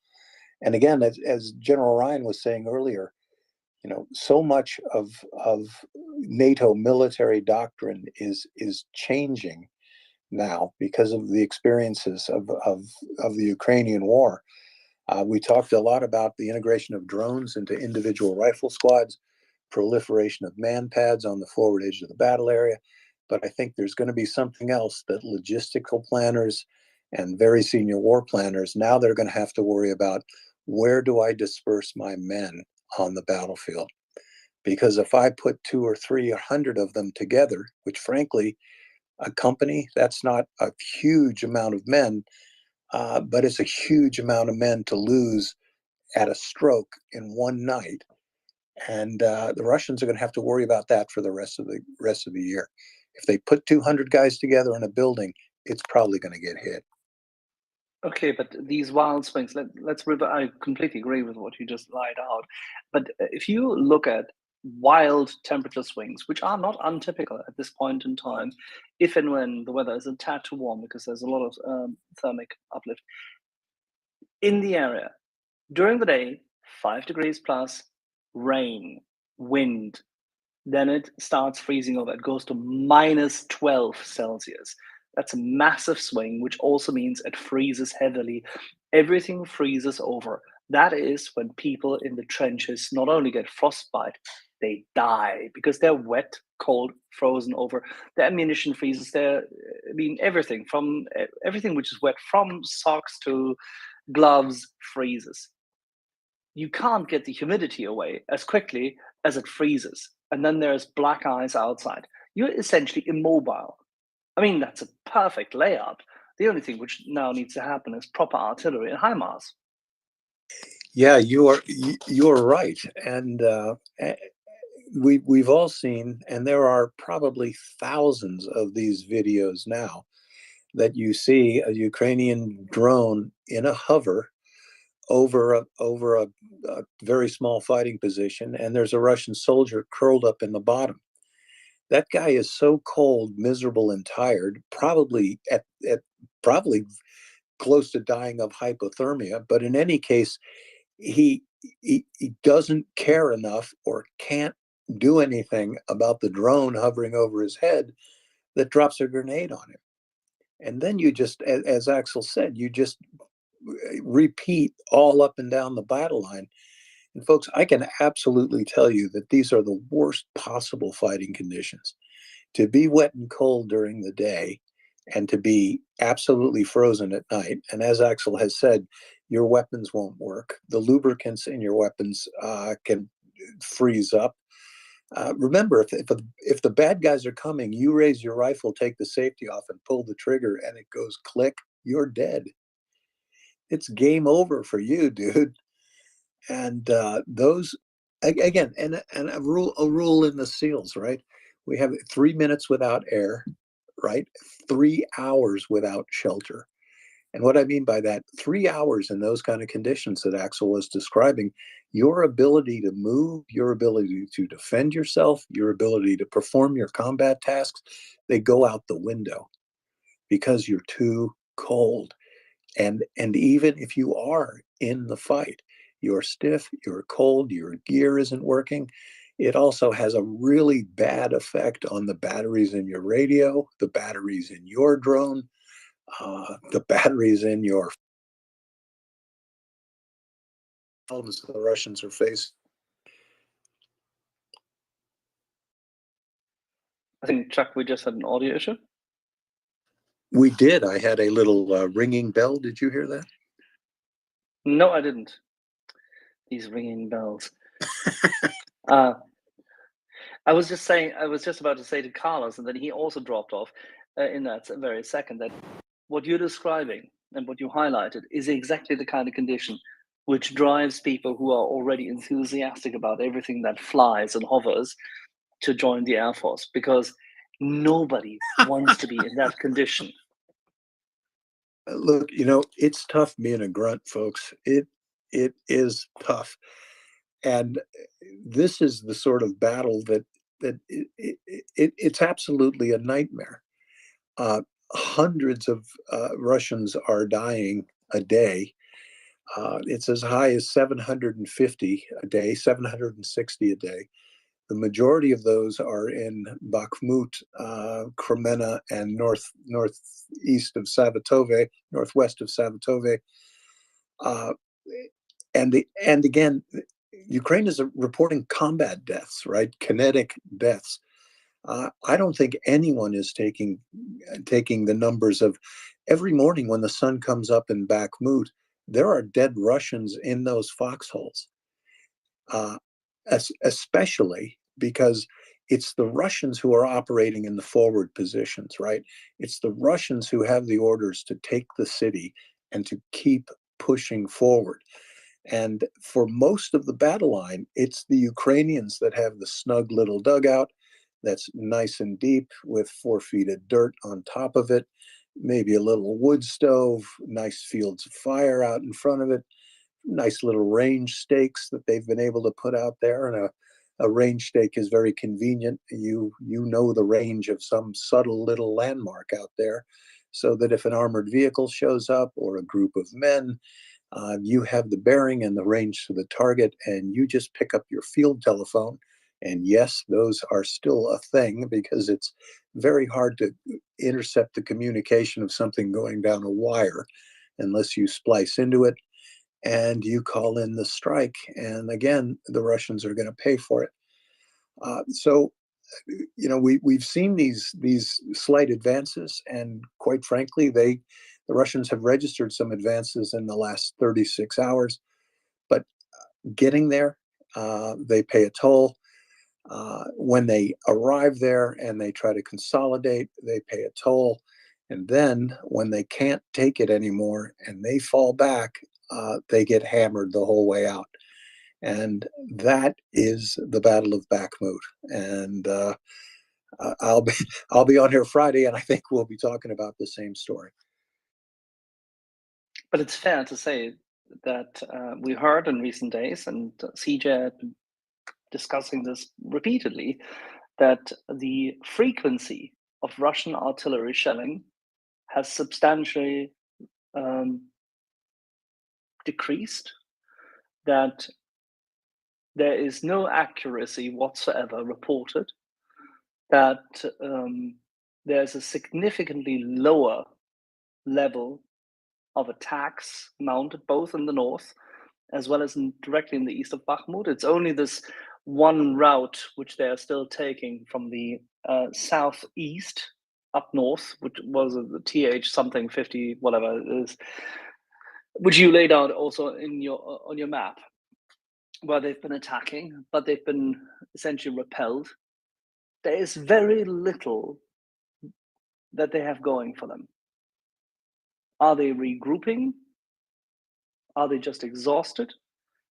And again, as General Ryan was saying earlier, so much of NATO military doctrine is changing now because of the experiences of the Ukrainian war. We talked a lot about the integration of drones into individual rifle squads, proliferation of man pads on the forward edge of the battle area. But I think there's going to be something else that logistical planners and very senior war planners, now they're going to have to worry about: where do I disperse my men on the battlefield? Because if I put 200 or 300 of them together, which frankly, a company, that's not a huge amount of men, but it's a huge amount of men to lose at a stroke in one night. And the Russians are going to have to worry about that for the rest of the year. If they put 200 guys together in a building, it's probably going to get hit. Okay, but these wild swings, I completely agree with what you just laid out. But if you look at wild temperature swings, which are not untypical at this point in time, if and when the weather is a tad too warm, because there's a lot of thermic uplift in the area, during the day, 5 degrees plus, rain, wind, then it starts freezing over. It goes to minus 12 Celsius. That's a massive swing, which also means it freezes heavily. Everything freezes over. That is when people in the trenches not only get frostbite, they die because they're wet, cold, frozen over. The ammunition freezes. Everything which is wet, from socks to gloves, freezes. You can't get the humidity away as quickly as it freezes. And then there's black ice outside. You're essentially immobile. I mean, that's a perfect layout. The only thing which now needs to happen is proper artillery and HIMARS. Yeah, you're right. And we've all seen, and there are probably thousands of these videos now, that you see a Ukrainian drone in a hover over a very small fighting position, and there's a Russian soldier curled up in the bottom. That guy is so cold, miserable, and tired, probably probably close to dying of hypothermia. But in any case, he doesn't care enough or can't do anything about the drone hovering over his head that drops a grenade on him. And then you just, as Axel said, you just repeat all up and down the battle line. And folks, I can absolutely tell you that these are the worst possible fighting conditions. To be wet and cold during the day and to be absolutely frozen at night. And as Axel has said, your weapons won't work. The lubricants in your weapons can freeze up. Remember, if the bad guys are coming, you raise your rifle, take the safety off, and pull the trigger, and it goes click, you're dead. It's game over for you, dude. And those, again, and a rule in the SEALs, right? We have 3 minutes without air, right? 3 hours without shelter. And what I mean by that, 3 hours in those kind of conditions that Axel was describing, your ability to move, your ability to defend yourself, your ability to perform your combat tasks, they go out the window because you're too cold. And even if you are in the fight, you're stiff, you're cold, your gear isn't working. It also has a really bad effect on the batteries in your radio, the batteries in your drone, the batteries in your phones the Russians are facing. I think, Chuck, we just had an audio issue. We did. I had a little ringing bell. Did you hear that? No, I didn't. These ringing bells. I was just about to say to Carlos, and then he also dropped off in that very second, that what you're describing and what you highlighted is exactly the kind of condition which drives people who are already enthusiastic about everything that flies and hovers to join the Air Force, because nobody wants to be in that condition. Look, it's tough being a grunt, folks. It is tough. And this is the sort of battle that it's absolutely a nightmare. Hundreds of Russians are dying a day. It's as high as 750 a day, 760 a day. The majority of those are in Bakhmut, Kremenna, and northwest of Savatove. And again, Ukraine is reporting combat deaths, right? Kinetic deaths. I don't think anyone is taking the numbers of every morning when the sun comes up in Bakhmut. There are dead Russians in those foxholes, especially because it's the Russians who are operating in the forward positions, right? It's the Russians who have the orders to take the city and to keep pushing forward. And for most of the battle line, it's the Ukrainians that have the snug little dugout that's nice and deep with 4 feet of dirt on top of it, maybe a little wood stove, nice fields of fire out in front of it, nice little range stakes that they've been able to put out there. And a range stake is very convenient. You know the range of some subtle little landmark out there, so that if an armored vehicle shows up or a group of men, you have the bearing and the range to the target, and you just pick up your field telephone. And yes, those are still a thing, because it's very hard to intercept the communication of something going down a wire unless you splice into it and you call in the strike. And again, the Russians are going to pay for it. So we've seen these slight advances, and quite frankly, the Russians have registered some advances in the last 36 hours. But getting there, they pay a toll. When they arrive there and they try to consolidate, they pay a toll. And then when they can't take it anymore and they fall back, they get hammered the whole way out. And that is the Battle of Bakhmut. And I'll be on here Friday, and I think we'll be talking about the same story. But it's fair to say that we heard in recent days, and CJ had been discussing this repeatedly, that the frequency of Russian artillery shelling has substantially decreased, that there is no accuracy whatsoever reported, that there's a significantly lower level of attacks mounted both in the north as well as directly in the east of Bakhmut. It's only this one route which they are still taking from the southeast up north, which was the TH something 50, whatever it is, which you laid out also in on your map, where they've been attacking, but they've been essentially repelled. There is very little that they have going for them. Are they regrouping? Are they just exhausted?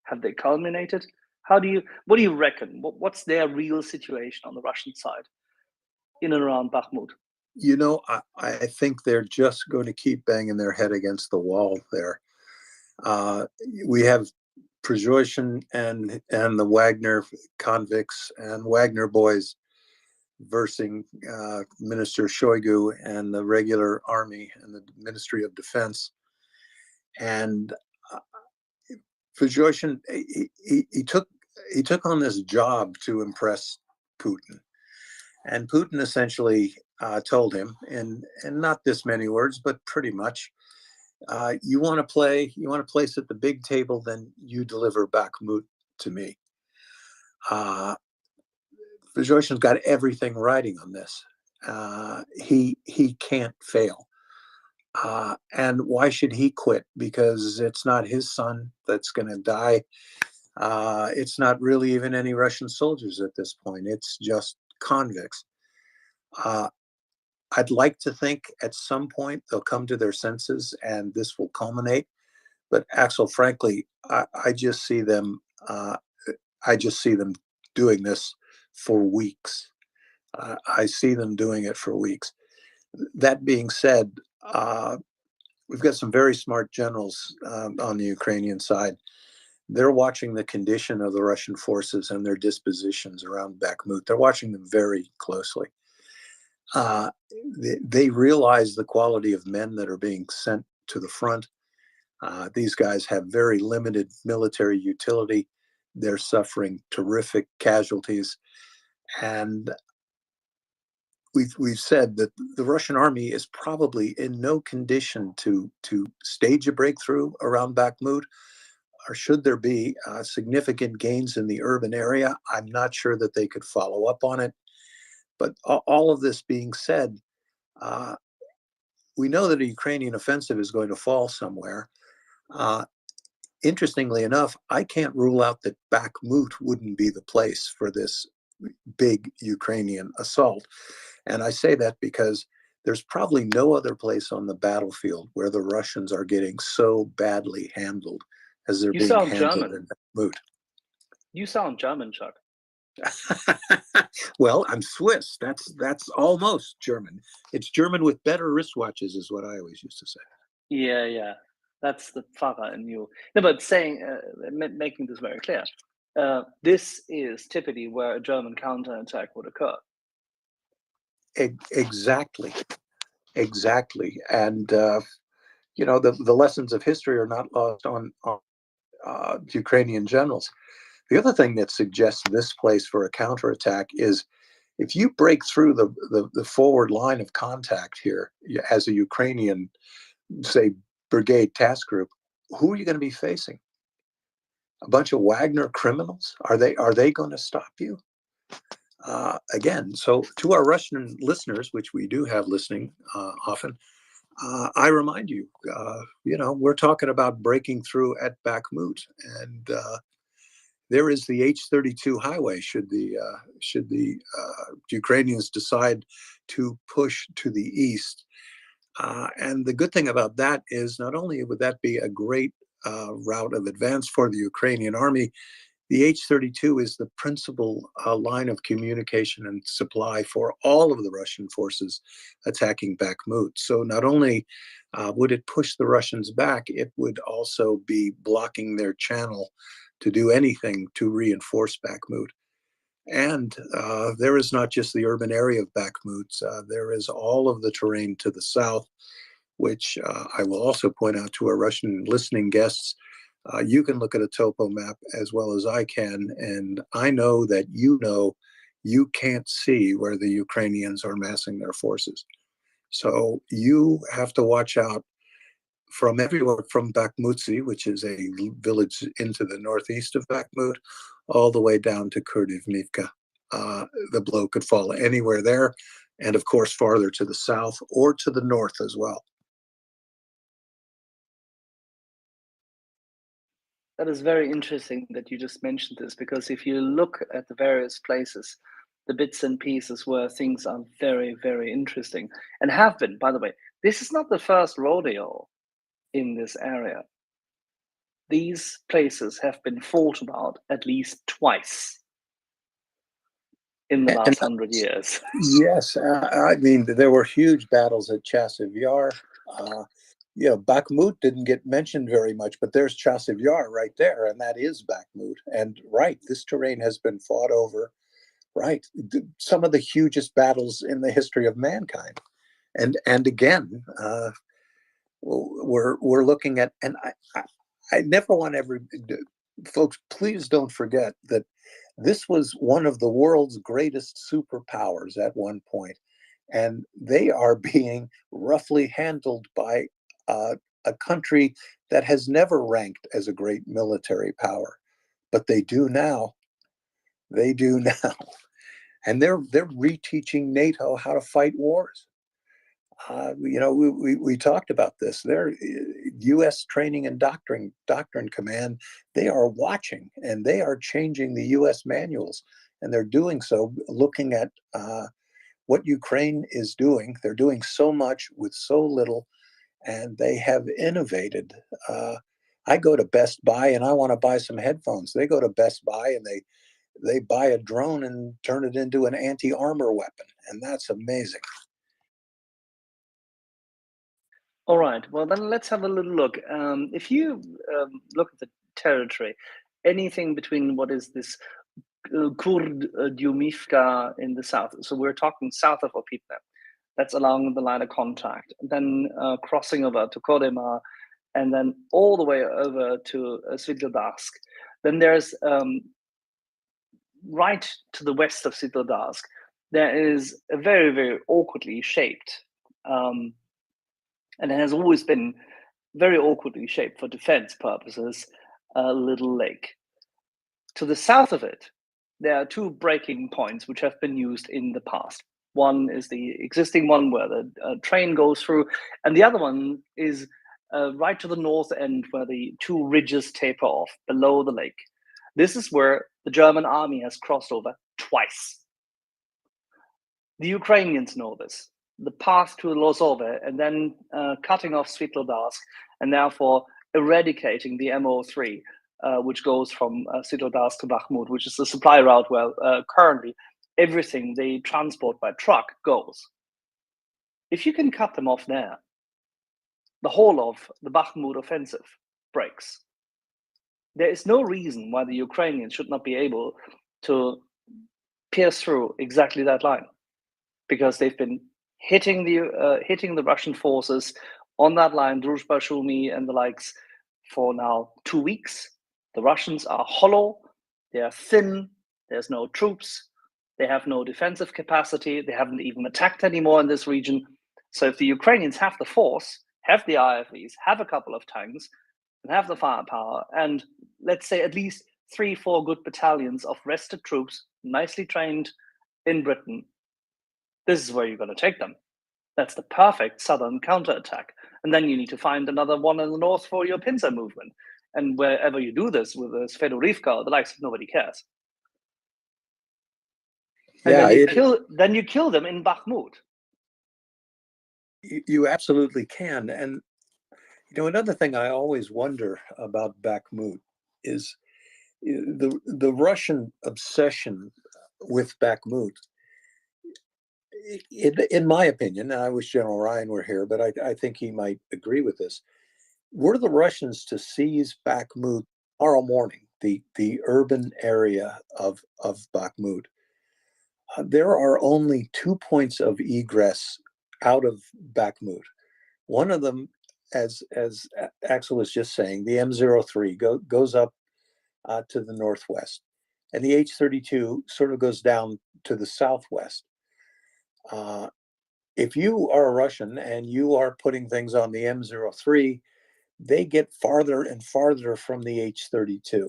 Have they culminated? What do you reckon? What's their real situation on the Russian side in and around Bakhmut? You know, I think they're just going to keep banging their head against the wall there. We have Prigozhin and the Wagner convicts and Wagner boys versus Minister Shoigu and the regular army and the Ministry of Defense. And Prigozhin, he took on this job to impress Putin. And Putin essentially told him, in not this many words, but pretty much, you want to place at the big table, then you deliver Bakhmut to me. Prigozhin's got everything riding on this. He can't fail. And why should he quit? Because it's not his son that's going to die. It's not really even any Russian soldiers at this point. It's just convicts. I'd like to think at some point they'll come to their senses and this will culminate. But Axel, frankly, I just see them. I just see them doing this for weeks. I see them doing it for weeks. That being said, we've got some very smart generals on the Ukrainian side. They're watching the condition of the Russian forces and their dispositions around Bakhmut. They're watching them very closely. They realize the quality of men that are being sent to the front. These guys have very limited military utility. They're suffering terrific casualties. And we've said that the Russian army is probably in no condition to stage a breakthrough around Bakhmut, or should there be significant gains in the urban area, I'm not sure that they could follow up on it. But all of this being said, we know that a Ukrainian offensive is going to fall somewhere. Interestingly enough, I can't rule out that Bakhmut wouldn't be the place for this big Ukrainian assault. And I say that because there's probably no other place on the battlefield where the Russians are getting so badly handled as they're being handled in Bakhmut. You sound German, Chuck. Well, I'm Swiss. That's almost German. It's German with better wristwatches, is what I always used to say. Yeah. That's the Pfarrer in you. No, but saying, making this very clear, this is typically where a German counterattack would occur. Exactly. And, the lessons of history are not lost on Ukrainian generals. The other thing that suggests this place for a counterattack is if you break through the forward line of contact here as a Ukrainian, say, brigade task group, who are you going to be facing? A bunch of Wagner criminals? Are they going to stop you? Again, so to our Russian listeners, which we do have listening often, I remind you, we're talking about breaking through at Bakhmut, and there is the H-32 highway. Should the Ukrainians decide to push to the east, and the good thing about that is not only would that be a great route of advance for the Ukrainian army, the H-32 is the principal line of communication and supply for all of the Russian forces attacking Bakhmut. So not only would it push the Russians back, it would also be blocking their channel to do anything to reinforce Bakhmut. And there is not just the urban area of Bakhmut, there is all of the terrain to the south, which I will also point out to our Russian listening guests. You can look at a topo map as well as I can, and I know that you can't see where the Ukrainians are massing their forces. So you have to watch out from everywhere from Bakhmutsi, which is a village into the northeast of Bakhmut, all the way down to Kurdivnivka. The blow could fall anywhere there, and of course farther to the south or to the north as well. That is very interesting that you just mentioned this, because if you look at the various places, the bits and pieces where things are very, very interesting, and have been, by the way, this is not the first rodeo in this area. These places have been fought about at least twice in the last 100 years. Yes, I mean, there were huge battles at Chasiv Yar. Bakhmut didn't get mentioned very much, but there's Chasiv Yar right there, and that is Bakhmut. And right, this terrain has been fought over, right, some of the hugest battles in the history of mankind. And again, we're looking at, and I never want folks, please don't forget that this was one of the world's greatest superpowers at one point, and they are being roughly handled by a country that has never ranked as a great military power, but they do now. They do now, and they're reteaching NATO how to fight wars. We talked about this. Their U.S. Training and Doctrine Command, they are watching, and they are changing the U.S. manuals, and they're doing so looking at what Ukraine is doing. They're doing so much with so little, and they have innovated. I go to Best Buy and I want to buy some headphones. They go to Best Buy and they buy a drone and turn it into an anti-armor weapon, and that's amazing. All right, well then let's have a little look. If you look at the territory, anything between what is this Kurdivnivka in the south, so we're talking south of Opitne, that's along the line of contact, then crossing over to Kodemar, and then all the way over to Svitlodarsk. Then there's right to the west of Svitlodarsk, there is a very, very awkwardly shaped and it has always been very awkwardly shaped for defense purposes, a little lake. To the south of it, there are two breaking points which have been used in the past. One is the existing one where the train goes through, and the other one is right to the north end where the two ridges taper off below the lake. This is where the German army has crossed over twice. The Ukrainians know this. The path to Lozove and then cutting off Svitlodarsk and therefore eradicating the MO3, which goes from Svitlodarsk to Bakhmut, which is the supply route where currently everything they transport by truck goes. If you can cut them off there, the whole of the Bakhmut offensive breaks. There is no reason why the Ukrainians should not be able to pierce through exactly that line, because they've been hitting the Russian forces on that line, Druzhba, Shumi, and the likes, for now 2 weeks. The Russians are hollow, they are thin, there's no troops, they have no defensive capacity, they haven't even attacked anymore in this region. So if the Ukrainians have the force, have the IFVs, have a couple of tanks, and have the firepower, and let's say at least 3-4 good battalions of rested troops, nicely trained in Britain, this is where you're going to take them. That's the perfect southern counterattack. And then you need to find another one in the north for your pincer movement. And wherever you do this, with the Svedorivka or the likes, nobody cares. And then you kill them in Bakhmut. You absolutely can. And another thing I always wonder about Bakhmut is the Russian obsession with Bakhmut. In my opinion, and I wish General Ryan were here, but I think he might agree with this. Were the Russians to seize Bakhmut tomorrow morning, the urban area of Bakhmut, there are only 2 points of egress out of Bakhmut. One of them, as Axel was just saying, the M03 goes up to the northwest, and the H32 sort of goes down to the southwest. If you are a Russian and you are putting things on the M03, they get farther and farther from the H-32.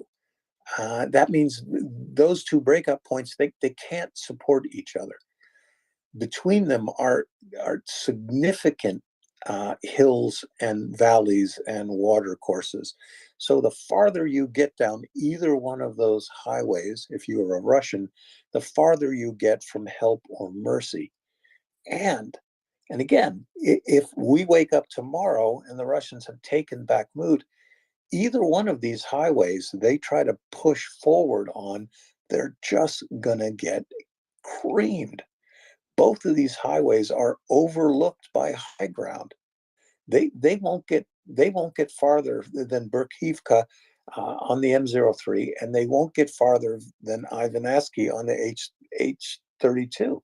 That means those two breakup points, they can't support each other. Between them are significant hills and valleys and water courses. So the farther you get down either one of those highways, if you are a Russian, the farther you get from help or mercy. And again, if we wake up tomorrow and the Russians have taken Bakhmut, either one of these highways they try to push forward on, they're just gonna get creamed. Both of these highways are overlooked by high ground. They won't get farther than Berkivka on the M03, and they won't get farther than Ivanevsky on the H-32.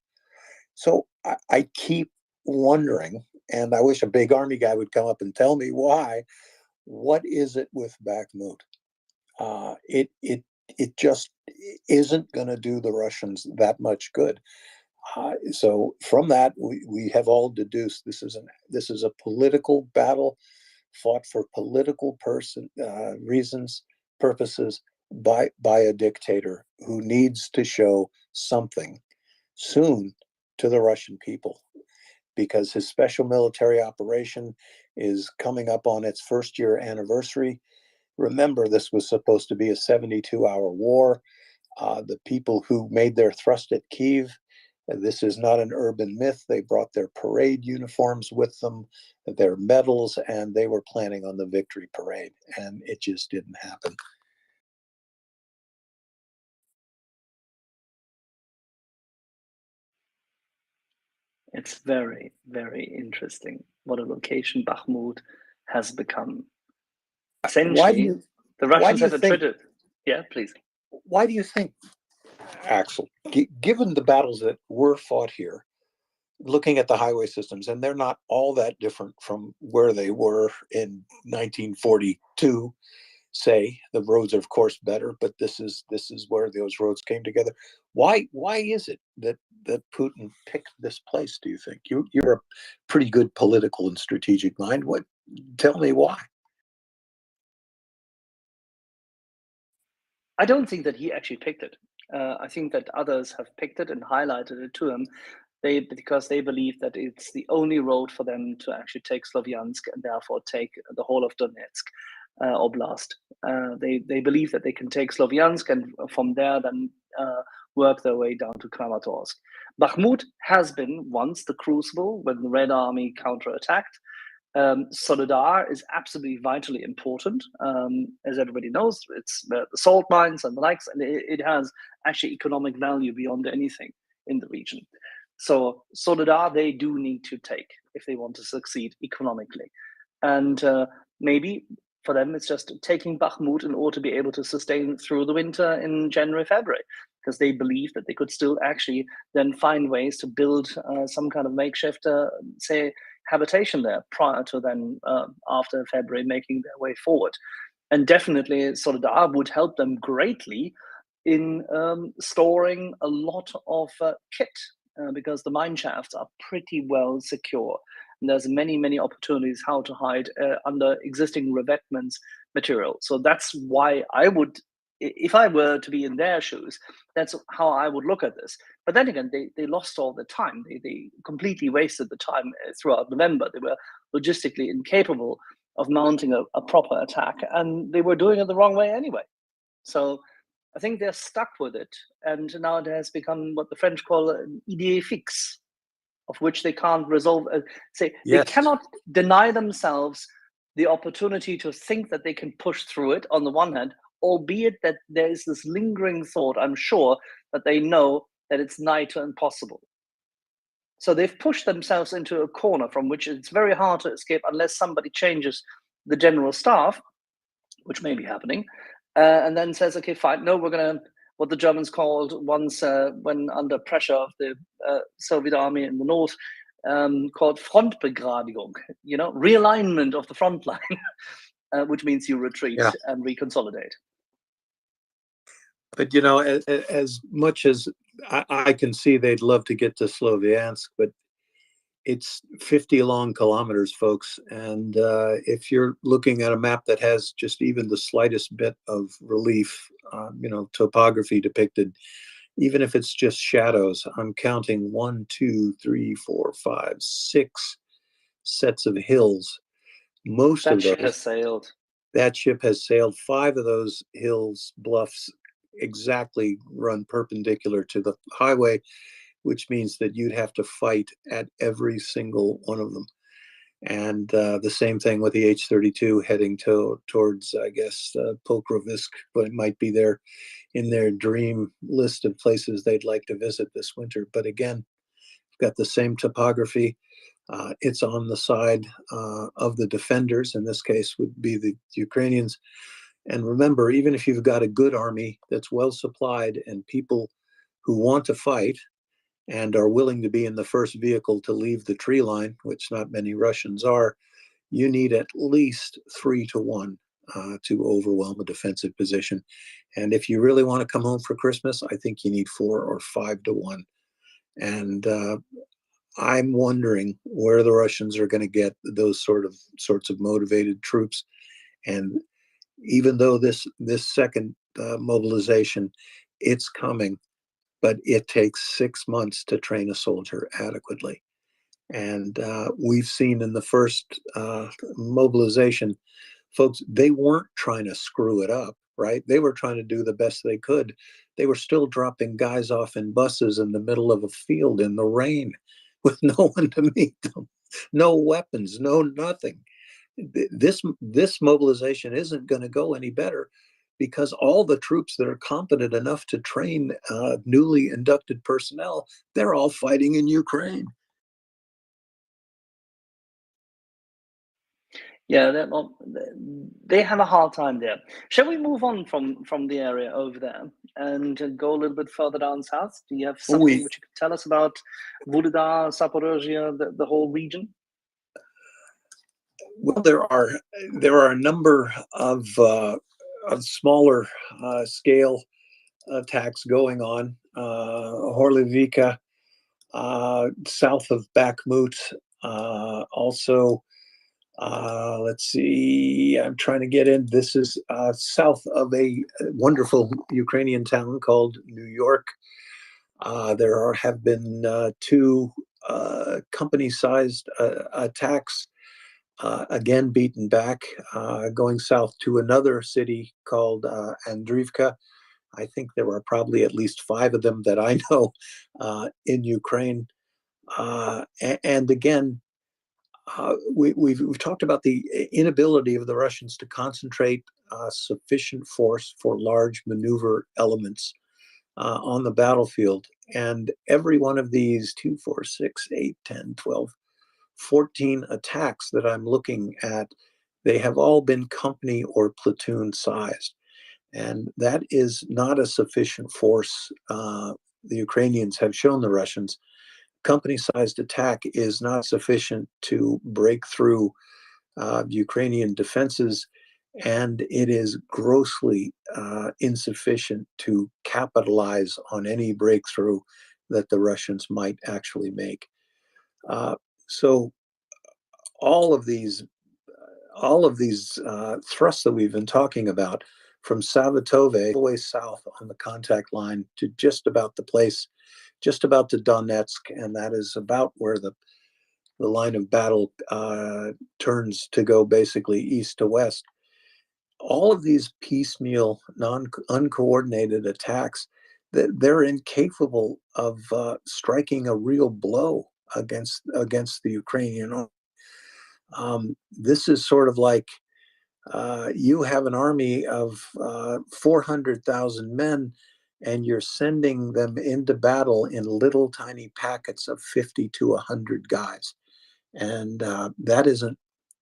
So I keep wondering, and I wish a big army guy would come up and tell me why. What is it with Bakhmut? It just isn't going to do the Russians that much good. So from that, we have all deduced this is a political battle fought for political reasons, purposes by a dictator who needs to show something soon to the Russian people, because his special military operation is coming up on its first year anniversary. Remember, this was supposed to be a 72-hour war. The people who made their thrust at Kyiv, this is not an urban myth. They brought their parade uniforms with them, their medals, and they were planning on the victory parade, and it just didn't happen. It's very, very interesting what a location Bakhmut has become. Essentially, the Russians have attributed. Yeah, please. Why do you think, Axel, given the battles that were fought here, looking at the highway systems, and they're not all that different from where they were in 1942, say, the roads are of course better, but this is where those roads came together. Why is it that Putin picked this place, do you think? You're a pretty good political and strategic mind. Tell me why. I don't think that he actually picked it. I think that others have picked it and highlighted it to him, because they believe that it's the only road for them to actually take Slovyansk and therefore take the whole of Donetsk Oblast. They believe that they can take Slovyansk and from there then work their way down to Kramatorsk. Bakhmut has been once the crucible when the Red Army counterattacked. Soledar is absolutely vitally important. As everybody knows, it's the salt mines and the likes, and it has actually economic value beyond anything in the region. So Soledar they do need to take if they want to succeed economically. And maybe for them it's just taking Bakhmut in order to be able to sustain through the winter in January, February, because they believe that they could still actually then find ways to build some kind of makeshift, say, habitation there prior to then, after February, making their way forward. And definitely Soledar would help them greatly in storing a lot of kit, because the mine shafts are pretty well secure. And there's many opportunities how to hide under existing revetments material. So that's why I would, if I were to be in their shoes, that's how I would look at this. But then again, they lost all the time. They completely wasted the time throughout November. They were logistically incapable of mounting a proper attack, and they were doing it the wrong way anyway. So I think they're stuck with it, and now it has become what the French call an idée fixe, of which they can't resolve. Yes. They cannot deny themselves the opportunity to think that they can push through it on the one hand, albeit that there is this lingering thought, I'm sure, that they know that it's nigh to impossible. So they've pushed themselves into a corner from which it's very hard to escape unless somebody changes the general staff, which may be happening, and then says, okay, fine, no, we're going to, what the Germans called once, when under pressure of the Soviet army in the north, called Frontbegradigung, realignment of the front line, which means you retreat and reconsolidate. But, as much as I can see they'd love to get to Slovyansk, but it's 50 long kilometers, folks. And if you're looking at a map that has just even the slightest bit of relief, topography depicted, even if it's just shadows, I'm counting 1, 2, 3, 4, 5, 6 sets of hills. Most That of ship has those, sailed. that ship has sailed. 5 of those hills, bluffs, exactly run perpendicular to the highway, which means that you'd have to fight at every single one of them. And the same thing with the H-32 heading towards, I guess, Pokrovsk, but it might be there in their dream list of places they'd like to visit this winter. But again, got the same topography. It's on the side of the defenders. In this case would be the Ukrainians. And remember, even if you've got a good army that's well supplied and people who want to fight and are willing to be in the first vehicle to leave the tree line, which not many Russians are, you need at least 3 to 1 to overwhelm a defensive position. And if you really want to come home for Christmas, I think you need 4 or 5 to 1. And I'm wondering where the Russians are going to get those sorts of motivated troops. And even though this second mobilization, it's coming, but it takes 6 months to train a soldier adequately. And we've seen in the first mobilization, folks, they weren't trying to screw it up, right? They were trying to do the best they could. They were still dropping guys off in buses in the middle of a field in the rain with no one to meet them, no weapons, no nothing. This mobilization isn't going to go any better because all the troops that are competent enough to train newly inducted personnel, they're all fighting in Ukraine. Yeah, they have a hard time there. Shall we move on from the area over there and go a little bit further down south? Do you have something which you could tell us about Volodar, Zaporozhye, the whole region? Well, there are a number of smaller scale attacks going on. Horlivika, south of Bakhmut, also. Let's see, I'm trying to get in. This is south of a wonderful Ukrainian town called New York. There have been 2 company-sized attacks, again beaten back, going south to another city called Andriivka. I think there were probably at least 5 of them that I know in Ukraine. And again, we've talked about the inability of the Russians to concentrate sufficient force for large maneuver elements on the battlefield. And every one of these 2, 4, 6, 8, 10, 12, 14 attacks that I'm looking at, they have all been company or platoon sized. And that is not a sufficient force. The Ukrainians have shown the Russians company-sized attack is not sufficient to break through Ukrainian defenses, and it is grossly insufficient to capitalize on any breakthrough that the Russians might actually make. So all of these thrusts that we've been talking about, from Savatove all the way south on the contact line to just about to Donetsk, and that is about where the line of battle turns to go basically east to west. All of these piecemeal, uncoordinated attacks, they're incapable of striking a real blow against the Ukrainian army. This is sort of like you have an army of 400,000 men, and you're sending them into battle in little tiny packets of 50 to 100 guys. And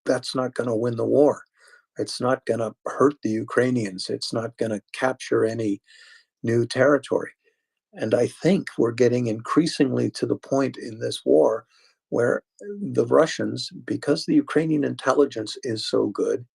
that's not going to win the war. It's not going to hurt the Ukrainians. It's not going to capture any new territory. And I think we're getting increasingly to the point in this war where the Russians, because the Ukrainian intelligence is so good,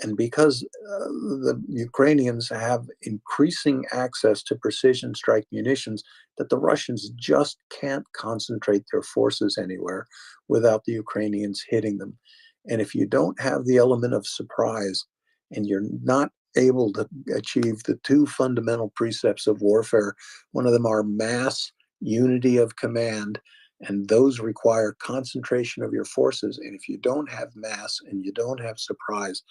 and because the Ukrainians have increasing access to precision strike munitions, that the Russians just can't concentrate their forces anywhere without the Ukrainians hitting them. And if you don't have the element of surprise, and you're not able to achieve the two fundamental precepts of warfare, one of them are mass, unity of command, and those require concentration of your forces. And if you don't have mass and you don't have surprise,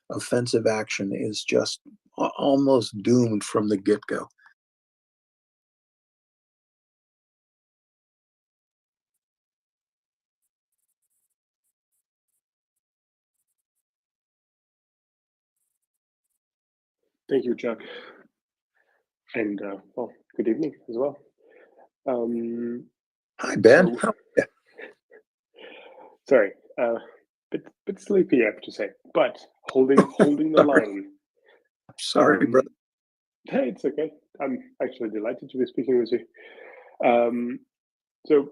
offensive action is just almost doomed from the get-go. Thank you, Chuck. And well, good evening as well. Hi, Ben. So, sorry, bit sleepy, I have to say, but holding the line. Sorry, brother. Hey, it's okay. I'm actually delighted to be speaking with you. So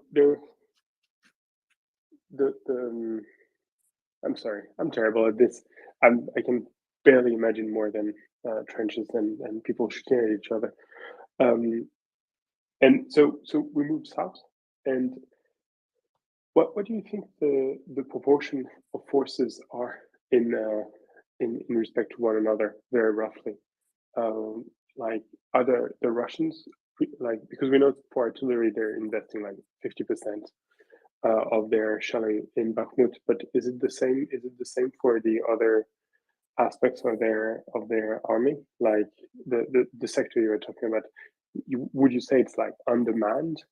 I'm sorry, I'm terrible at this. I can barely imagine more than trenches and people shooting at each other. And so we move south, and what do you think the proportion of forces are in respect to one another, very roughly? Like, are the Russians, like, because we know for artillery they're investing like 50% of their shelling in Bakhmut, but is it the same? Is it the same for the other aspects of their army, like the sector you were talking about? Would you say it's like undermanned?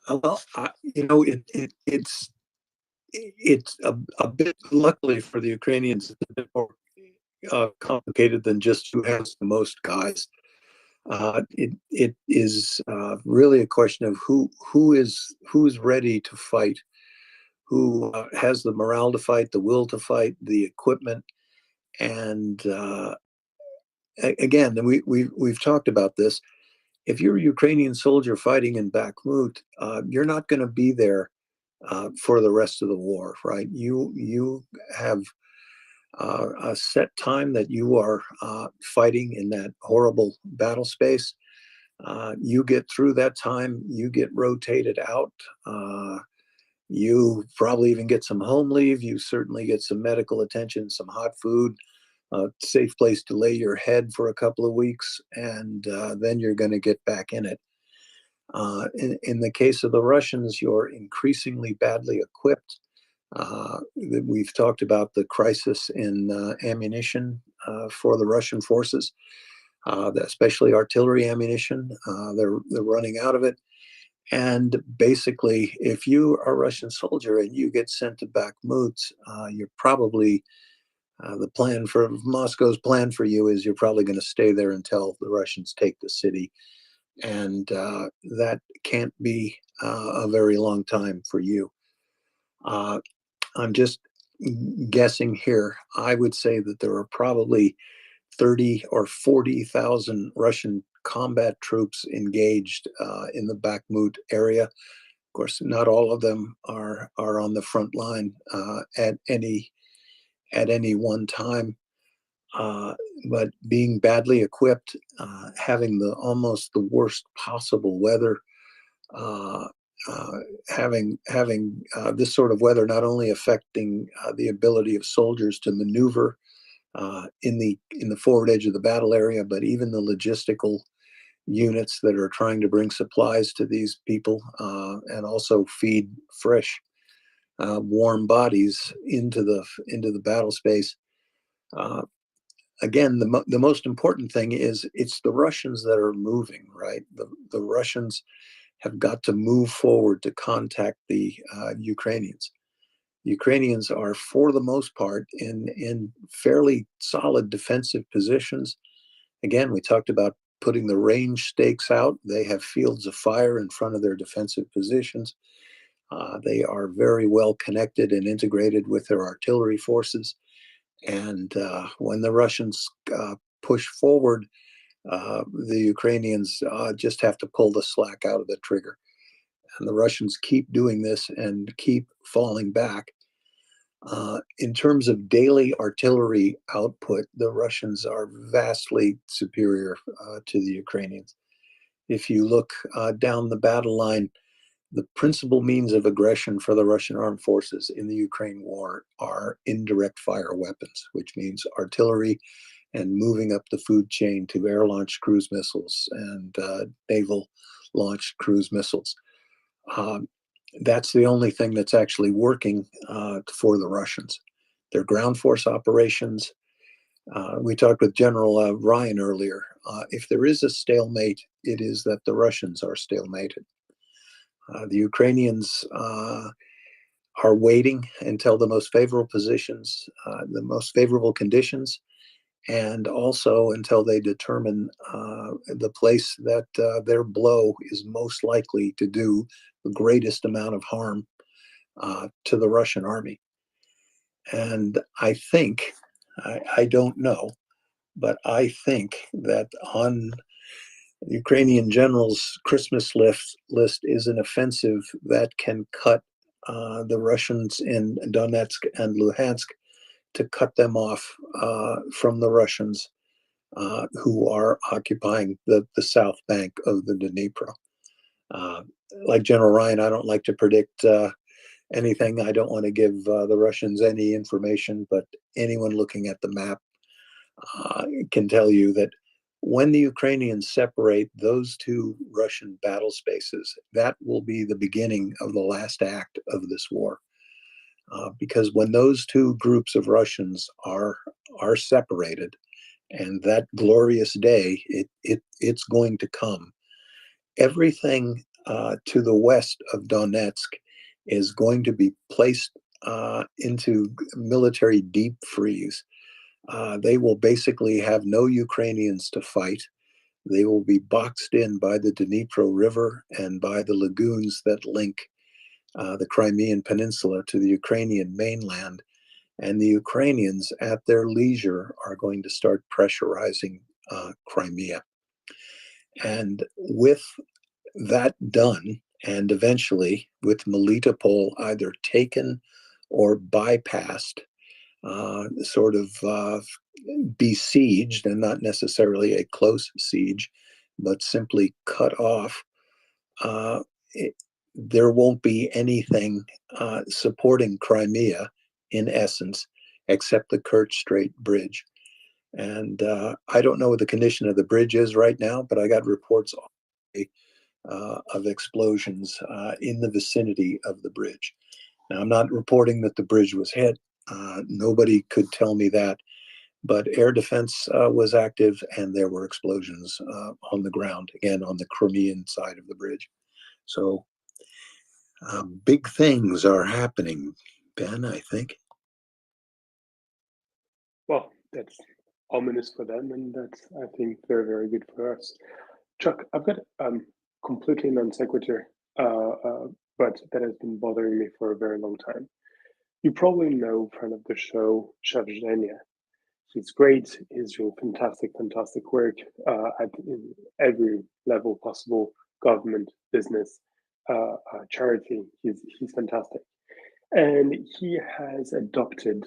Well, it's a bit, luckily for the Ukrainians, it's a bit more complicated than just who has the most guys. It is really a question of who's ready to fight, who has the morale to fight, the will to fight, the equipment, and again, we've talked about this. If you're a Ukrainian soldier fighting in Bakhmut, you're not going to be there for the rest of the war, right? You have a set time that you are fighting in that horrible battle space. You get through that time, you get rotated out. You probably even get some home leave. You certainly get some medical attention, some hot food, a safe place to lay your head for a couple of weeks, and then you're going to get back in it. In the case of the Russians, you're increasingly badly equipped. We've talked about the crisis in ammunition for the Russian forces, especially artillery ammunition. They're running out of it. And basically, if you are a Russian soldier and you get sent to Bakhmut, you're probably, the plan for Moscow's plan for you is you're probably going to stay there until the Russians take the city. And that can't be a very long time for you. I'm just guessing here. I would say that there are probably 30 or 40,000 Russian combat troops engaged in the Bakhmut area. Of course, not all of them are on the front line at any one time. But being badly equipped, having almost the worst possible weather, having this sort of weather not only affecting the ability of soldiers to maneuver in the forward edge of the battle area, but even the logistical units that are trying to bring supplies to these people and also feed fresh, warm bodies into the battle space. Again, the most important thing is it's the Russians that are moving, right? The Russians have got to move forward to contact the Ukrainians. Ukrainians are, for the most part, in fairly solid defensive positions. Again, we talked about putting the range stakes out. They have fields of fire in front of their defensive positions. They are very well connected and integrated with their artillery forces. And when the Russians push forward, the Ukrainians just have to pull the slack out of the trigger. And the Russians keep doing this and keep falling back. In terms of daily artillery output, the Russians are vastly superior to the Ukrainians. If you look down the battle line, the principal means of aggression for the Russian armed forces in the Ukraine war are indirect fire weapons, which means artillery and moving up the food chain to air-launched cruise missiles and naval-launched cruise missiles. That's the only thing that's actually working for the Russians. Their ground force operations, we talked with General Ryan earlier. If there is a stalemate, it is that the Russians are stalemated. The Ukrainians are waiting until the most favorable positions, the most favorable conditions, and also until they determine the place that their blow is most likely to do the greatest amount of harm to the Russian army. And I think, I don't know, but I think that on the Ukrainian general's Christmas list is an offensive that can cut the Russians in Donetsk and Luhansk, to cut them off from the Russians who are occupying the south bank of the Dnipro. Like General Ryan, I don't like to predict anything. I don't want to give the Russians any information, but anyone looking at the map can tell you that when the Ukrainians separate those two Russian battle spaces, that will be the beginning of the last act of this war. Because when those two groups of Russians are separated, and that glorious day, it's going to come. Everything to the west of Donetsk is going to be placed into military deep freeze. They will basically have no Ukrainians to fight. They will be boxed in by the Dnipro River and by the lagoons that link the Crimean Peninsula to the Ukrainian mainland. And the Ukrainians, at their leisure, are going to start pressurizing Crimea. And with that done, and eventually with Melitopol either taken or bypassed, sort of besieged, and not necessarily a close siege, but simply cut off, there won't be anything supporting Crimea, in essence, except the Kerch Strait Bridge. And I don't know what the condition of the bridge is right now, but I got reports of explosions in the vicinity of the bridge. Now, I'm not reporting that the bridge was hit. Nobody could tell me that. But air defense was active, and there were explosions on the ground, again, on the Crimean side of the bridge. So big things are happening, Ben, I think. Well, that's ominous for them, and that's, I think, very, very good for us. Chuck, I've got completely non sequitur, but that has been bothering me for a very long time. You probably know friend of the show, Chef Zhenya. He's great. He's doing fantastic, fantastic work at every level possible: government, business, charity. He's fantastic, and he has adopted.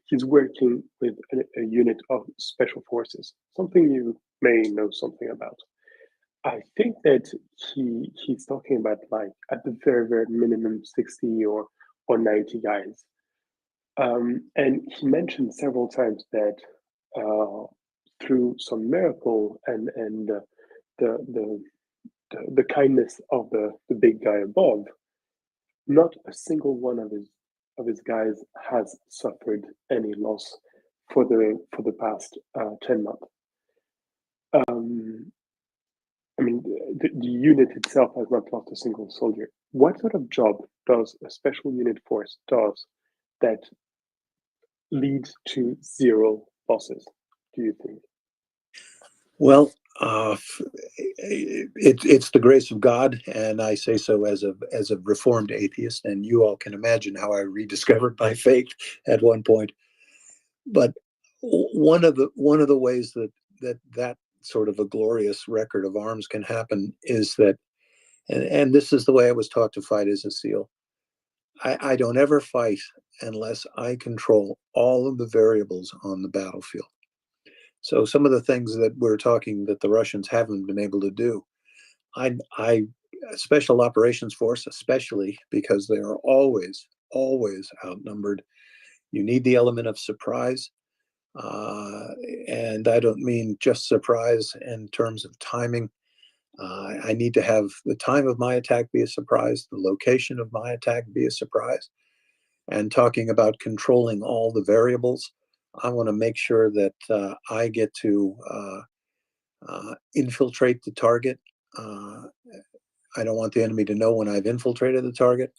He's working with a unit of special forces. Something you may know something about. I think that he's talking about, like, at the very, very minimum 60 or 90 guys. And he mentioned several times that through some miracle and the kindness of the big guy above, not a single one of his guys has suffered any loss for the past 10 months. I mean, the unit itself has not lost a single soldier. What sort of job does a special unit force does that leads to zero losses, do you think? Well, it's the grace of God, and I say so as a reformed atheist. And you all can imagine how I rediscovered my faith at one point. But one of the ways that sort of a glorious record of arms can happen is that, and this is the way I was taught to fight as a SEAL. I don't ever fight unless I control all of the variables on the battlefield. So some of the things that we're talking that the Russians haven't been able to do, I special operations force, especially because they are always outnumbered. You need the element of surprise. And I don't mean just surprise in terms of timing. I need to have the time of my attack be a surprise, the location of my attack be a surprise. And talking about controlling all the variables, I want to make sure that I get to infiltrate the target. I don't want the enemy to know when I've infiltrated the target.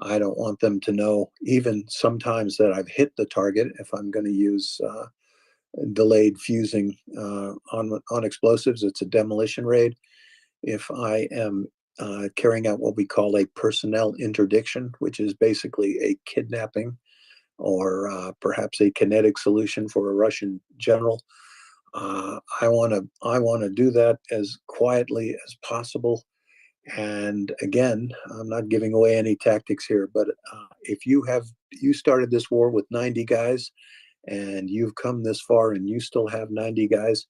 I don't want them to know even sometimes that I've hit the target if I'm going to use delayed fusing on explosives. It's a demolition raid. If I am carrying out what we call a personnel interdiction, which is basically a kidnapping or perhaps a kinetic solution for a Russian general, I want to do that as quietly as possible. And again, I'm not giving away any tactics here, but if you started this war with 90 guys and you've come this far and you still have 90 guys,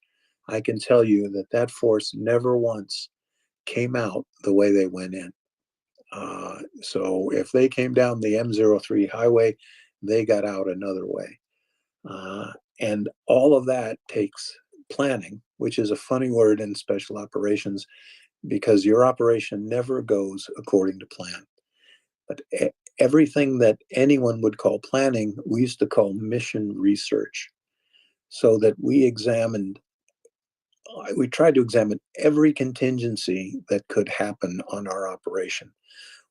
I can tell you that that force never once came out the way they went in. So if they came down the M03 highway, they got out another way. And all of that takes planning, which is a funny word in special operations because your operation never goes according to plan. But everything that anyone would call planning, we used to call mission research. So that we tried to examine every contingency that could happen on our operation.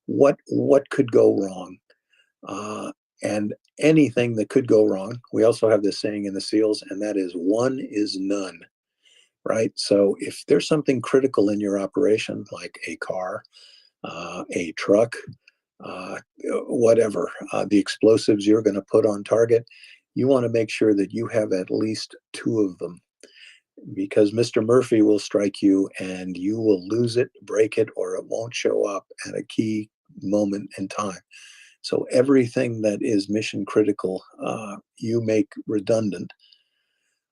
What could go wrong? And anything that could go wrong. We also have this saying in the SEALs, and that is one is none, right? So if there's something critical in your operation, like a car, a truck, whatever, the explosives you're going to put on target, you want to make sure that you have at least two of them because Mr. Murphy will strike you and you will lose it, break it, or it won't show up at a key moment in time. So everything that is mission critical, you make redundant.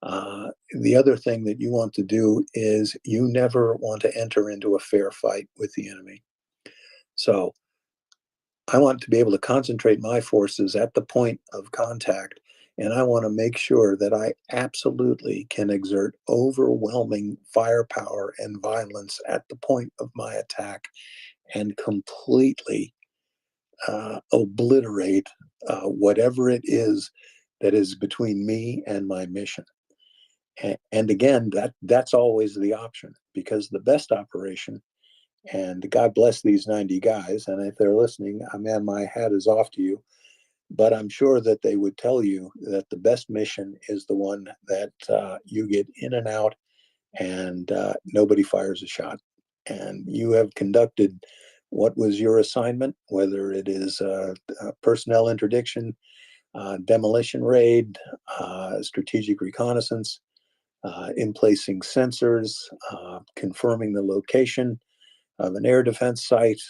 The other thing that you want to do is you never want to enter into a fair fight with the enemy. So I want to be able to concentrate my forces at the point of contact, and I want to make sure that I absolutely can exert overwhelming firepower and violence at the point of my attack and completely obliterate whatever it is that is between me and my mission. And again, that's always the option because the best operation, and God bless these 90 guys, and if they're listening, man, my hat is off to you. But I'm sure that they would tell you that the best mission is the one that you get in and out and nobody fires a shot. And you have conducted what was your assignment, whether it is personnel interdiction, demolition raid, strategic reconnaissance, emplacing sensors, confirming the location of an air defense site,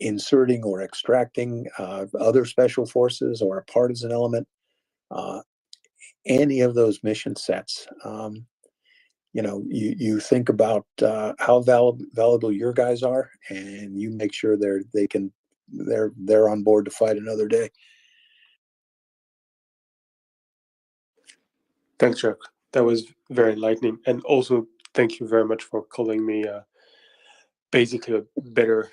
inserting or extracting other special forces or a partisan element, any of those mission sets. You think about how valuable your guys are, and you make sure they're on board to fight another day. Thanks, Chuck. That was very enlightening, and also thank you very much for calling me basically a better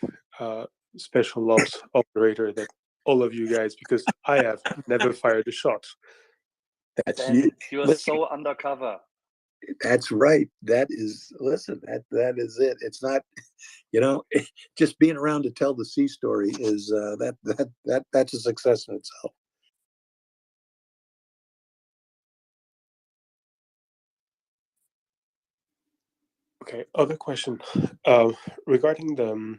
special ops operator than all of you guys because I have never fired a shot. That's you are so undercover. That's right. That is, listen, that is it. It's not, just being around to tell the sea story is that's a success in itself. Okay, other question regarding the.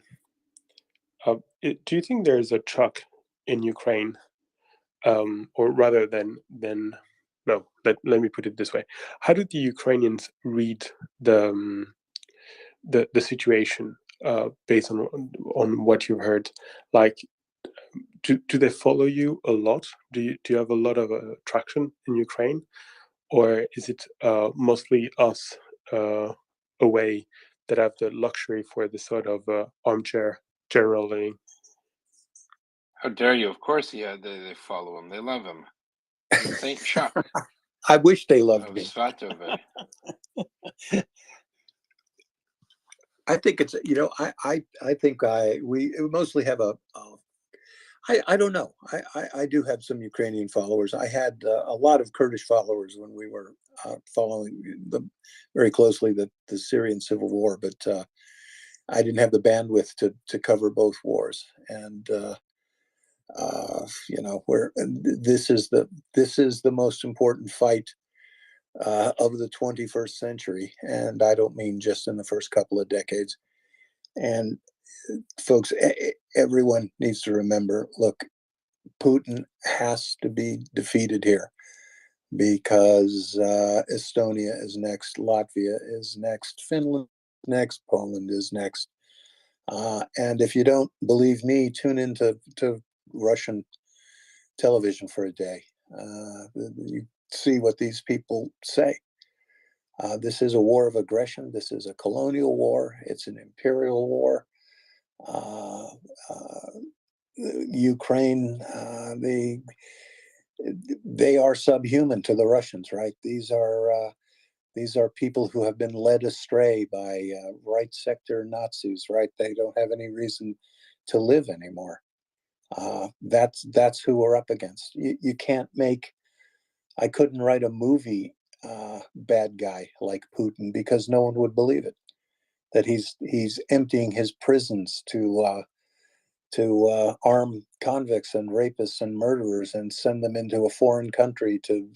Do you think there is a truck in Ukraine, or rather than no? Let me put it this way: how do the Ukrainians read the situation? based on what you've heard, like, do they follow you a lot? Do you have a lot of traction in Ukraine, or is it mostly us away that have the luxury for this sort of armchair generaling? How dare you? Of course, yeah, they follow him. They love him. Saint Chuck I wish they loved of me. Svatove. I think it's, you know, I think we mostly have I don't know. I do have some Ukrainian followers. I had a lot of Kurdish followers when we were following very closely the Syrian civil war, but I didn't have the bandwidth to cover both wars. And you know, this is the most important fight of the 21st century, and I don't mean just in the first couple of decades. And folks, everyone needs to remember, look, Putin has to be defeated here, because Estonia is next, Latvia is next, Finland next, Poland is next. And if you don't believe me, tune into Russian television for a day. You see what these people say. This is a war of aggression. This is a colonial war. It's an imperial war. Ukraine, they are subhuman to the Russians, right? These are people who have been led astray by right sector Nazis, right? They don't have any reason to live anymore. That's who we're up against. You can't make. I couldn't write a movie bad guy like Putin, because no one would believe it. That he's emptying his prisons to arm convicts and rapists and murderers and send them into a foreign country to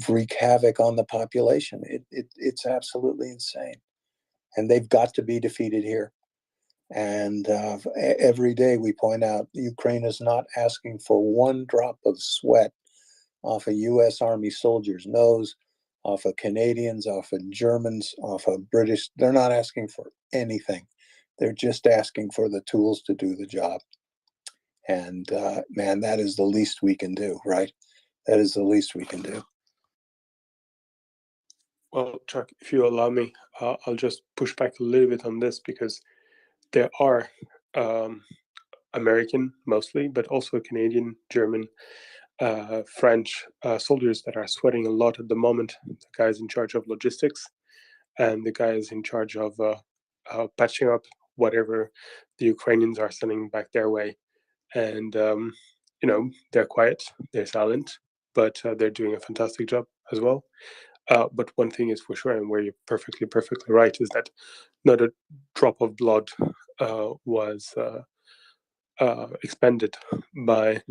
wreak havoc on the population. It's absolutely insane, and they've got to be defeated here. And every day we point out, Ukraine is not asking for one drop of sweat off of U.S. Army soldiers' nose, off of Canadians, off of Germans, off of British. They're not asking for anything. They're just asking for the tools to do the job. And man, that is the least we can do, right? That is the least we can do. Well, Chuck, if you allow me, I'll just push back a little bit on this, because there are American mostly, but also Canadian, German, French soldiers that are sweating a lot at the moment. The guys in charge of logistics, and the guys in charge of patching up whatever the Ukrainians are sending back their way. And you know, they're quiet, they're silent, but they're doing a fantastic job as well. But one thing is for sure, and where you're perfectly right, is that not a drop of blood was expended by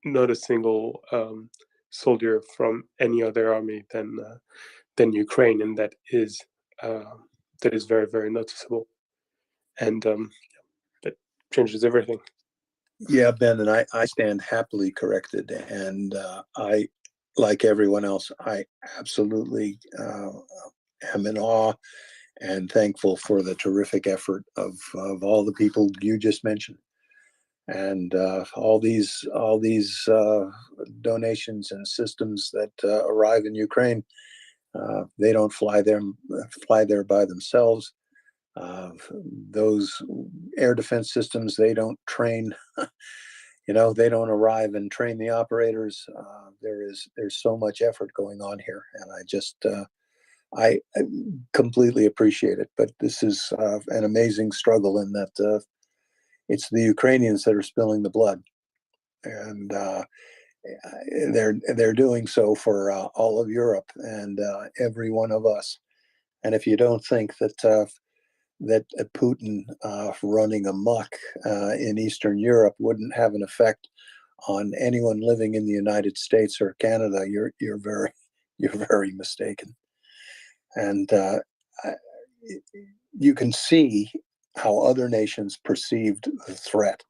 not a single soldier from any other army than Ukraine, and that is very, very noticeable, and that changes everything. Yeah, Ben, and I stand happily corrected, and I, like everyone else, I absolutely am in awe and thankful for the terrific effort of all the people you just mentioned, and all these donations and systems that arrive in Ukraine. They don't fly there by themselves. Those air defense systems, they don't train. They don't arrive and train the operators. There's so much effort going on here, and I completely appreciate it. But this is an amazing struggle in that it's the Ukrainians that are spilling the blood, and they're doing so for all of Europe and every one of us. And if you don't think that Putin running amok in Eastern Europe wouldn't have an effect on anyone living in the United States or Canada, you're very mistaken. And you can see how other nations perceived the threat.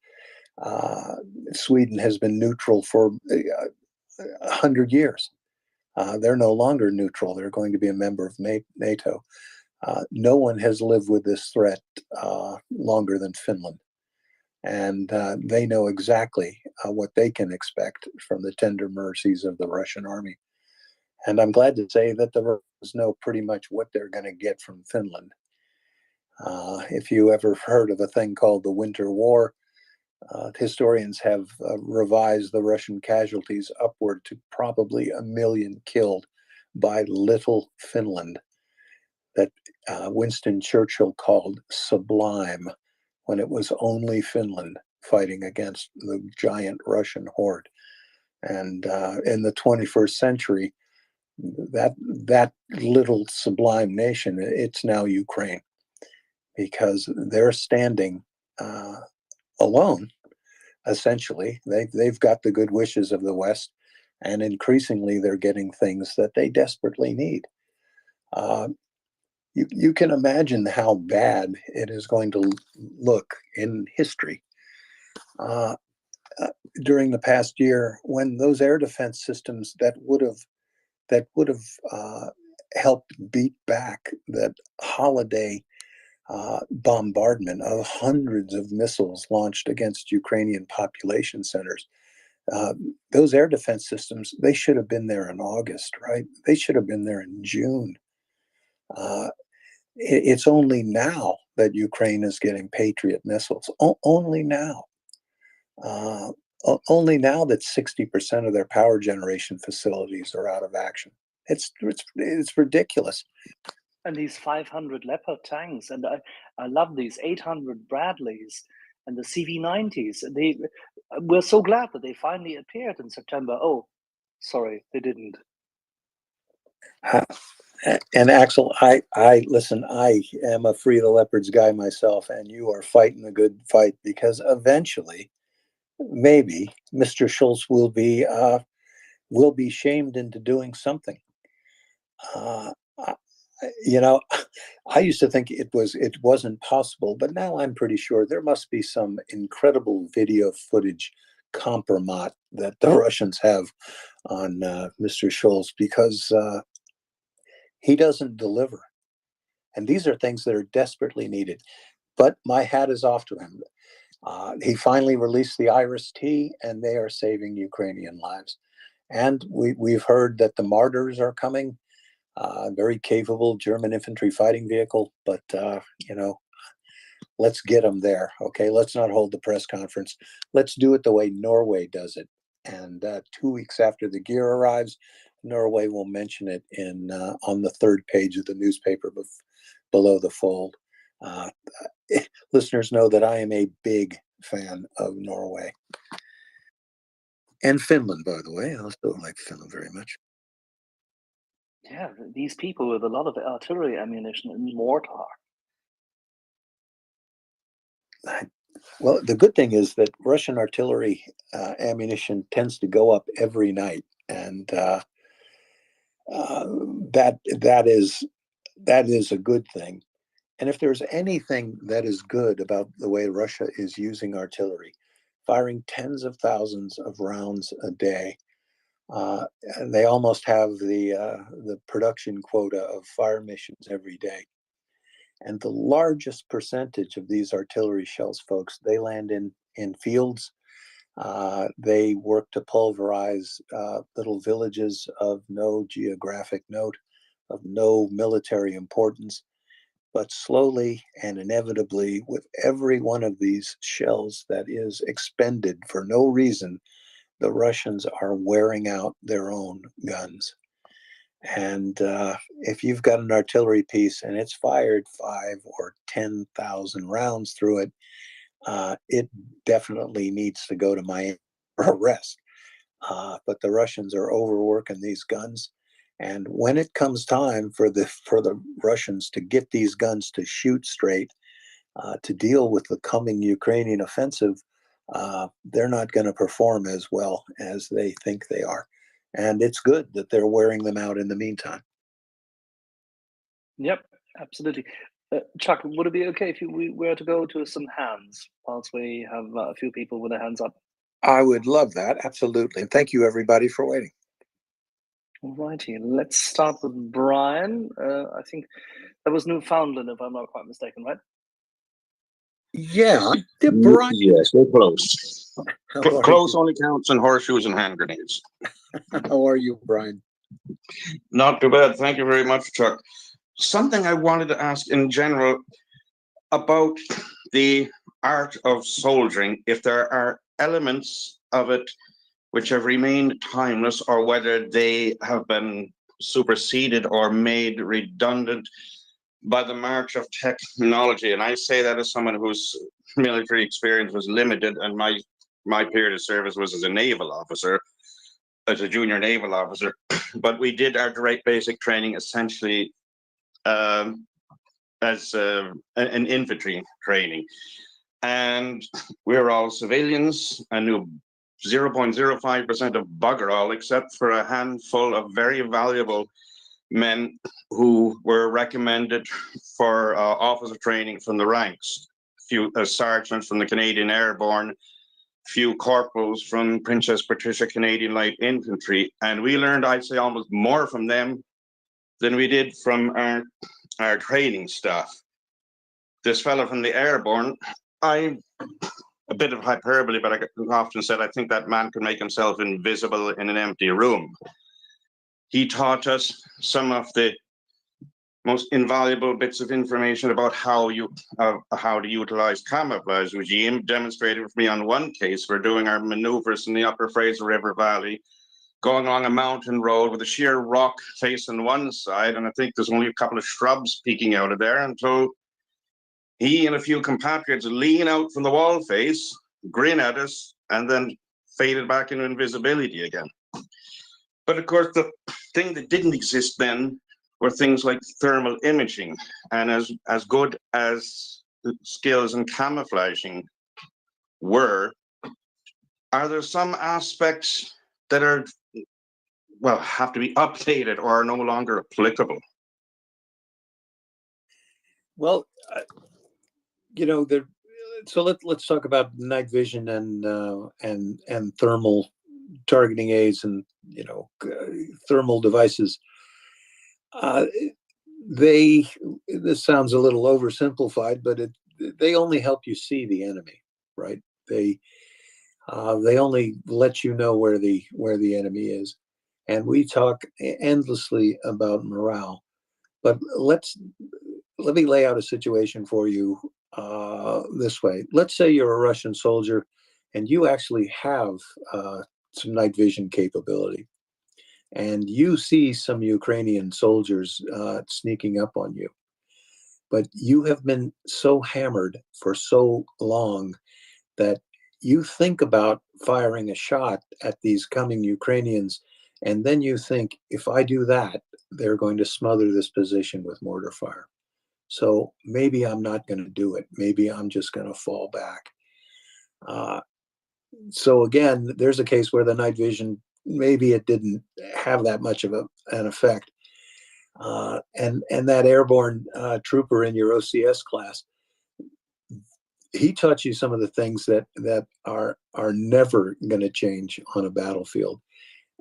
Sweden has been neutral for 100 years. They're no longer neutral. They're going to be a member of NATO. No one has lived with this threat longer than Finland. And they know exactly what they can expect from the tender mercies of the Russian army. And I'm glad to say that the Russians know pretty much what they're going to get from Finland. If you ever heard of a thing called the Winter War, historians have revised the Russian casualties upward to probably 1 million killed by little Finland, that Winston Churchill called sublime, when it was only Finland fighting against the giant Russian horde. And in the 21st century, that little sublime nation, it's now Ukraine, because they're standing alone. Essentially, they've got the good wishes of the West, and increasingly they're getting things that they desperately need. You can imagine how bad it is going to look in history during the past year, when those air defense systems that would have helped beat back that holiday bombardment of hundreds of missiles launched against Ukrainian population centers. Those air defense systems, they should have been there in August, right? They should have been there in June. It's only now that Ukraine is getting Patriot missiles. Only now. Only now that 60% of their power generation facilities are out of action. It's ridiculous. And these 500 Leopard tanks, and I love these 800 Bradleys and the CV90s. We're so glad that they finally appeared in September. Oh, sorry, they didn't. And Axel, I listen, I am a Free the Leopards guy myself, and you are fighting a good fight, because eventually, maybe Mr. Schultz will be shamed into doing something. You know, I used to think it wasn't possible, but now I'm pretty sure there must be some incredible video footage compromat that the Russians have on Mr. Schultz, because he doesn't deliver. And these are things that are desperately needed. But my hat is off to him. He finally released the Iris-T, and they are saving Ukrainian lives. And we've heard that the Martyrs are coming, very capable German infantry fighting vehicle. But, you know, let's get them there. Okay, let's not hold the press conference. Let's do it the way Norway does it. And 2 weeks after the gear arrives, Norway will mention it on the third page of the newspaper below the fold. Listeners know that I am a big fan of Norway. And Finland, by the way. I also like Finland very much. Yeah, these people with a lot of artillery ammunition and mortar. Well, the good thing is that Russian artillery ammunition tends to go up every night, and that is a good thing. And if there's anything that is good about the way Russia is using artillery, firing tens of thousands of rounds a day, and they almost have the production quota of fire missions every day. And the largest percentage of these artillery shells, folks, they land in fields. They work to pulverize little villages of no geographic note, of no military importance. But slowly and inevitably, with every one of these shells that is expended for no reason, the Russians are wearing out their own guns. And if you've got an artillery piece and it's fired 5 or 10,000 rounds through it, it definitely needs to go to Miami for arrest. But the Russians are overworking these guns. And when it comes time for the Russians to get these guns to shoot straight, to deal with the coming Ukrainian offensive, they're not going to perform as well as they think they are. And it's good that they're wearing them out in the meantime. Yep, absolutely. Chuck, would it be okay if we were to go to some hands whilst we have a few people with their hands up? I would love that. Absolutely. And thank you, everybody, for waiting. Alrighty, let's start with Brian. I think That was Newfoundland, if I'm not quite mistaken, right? Yeah, Brian. Yes, we're close. How are Close you? only counts in horseshoes and hand grenades. How are you, Brian? Not too bad. Thank you very much, Chuck. Something I wanted to ask in general about the art of soldiering, if there are elements of it which have remained timeless, or whether they have been superseded or made redundant by the march of technology. And I say that as someone whose military experience was limited, and my period of service was as a naval officer, as a junior naval officer. But we did our direct basic training essentially as an infantry training. And we were all civilians and knew 0.05% of bugger all, except for a handful of very valuable men who were recommended for officer training from the ranks. Few sergeants from the Canadian Airborne, few corporals from Princess Patricia Canadian Light Infantry, and we learned, I'd say, almost more from them than we did from our training staff. This fellow from the Airborne, a bit of hyperbole, but I often said I think that man could make himself invisible in an empty room. He taught us some of the most invaluable bits of information about how to utilize camouflage, which he demonstrated for me on one case. We're doing our maneuvers in the Upper Fraser River Valley, going along a mountain road with a sheer rock face on one side, and I think there's only a couple of shrubs peeking out of there, until he and a few compatriots lean out from the wall face, grin at us, and then faded back into invisibility again. But of course, the thing that didn't exist then were things like thermal imaging. And as good as the skills in camouflaging were, are there some aspects that are, well, have to be updated or are no longer applicable? Well, so let's talk about night vision and thermal targeting aids and thermal devices. This sounds a little oversimplified, but they only help you see the enemy, right? They only let you know where the enemy is, and we talk endlessly about morale. But let me lay out a situation for you this way. Let's say you're a Russian soldier, and you actually have some night vision capability, and you see some Ukrainian soldiers sneaking up on you. But you have been so hammered for so long that you think about firing a shot at these coming Ukrainians, and then you think, if I do that, they're going to smother this position with mortar fire. So maybe I'm not going to do it. Maybe I'm just going to fall back. So again, there's a case where the night vision, maybe it didn't have that much of an effect. And that airborne trooper in your OCS class, he taught you some of the things that are never going to change on a battlefield.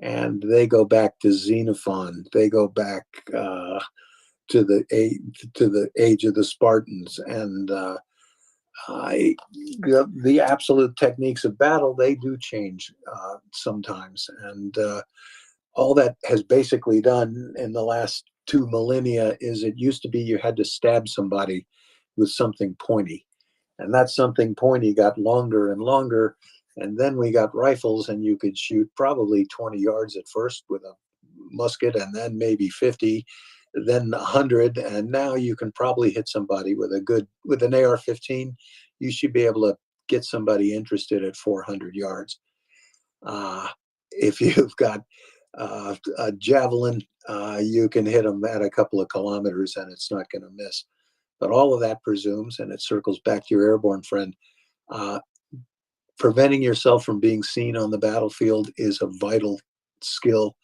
And they go back to Xenophon. They go back to the age of the Spartans, and the absolute techniques of battle, they do change sometimes. And all that has basically done in the last 2 millennia is, it used to be you had to stab somebody with something pointy, and that something pointy got longer and longer. And then we got rifles, and you could shoot probably 20 yards at first with a musket, and then maybe 50, then 100, and now you can probably hit somebody with an AR-15. You should be able to get somebody interested at 400 yards. If you've got a javelin, you can hit them at a couple of kilometers, and it's not going to miss. But all of that presumes, and it circles back to your airborne friend, preventing yourself from being seen on the battlefield is a vital skill.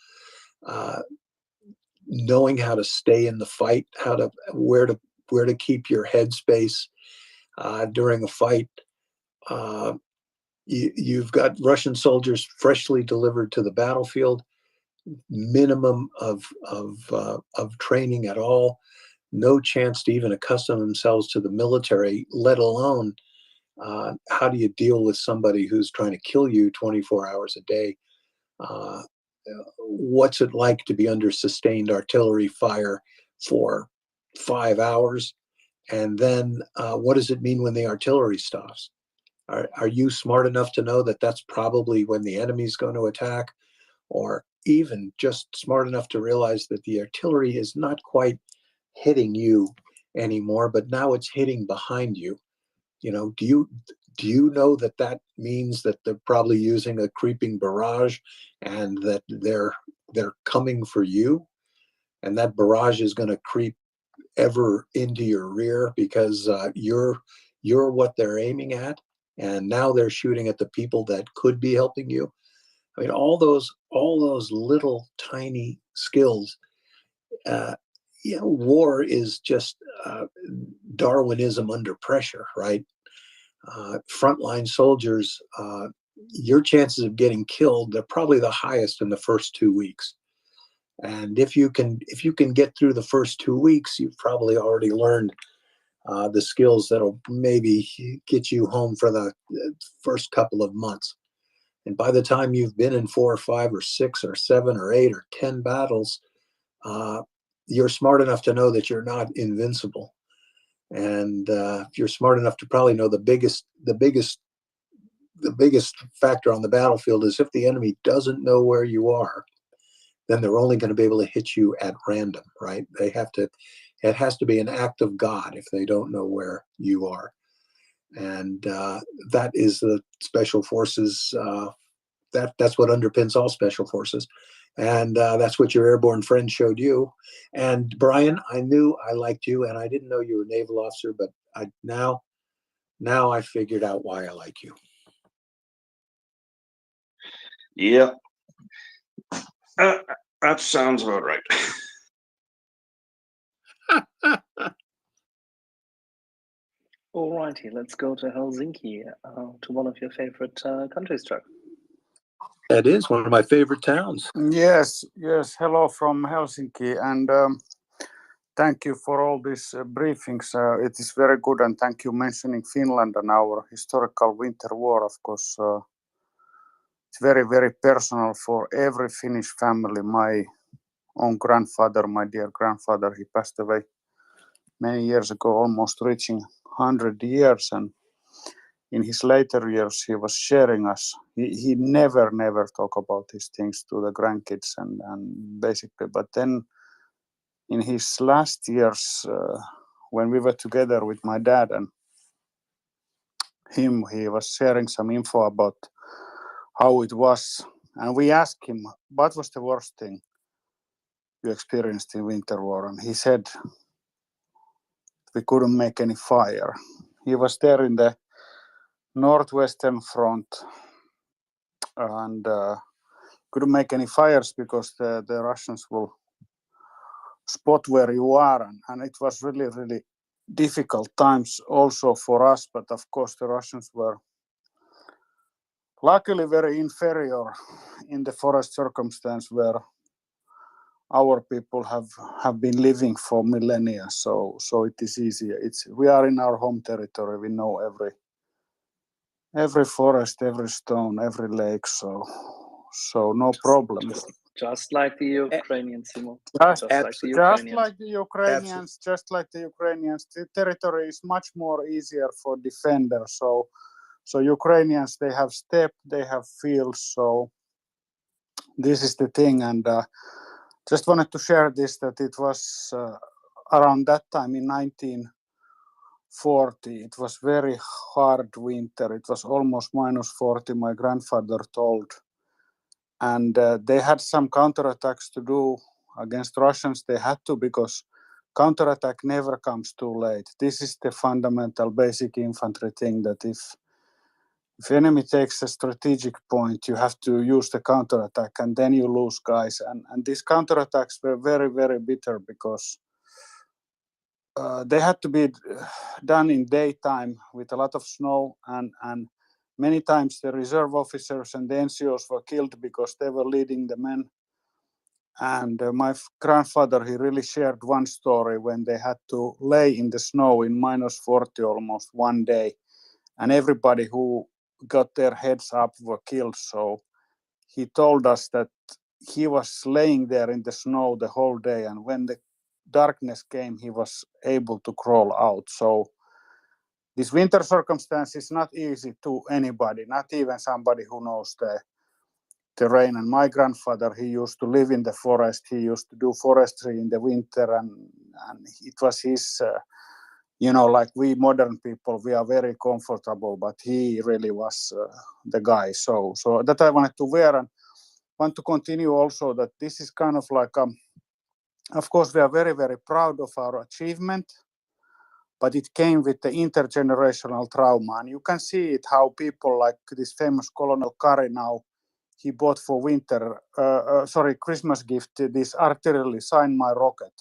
Knowing how to stay in the fight, where to keep your headspace during a fight. You've got Russian soldiers freshly delivered to the battlefield, minimum of training at all. no chance to even accustom themselves to the military, let alone how do you deal with somebody who's trying to kill you 24 hours a day? What's it like to be under sustained artillery fire for 5 hours? And then what does it mean when the artillery stops? Are you smart enough to know that that's probably when the enemy's going to attack? Or even just smart enough to realize that the artillery is not quite hitting you anymore, but now it's hitting behind you? You know, do you know that that means that they're probably using a creeping barrage and that they're coming for you, and that barrage is going to creep ever into your rear because you're what they're aiming at, and now they're shooting at the people that could be helping you. I mean, all those little tiny skills. War is just Darwinism under pressure, right? Frontline soldiers, your chances of getting killed, they're probably the highest in the first 2 weeks. And if you can get through the first 2 weeks, you've probably already learned the skills that'll maybe get you home for the first couple of months. And by the time you've been in 4 or 5 or 6 or 7 or 8 or 10 battles, you're smart enough to know that you're not invincible. And you're smart enough to probably know the biggest factor on the battlefield is if the enemy doesn't know where you are, then they're only going to be able to hit you at random, right? It has to be an act of God if they don't know where you are. And that is the special forces. That's what underpins all special forces. And that's what your airborne friend showed you. And Brian, I knew I liked you, and I didn't know you were a naval officer, but now I figured out why I like you. Yeah, that sounds about right. All righty, let's go to Helsinki, to one of your favorite countries, Chuck. That is one of my favorite towns. Yes. Hello from Helsinki, and thank you for all these briefings. It is very good, and thank you mentioning Finland and our historical winter war. Of course, it's very, very personal for every Finnish family. My own grandfather, my dear grandfather, he passed away many years ago, almost reaching 100 years, and in his later years, he was sharing us. He never talk about these things to the grandkids and basically. But then in his last years, when we were together with my dad and him, he was sharing some info about how it was. And we asked him, what was the worst thing you experienced in winter war? And he said, we couldn't make any fire. He was there in the northwestern front and couldn't make any fires because the Russians will spot where you are, and it was really difficult times also for us. But of course the Russians were luckily very inferior in the forest circumstance where our people have been living for millennia. So it is easy. We are in our home territory. We know every forest, every stone, every lake. So no problem. Just like the Ukrainians, Simo. Just like the Ukrainians, the territory is much more easier for defenders. So Ukrainians, they have steppe, they have fields. So this is the thing, and just wanted to share this, that it was around that time in 1940. It was very hard winter. It was almost -40. My grandfather told. And they had some counterattacks to do against Russians. They had to, because counterattack never comes too late. This is the fundamental basic infantry thing, that if enemy takes a strategic point, you have to use the counterattack, and then you lose guys. And these counterattacks were very bitter because they had to be done in daytime with a lot of snow, and many times the reserve officers and the NCOs were killed because they were leading the men. And my grandfather, he really shared one story when they had to lay in the snow in -40 almost one day. And everybody who got their heads up were killed. So he told us that he was laying there in the snow the whole day. And when the darkness came, he was able to crawl out. So this winter circumstance is not easy to anybody, not even somebody who knows the terrain. And my grandfather, he used to live in the forest. He used to do forestry in the winter, and it was his, like we modern people, we are very comfortable, but he really was the guy. So that I wanted to wear, and want to continue also that this is kind of like, of course, we are very, very proud of our achievement, but it came with the intergenerational trauma. And you can see it, how people like this famous Colonel Curry now, he bought for Christmas gift, this artillery Sign My Rocket.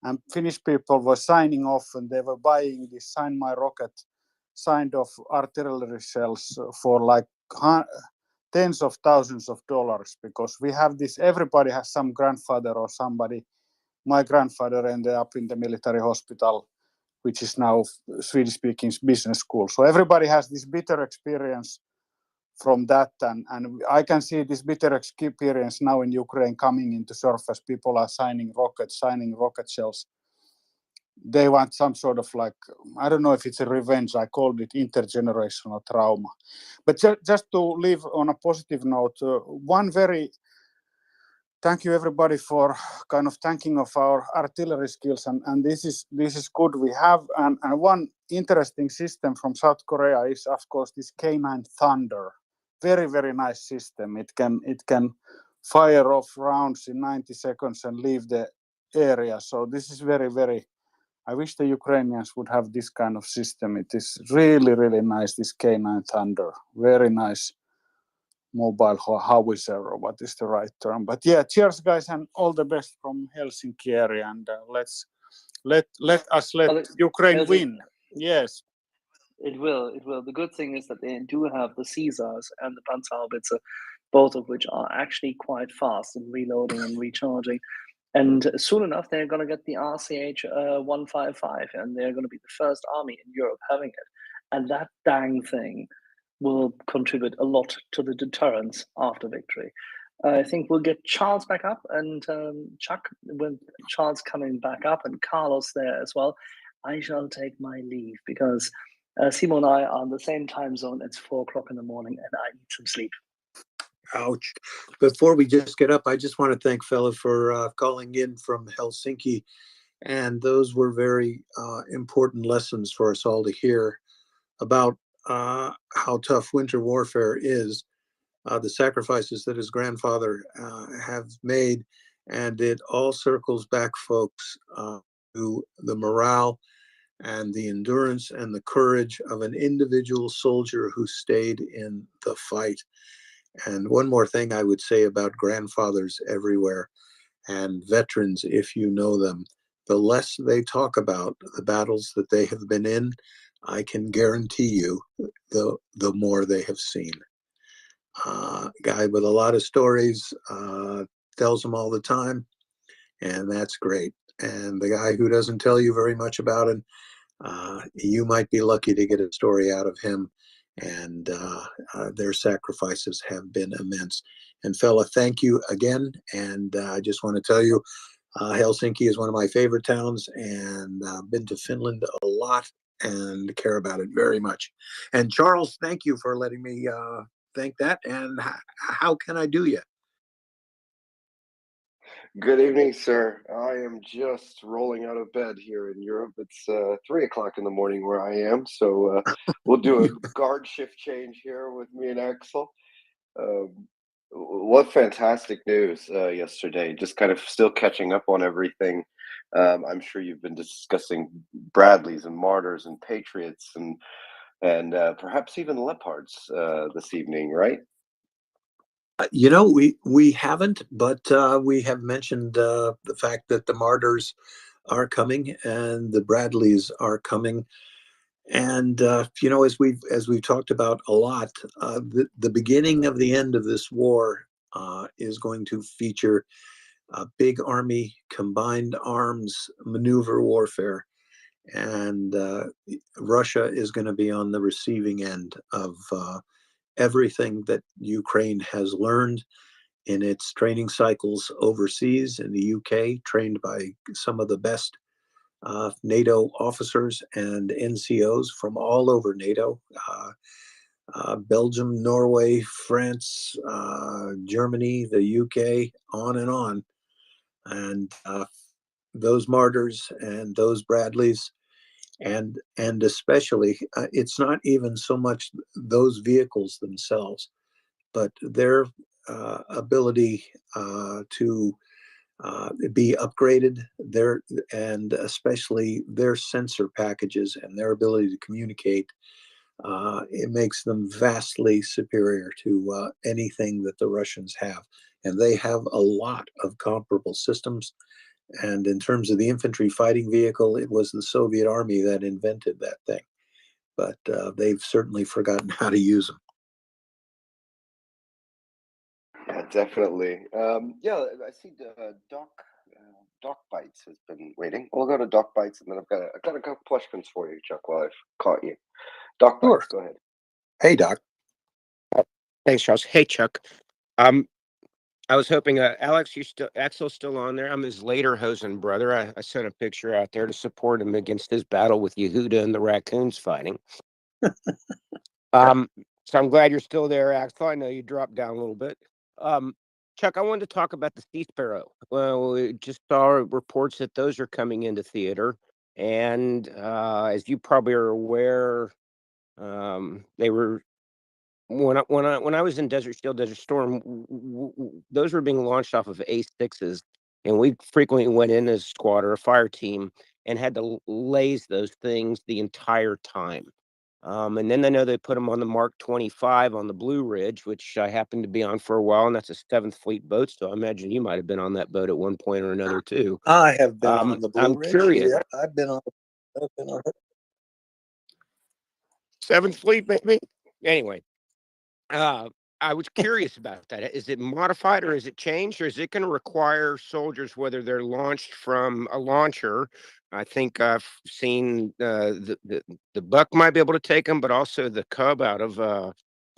And Finnish people were signing off, and they were buying this Sign My Rocket signed off artillery shells for like tens of thousands of dollars, because we have this, everybody has some grandfather or somebody. My grandfather ended up in the military hospital, which is now Swedish-speaking business school. So everybody has this bitter experience from that, and I can see this bitter experience now in Ukraine coming into surface. People are signing rocket shells. They want some sort of like, I don't know if it's a revenge, I called it intergenerational trauma. But just to leave on a positive note, thank you everybody for kind of thanking of our artillery skills, and this is good. We have and one interesting system from South Korea is, of course, this K9 Thunder. Very, very nice system. It can fire off rounds in 90 seconds and leave the area. So this is very, very, I wish the Ukrainians would have this kind of system. It is really, really nice, this K9 Thunder. Very nice mobile howitzer, or what is the right term. But yeah, cheers guys, and all the best from Helsinki area, and let Ukraine win. Yes, it will. The good thing is that they do have the Caesars and the Panzerhaubitze, both of which are actually quite fast in reloading and recharging. And soon enough, they're going to get the RCH 155, and they're going to be the first army in Europe having it. And that dang thing will contribute a lot to the deterrence after victory. I think we'll get Charles back up, and Chuck, with Charles coming back up and Carlos there as well, I shall take my leave, because Simo and I are on the same time zone. It's 4 o'clock in the morning, and I need some sleep. Ouch. Before we just get up, I just want to thank Fella for calling in from Helsinki. And those were very important lessons for us all to hear about how tough winter warfare is, the sacrifices that his grandfather have made. And it all circles back, folks, to the morale and the endurance and the courage of an individual soldier who stayed in the fight. And one more thing I would say about grandfathers everywhere and veterans, if you know them, the less they talk about the battles that they have been in, I can guarantee you the more they have seen. Guy with a lot of stories, tells them all the time, and that's great. And the guy who doesn't tell you very much about it, you might be lucky to get a story out of him. And their sacrifices have been immense. And Fella, thank you again. And I just want to tell you, Helsinki is one of my favorite towns, and I've been to Finland a lot and care about it very much. And Charles, thank you for letting me think that. And how can I do you? Good evening, sir. I am just rolling out of bed here in Europe. It's 3 o'clock in the morning where I am, so we'll do a guard shift change here with me and Axel. What fantastic news yesterday. Just kind of still catching up on everything. I'm sure you've been discussing Bradleys and Martyrs and Patriots and perhaps even Leopards this evening, right? You know, we haven't, but we have mentioned the fact that the Martyrs are coming and the Bradleys are coming. And you know, as we've talked about a lot, the beginning of the end of this war is going to feature big army, combined arms, maneuver warfare. And Russia is going to be on the receiving end of everything that Ukraine has learned in its training cycles overseas in the UK, trained by some of the best NATO officers and NCOs from all over NATO. Belgium, Norway, France, Germany, the UK, on and on. And those Martyrs and those Bradleys, and especially, it's not even so much those vehicles themselves, but their ability to be upgraded, and especially their sensor packages and their ability to communicate. It makes them vastly superior to anything that the Russians have. And they have a lot of comparable systems. And in terms of the infantry fighting vehicle, it was the Soviet Army that invented that thing. But they've certainly forgotten how to use them. Yeah, definitely. Yeah, I see Doc Bites has been waiting. We'll go to Doc Bites, and then I've got a couple questions for you, Chuck, while I've caught you. Doc Bites, go ahead. Hey, Doc. Thanks, Charles. Hey, Chuck. I was hoping, Alex, Axel's still on there. I'm his Lederhosen brother. I sent a picture out there to support him against his battle with Yehuda and the raccoons fighting. So I'm glad you're still there, Axel. I know you dropped down a little bit. Chuck, I wanted to talk about the Sea Sparrow. Well, we just saw reports that those are coming into theater, and as you probably are aware, they were. When I was in Desert Shield, Desert Storm, those were being launched off of A6s, and we frequently went in as a squad or a fire team and had to laze those things the entire time. And then I know they put them on the Mark 25 on the Blue Ridge, which I happened to be on for a while, and that's a 7th Fleet boat. So I imagine you might have been on that boat at one point or another too. I have been on the Blue I'm Ridge. curious. Yeah, I've been on her. 7th Fleet, maybe. Anyway. I was curious about that. Is it modified or is it changed, or is it going to require soldiers, whether they're launched from a launcher? I think I've seen the Buck might be able to take them, but also the Cub out of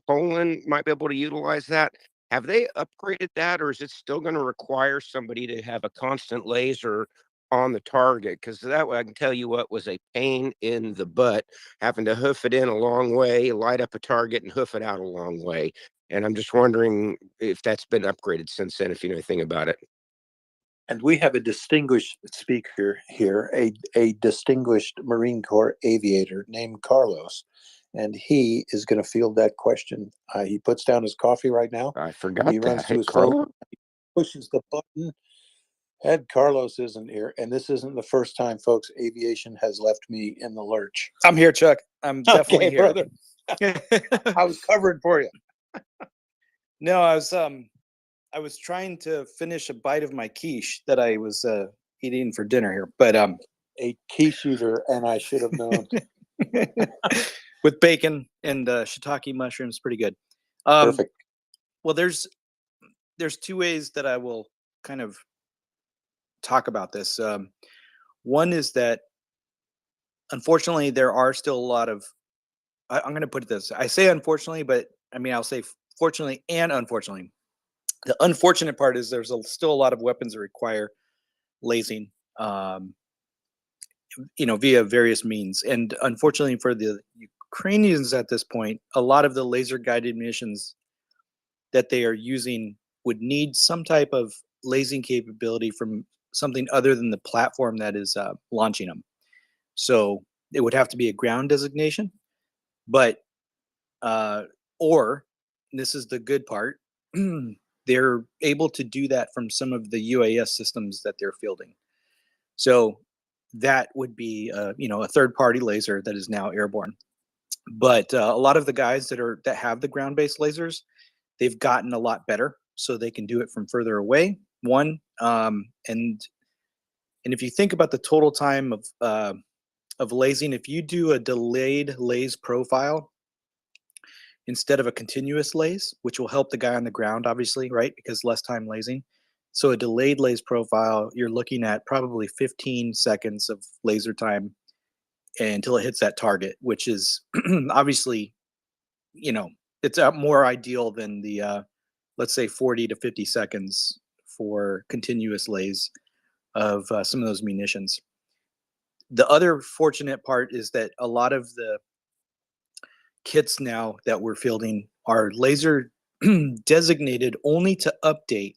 Poland might be able to utilize that. Have they upgraded that, or is it still going to require somebody to have a constant laser on the target? Because that way, I can tell you what was a pain in the butt, having to hoof it in a long way, light up a target, and hoof it out a long way. And I'm just wondering if that's been upgraded since then, if you know anything about it. And we have a distinguished speaker here, a distinguished Marine Corps aviator named Carlos. And he is going to field that question. He puts down his coffee right now. I forgot He runs that. to Hey, his Carlo? phone, he pushes the button. Head Carlos isn't here, and this isn't the first time, folks. Aviation has left me in the lurch. I'm here, Chuck. I'm definitely here, brother. I was covering for you. No, I was trying to finish a bite of my quiche that I was eating for dinner here, but a quiche eater, and I should have known. With bacon and shiitake mushrooms, pretty good. Perfect. Well, there's two ways that I will kind of talk about this. One is that unfortunately there are still a lot of, I'm going to put it this, I say unfortunately, but I mean, I'll say fortunately and unfortunately. The unfortunate part is there's still a lot of weapons that require lasing, via various means. And unfortunately for the Ukrainians at this point, a lot of the laser guided munitions that they are using would need some type of lasing capability from something other than the platform that is launching them. So it would have to be a ground designation, but or this is the good part, they're able to do that from some of the UAS systems that they're fielding. So that would be a third-party laser that is now airborne. But a lot of the guys that have the ground-based lasers, they've gotten a lot better, so they can do it from further away. One, and if you think about the total time of lasing, if you do a delayed laze profile instead of a continuous laze, which will help the guy on the ground, obviously, right? Because less time lasing, So a delayed laser profile, you're looking at probably 15 seconds of laser time until it hits that target, which is obviously, it's more ideal than the, let's say 40 to 50 seconds for continuous lays of some of those munitions. The other fortunate part is that a lot of the kits now that we're fielding are laser designated only to update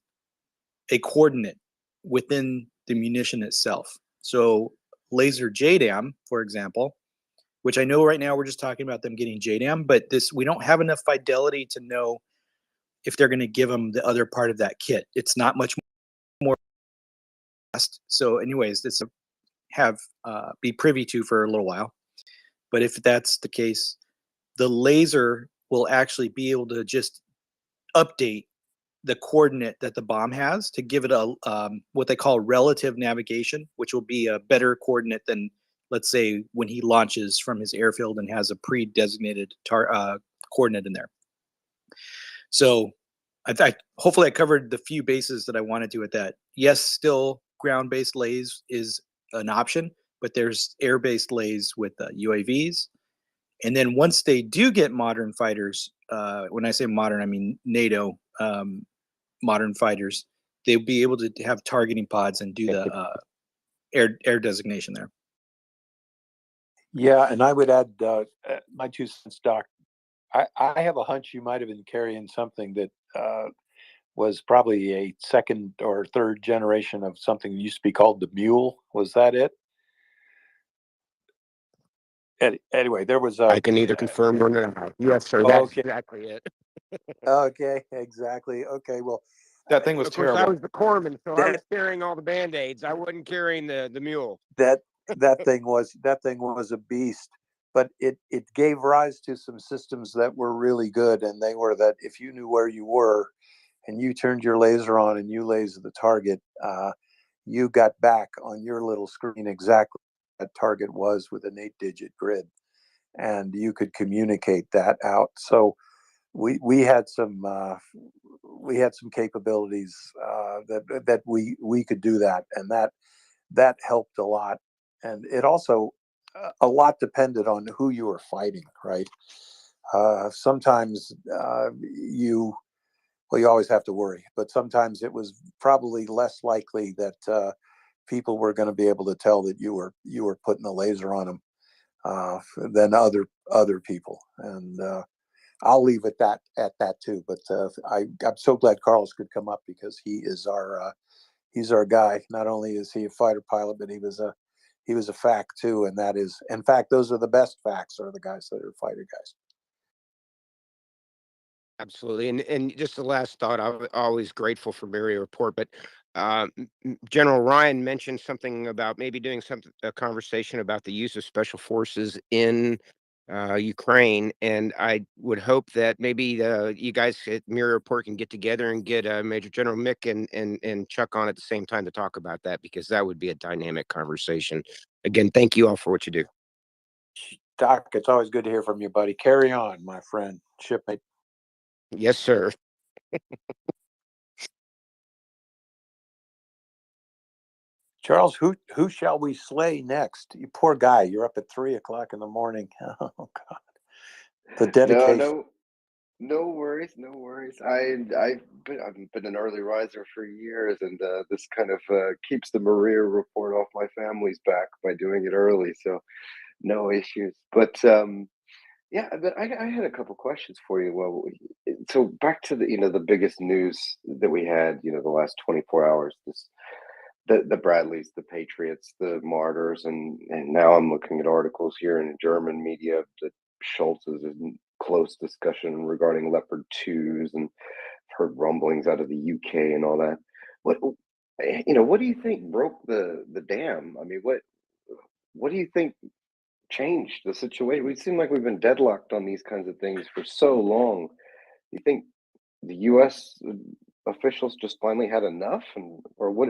a coordinate within the munition itself. So laser JDAM, for example, which I know right now we're just talking about them getting JDAM, but we don't have enough fidelity to know if they're going to give them the other part of that kit. It's not much more fast. So anyways, this be privy to for a little while. But if that's the case, the laser will actually be able to just update the coordinate that the bomb has to give it a what they call relative navigation, which will be a better coordinate than, let's say, when he launches from his airfield and has a pre-designated coordinate in there. So hopefully I covered the few bases that I wanted to with that. Yes, still ground-based lays is an option, but there's air-based lays with UAVs. And then once they do get modern fighters, when I say modern, I mean NATO modern fighters, they'll be able to have targeting pods and do the air designation there. Yeah, and I would add my 2 cents, Doc. I have a hunch you might have been carrying something that was probably a second or third generation of something that used to be called the Mule. Was that it? Anyway, there was I can either confirm or deny. Yes, sir. That's exactly it. Okay, exactly. Okay, well, that thing was of course, terrible. I was the corpsman, so I was carrying all the Band-Aids. I wasn't carrying the mule. That thing was a beast, but it gave rise to some systems that were really good, and they were that if you knew where you were and you turned your laser on and you lasered the target, you got back on your little screen exactly what that target was with an 8-digit grid, and you could communicate that out. So we had some capabilities that we could do that, and that helped a lot. And it also a lot depended on who you were fighting, right? Sometimes you always have to worry, but sometimes it was probably less likely that people were going to be able to tell that you were putting a laser on them than other people. And I'll leave it at that too. But I'm so glad Carlos could come up, because he's our guy. Not only is he a fighter pilot, but he was a FAC too. And that is, in fact, those are the best FACs, are the guys that are fighter guys. Absolutely. And just the last thought, I'm always grateful for MriyaReport, but General Ryan mentioned something about maybe doing a conversation about the use of special forces in Ukraine, and I would hope that maybe you guys at MriyaReport can get together and get Major General Mick and Chuck on at the same time to talk about that, because that would be a dynamic conversation. Again, thank you all for what you do. Doc, it's always good to hear from you, buddy. Carry on, my friend, shipmate. Yes, sir. Charles, who shall we slay next? You poor guy. You're up at 3 o'clock in the morning. Oh God, the dedication. No worries, no worries. I've been an early riser for years, and this kind of keeps the MriyaReport off my family's back by doing it early. So no issues. But yeah, but I had a couple questions for you. Well, so back to the biggest news that we had, the last 24 hours. The Bradleys, the Patriots, the Martyrs, and now I'm looking at articles here in German media that Schultz is in close discussion regarding Leopard 2s, and heard rumblings out of the UK and all that. What do you think broke the dam? I mean, what do you think changed the situation? We seem like we've been deadlocked on these kinds of things for so long. You think the U.S. officials just finally had enough, or what